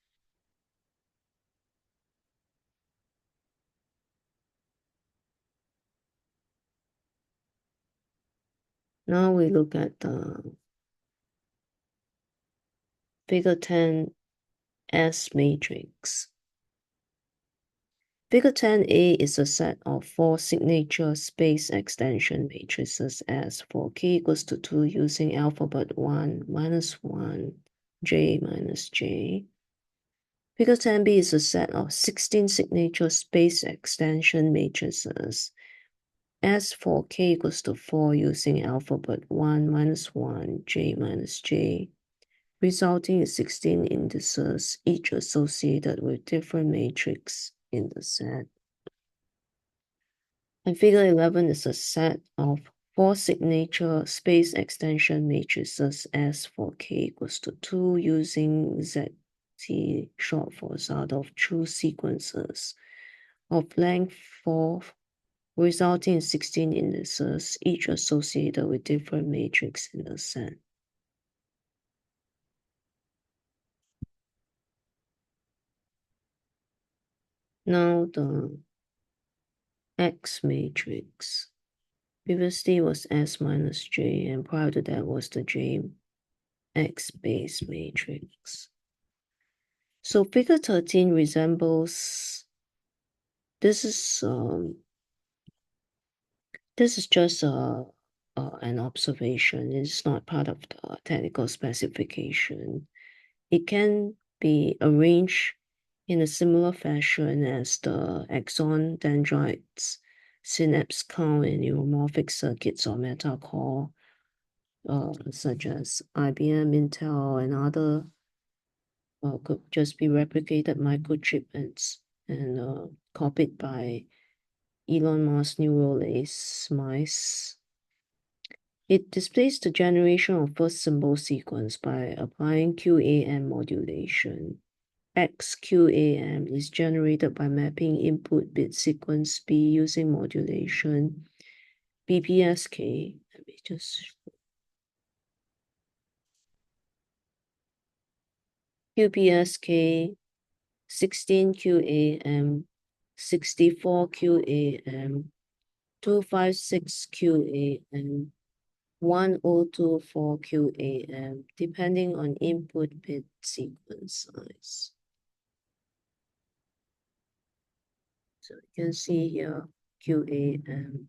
Now we look at the figure 10 S matrix. Figure 10a is a set of 4 signature space extension matrices S for k equals to 2 using alphabet 1 minus 1, j minus j. Figure 10b is a set of 16 signature space extension matrices S for k equals to 4 using alphabet 1 minus 1, j minus j, resulting in 16 indices, each associated with different matrix in the set. And figure 11 is a set of 4 signature space extension matrices S for k equals to 2 using ZT, short for Z of true sequences of length 4, resulting in 16 indices, each associated with different matrix in the set. Now the X matrix. Previously was S minus J, and prior to that was the J X base matrix. So figure 13 resembles, this is just an observation. It's not part of the technical specification. It can be arranged in a similar fashion as the axon dendrites, synapse count, and neuromorphic circuits or meta-core, such as IBM, Intel, and other could just be replicated microchips and copied by Elon Musk neural lace mice. It displays the generation of first symbol sequence by applying QAM modulation. XQAM is generated by mapping input bit sequence B using modulation BPSK. Let me just QPSK 16 QAM 64 QAM 256 QAM 1024 QAM depending on input bit sequence size. So you can see here QAM.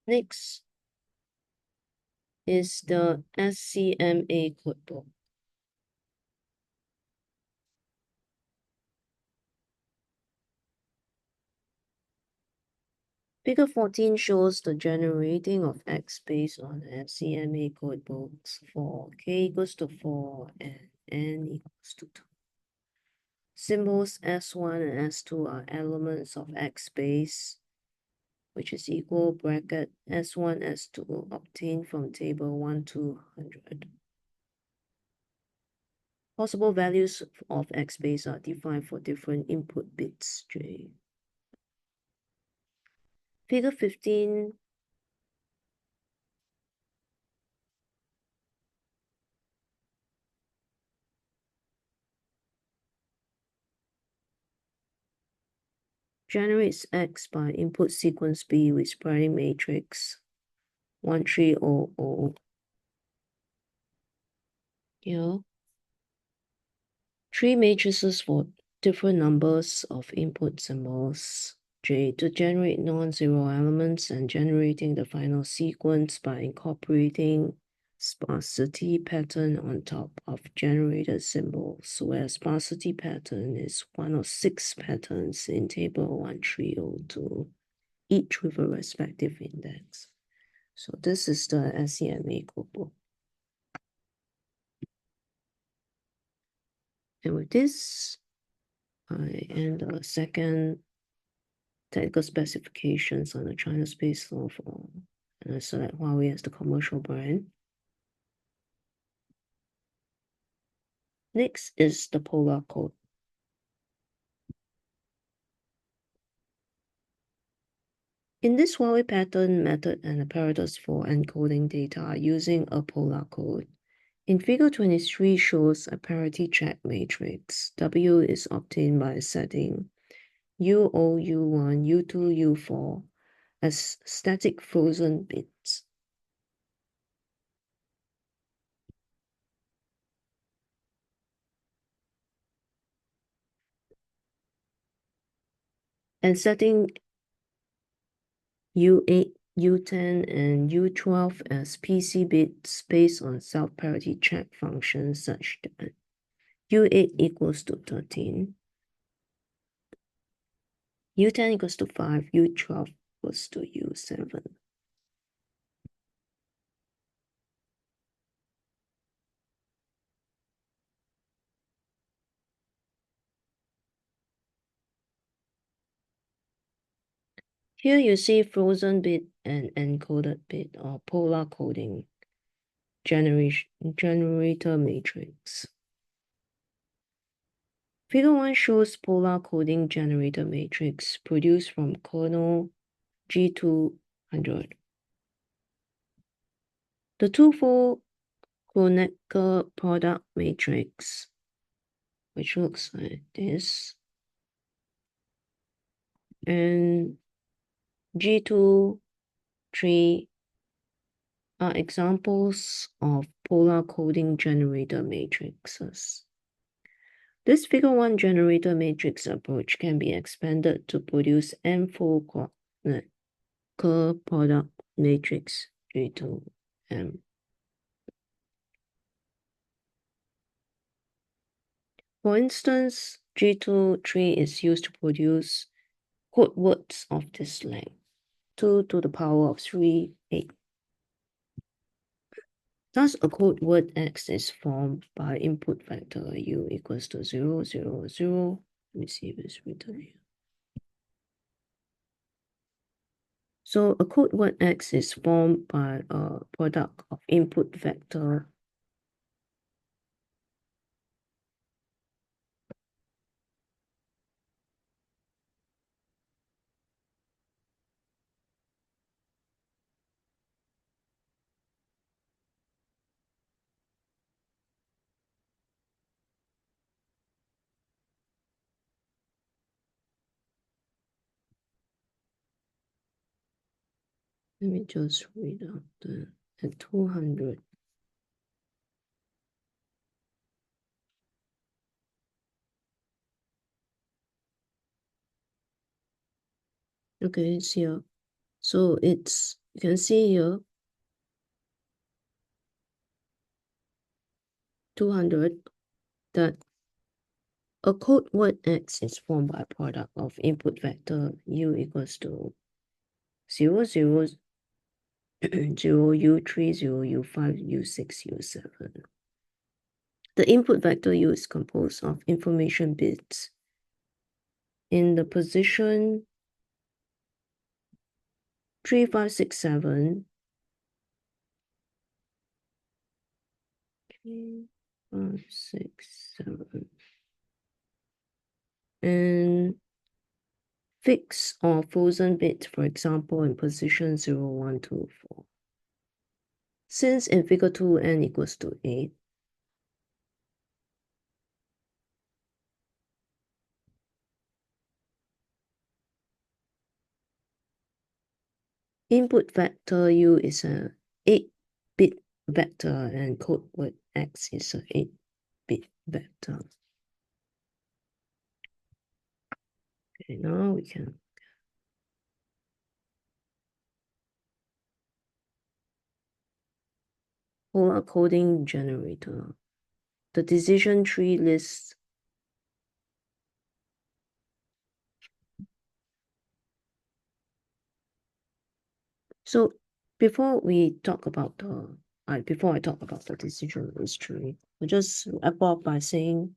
Next is the SCMA codebook. Figure 14 shows the generating of X based on SCMA codebooks for k equals to 4 and n equals to 2. Symbols S1 and S2 are elements of X base, which is equal bracket S1, S2 obtained from table 1 to 100. Possible values of X base are defined for different input bits J. Figure 15 generates X by input sequence B with spreading matrix 1300. Here, 3 matrices for different numbers of input symbols J, to generate non-zero elements and generating the final sequence by incorporating sparsity pattern on top of generated symbols, where sparsity pattern is one of 6 patterns in table 1302, each with a respective index. So this is the SCMA cookbook. And with this, I end the second technical specifications on the China space law for, and I select Huawei as the commercial brand. Next is the polar code. In this Huawei pattern, method and apparatus for encoding data using a polar code. In figure 23 shows a parity check matrix. W is obtained by setting U0, U1, U2, U4 as static frozen bits. And setting U8, U10, and U12 as PC bits based on self-parity check functions such that U8 equals to 13, U10 equals to 5, U12 equals to U7. Here you see frozen bit and encoded bit or polar coding generator matrix. Figure 1 shows polar coding generator matrix produced from kernel G200. The twofold Kronecker product matrix, which looks like this, and G2, 3 are examples of polar coding generator matrices. This figure 1 generator matrix approach can be expanded to produce M4 Kronecker product matrix G2M. For instance, G2-3 is used to produce code words of this length, 2 to the power of 3, 8. Thus, a code word X is formed by input vector U equals to 0, 0, 0. Let me see if it's written here. So a code word X is formed by a product of input vector Let me just read out at 200. Okay, it's here. So it's, you can see here, 200, that a code word X is formed by a product of input vector U equals to 0, 0, 0, U3, 0, U5, U6, U7. The input vector U is composed of information bits in the position 3, 5, 6, 7. 3, 5, 6, 7. And fixed or frozen bit, for example, in position 0, 1, 2, 4. Since in figure 2, n equals to 8, input vector U is a 8-bit vector and code word X is a 8-bit vector. Okay, now we can polar coding generator. The decision tree list. So before I talk about the decision list tree, I'll just wrap up by saying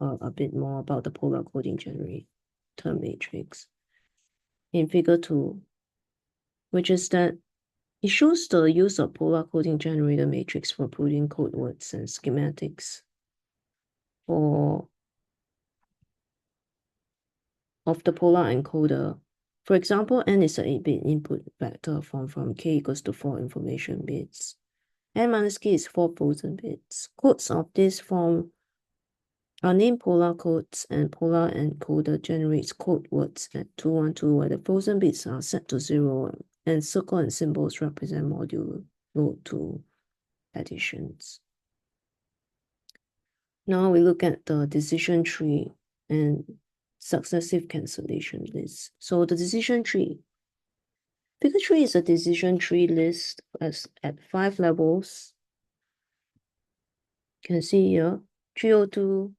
a bit more about the polar coding generator matrix in figure 2, which is that it shows the use of polar coding generator matrix for putting code words and schematics of the polar encoder. For example, n is an 8-bit input vector formed from k equals to 4 information bits. N minus k is 4 frozen bits. Codes of this form are named polar codes, and polar encoder generates code words at 212, where the frozen bits are set to 0, and circle and symbols represent module load 2 additions. Now we look at the decision tree and successive cancellation list. So the decision tree. Figure 3 is a decision tree list at 5 levels. You can see here 302,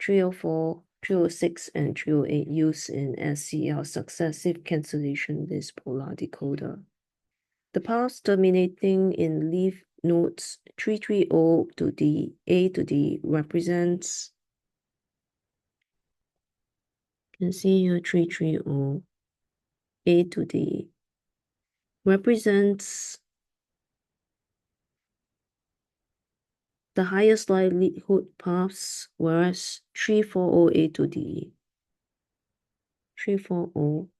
304, 306, and 308 used in SCL successive cancellation list polar decoder. The paths terminating in leaf nodes 330 to D, A to D represents, you can see here 330, A to D represents the highest likelihood paths, whereas 340 A to D, 340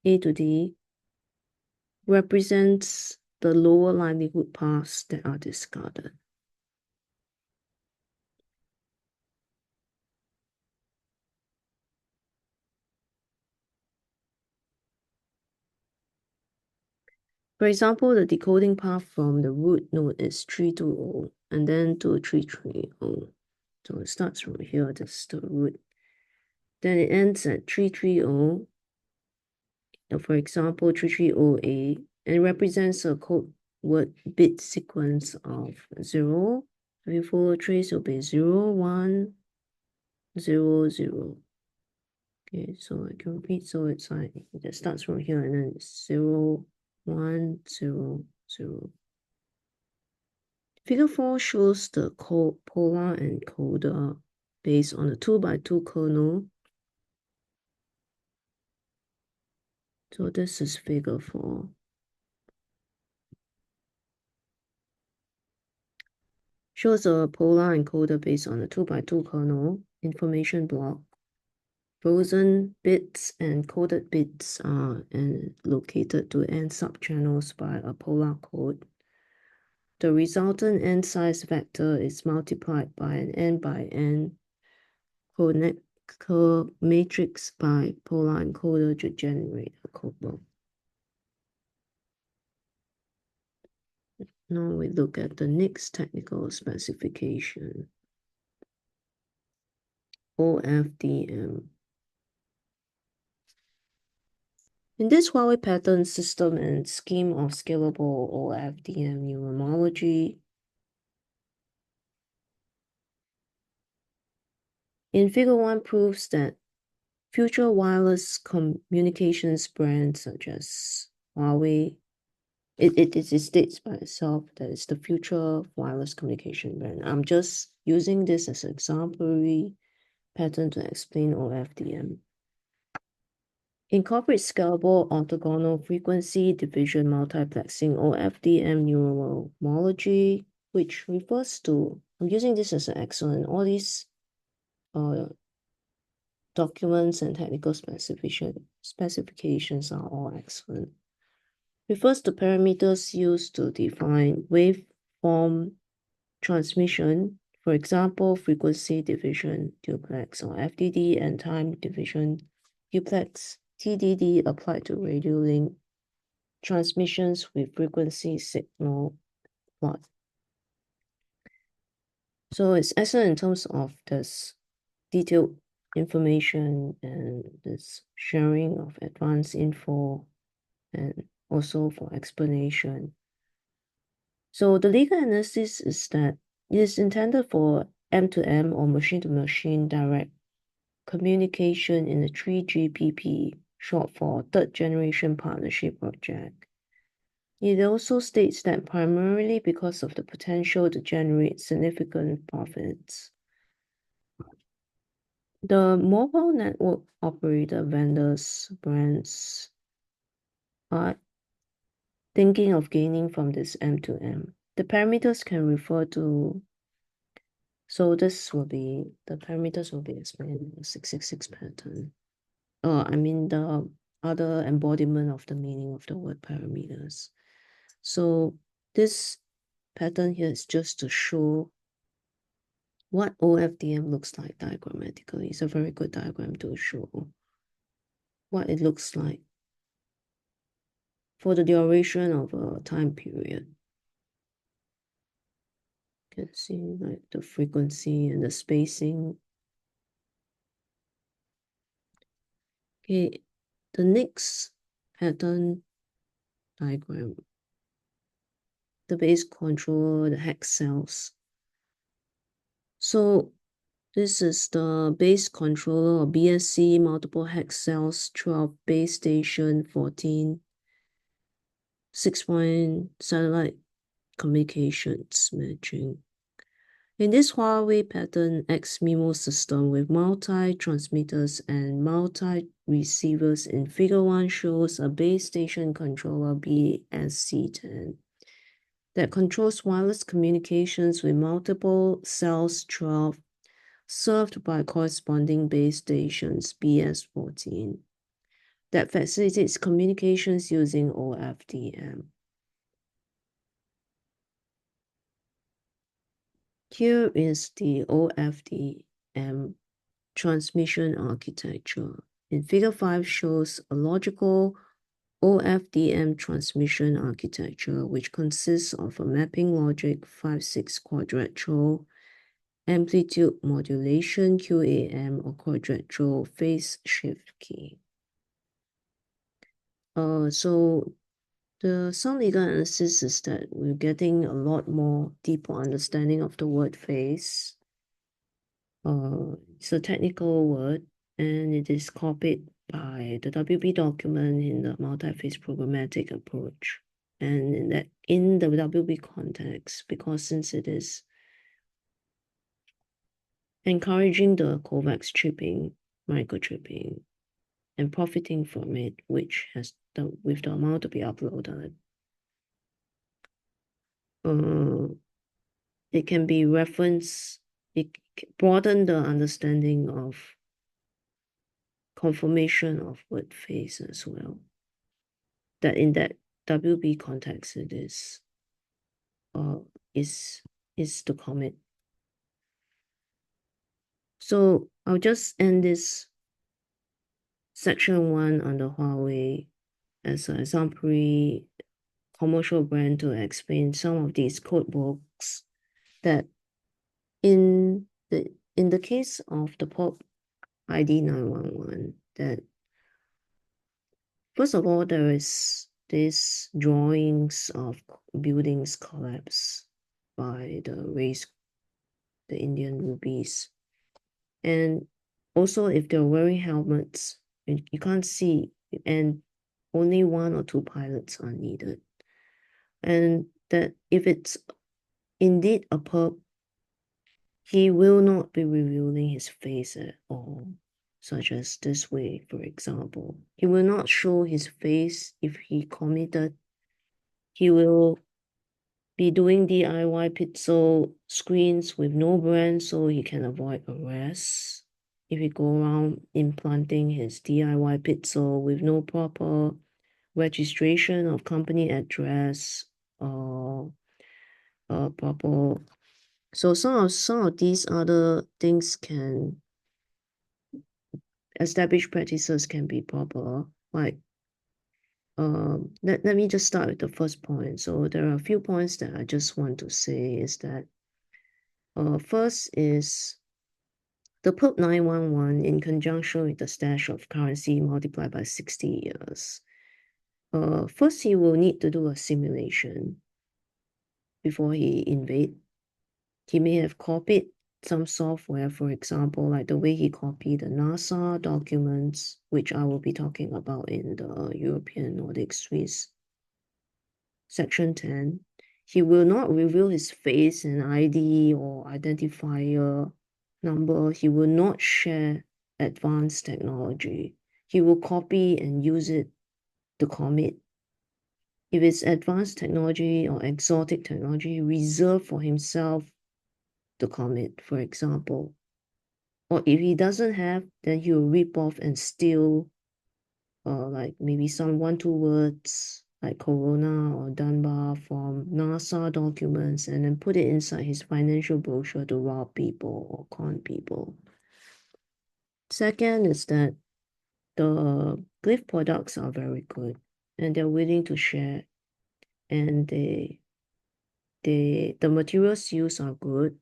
A to D represents the lower likelihood paths that are discarded. For example, the decoding path from the root node is 320 and then to 330. So it starts from here, this is the root. Then it ends at 330, for example, 330A, and represents a code word bit sequence of 0. If you follow trace, it will be 0, 1, 0, 0. Okay, so I can repeat. So it's like it starts from here and then it's 0, 1, 0, 0. Figure 4 shows the polar encoder based on a 2x2 kernel. So this is figure 4. Shows a polar encoder based on a 2x2 kernel information block. Frozen bits and coded bits are located to n subchannels by a polar code. The resultant n size vector is multiplied by an n by n connector matrix by polar encoder to generate a code block. Now we look at the next technical specification. OFDM. In this Huawei pattern system and scheme of scalable OFDM numerology, in figure 1 proves that future wireless communications brands such as Huawei, it states by itself that it's the future wireless communication brand. I'm just using this as an exemplary pattern to explain OFDM. Incorporate scalable orthogonal frequency division multiplexing OFDM numerology, which refers to, I'm using this as an excellent, all these documents and technical specifications are all excellent. Refers to parameters used to define waveform transmission, for example, frequency division duplex or FDD and time division duplex. TDD applied to radio link transmissions with frequency signal plot. So it's excellent in terms of this detailed information and this sharing of advanced info and also for explanation. So the legal analysis is that it is intended for M2M or machine-to-machine direct communication in the 3GPP, short for Third Generation Partnership Project. It also states that primarily because of the potential to generate significant profits. The mobile network operator vendors brands are thinking of gaining from this M2M. The parameters can refer to, so this will be, the parameters will be explained in the 666 pattern. I mean the other embodiment of the meaning of the word parameters. So this pattern here is just to show what OFDM looks like diagrammatically. It's a very good diagram to show what it looks like for the duration of a time period. You can see like the frequency and the spacing. Okay, the next pattern diagram, the base controller, the hex cells. So this is the base controller or BSC multiple hex cells 12 base station 14 6-point satellite communications matching. In this Huawei pattern X-MIMO system with multi-transmitters and multi-receivers in Figure 1 shows a base station controller BSC10 that controls wireless communications with multiple cells 12 served by corresponding base stations BS14 that facilitates communications using OFDM. Here is the OFDM transmission architecture. In Figure 5 shows a logical OFDM transmission architecture, which consists of a mapping logic 5-6 quadrilateral amplitude modulation QAM or quadrilateral phase shift key. So the some legal analysis is that we're getting a lot more deeper understanding of the word phase. It's a technical word and it is copied by the WB document in the multi-phase programmatic approach. And in the WB context, because since it is encouraging the COVAX chipping, microchipping, and profiting from it, which has with the amount to be uploaded, it can be referenced, it broaden the understanding of confirmation of word phase as well. That in that WB context it is the commit. So I'll just end this section 1 on the Huawei as an exemplary commercial brand to explain some of these code books that in the case of the POP ID 911, that first of all there is these drawings of buildings collapse by the Indian rubies, and also if they're wearing helmets you can't see, and only 1 or 2 pilots are needed, and that if it's indeed a perp, he will not be revealing his face at all, such as this way, for example. He will not show his face if he committed. He will be doing DIY pixel screens with no brand so he can avoid arrest. If he go around implanting his DIY pixel with no proper registration of company address or proper. So some of these other things can established practices can be proper. Like let me just start with the first point. So there are a few points that I just want to say is that first is the PERP 911 in conjunction with the stash of currency multiplied by 60 years. First, you will need to do a simulation. before he invade. He may have copied some software, for example, like the way he copied the NASA documents, which I will be talking about in the European Nordic Swiss Section 10. He will not reveal his face and ID or identifier number. He will not share advanced technology. He will copy and use it to commit. If it's advanced technology or exotic technology reserved for himself to commit, for example. Or if he doesn't have, then he'll rip off and steal like maybe some 1-2 words like Corona or Dunbar from NASA documents and then put it inside his financial brochure to rob people or con people. Second is that the GLYPH products are very good and they're willing to share, and the materials used are good.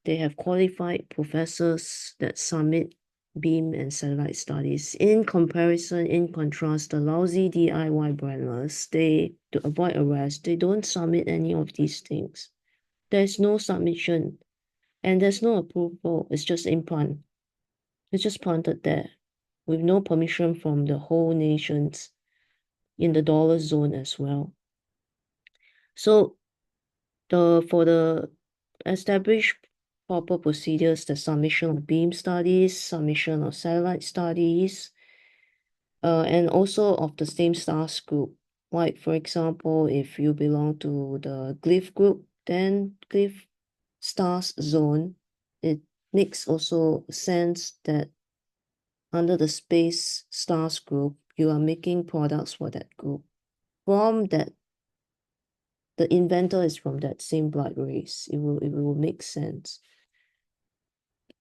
They have qualified professors that submit beam and satellite studies. In comparison, in contrast, the lousy DIY brandless, to avoid arrest, they don't submit any of these things. There's no submission and there's no approval. It's just implant. It's just planted there with no permission from the whole nations in the dollar zone as well. So for the established proper procedures, the submission of beam studies, submission of satellite studies, and also of the same stars group. Like, for example, if you belong to the GLYPH group, then GLYPH stars zone, it makes also sense that under the space stars group, you are making products for that group. From that, the inventor is from that same blood race. It will make sense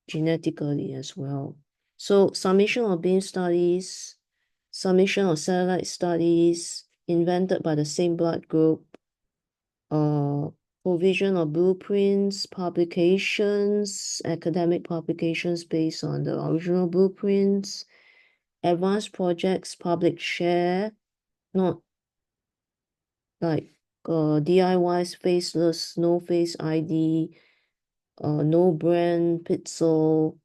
genetically as well. So submission of beam studies, submission of satellite studies invented by the same blood group, provision of blueprints, publications, academic publications based on the original blueprints, advanced projects, public share, not like DIY's faceless, no face ID, no brand pixel,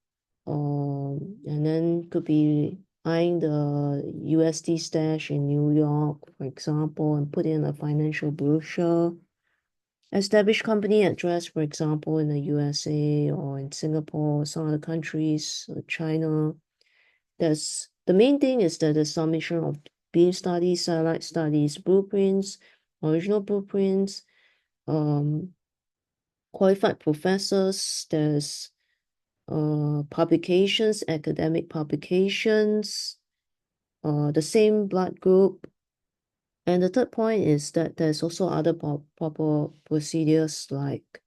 and then could be eyeing the USD stash in New York, for example, and put in a financial brochure. Established company address, for example, in the USA or in Singapore, some other countries, China. The main thing is that the submission of beam studies, satellite studies, blueprints, original blueprints, qualified professors, there's publications, academic publications, the same blood group. And the third point is that there's also other proper procedures like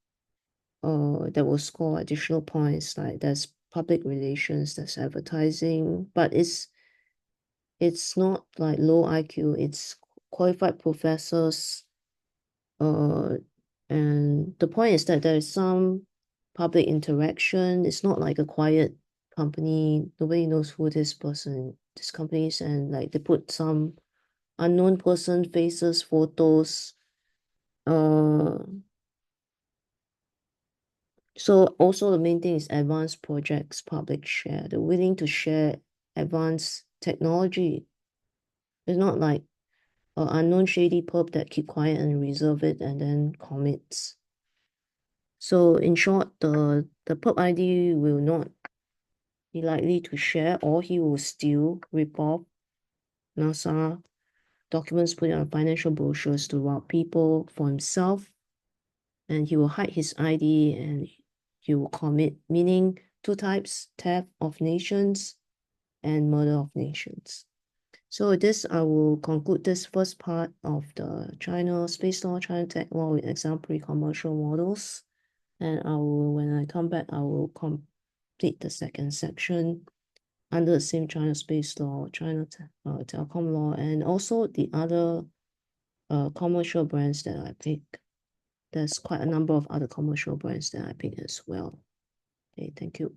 that will score additional points, like there's public relations, there's advertising, but it's not like low IQ, it's qualified professors. And the point is that there is some public interaction. It's not like a quiet company. Nobody knows who this company is, and like they put some unknown person faces, photos. So also the main thing is advanced projects, public share. They're willing to share advanced technology. It's not like an unknown shady perp that keep quiet and reserve it and then commits. So in short, the perp ID will not be likely to share, or he will steal, rip off NASA documents, put it on financial brochures to rob people for himself, and he will hide his ID and he will commit, meaning two types, theft of nations and murder of nations. So with this, I will conclude this first part of the China space law, China tech law with exemplary commercial models. And when I come back, I will complete the second section under the same China space law, China telecom law, and also the other commercial brands that I pick. There's quite a number of other commercial brands that I pick as well. Okay, thank you.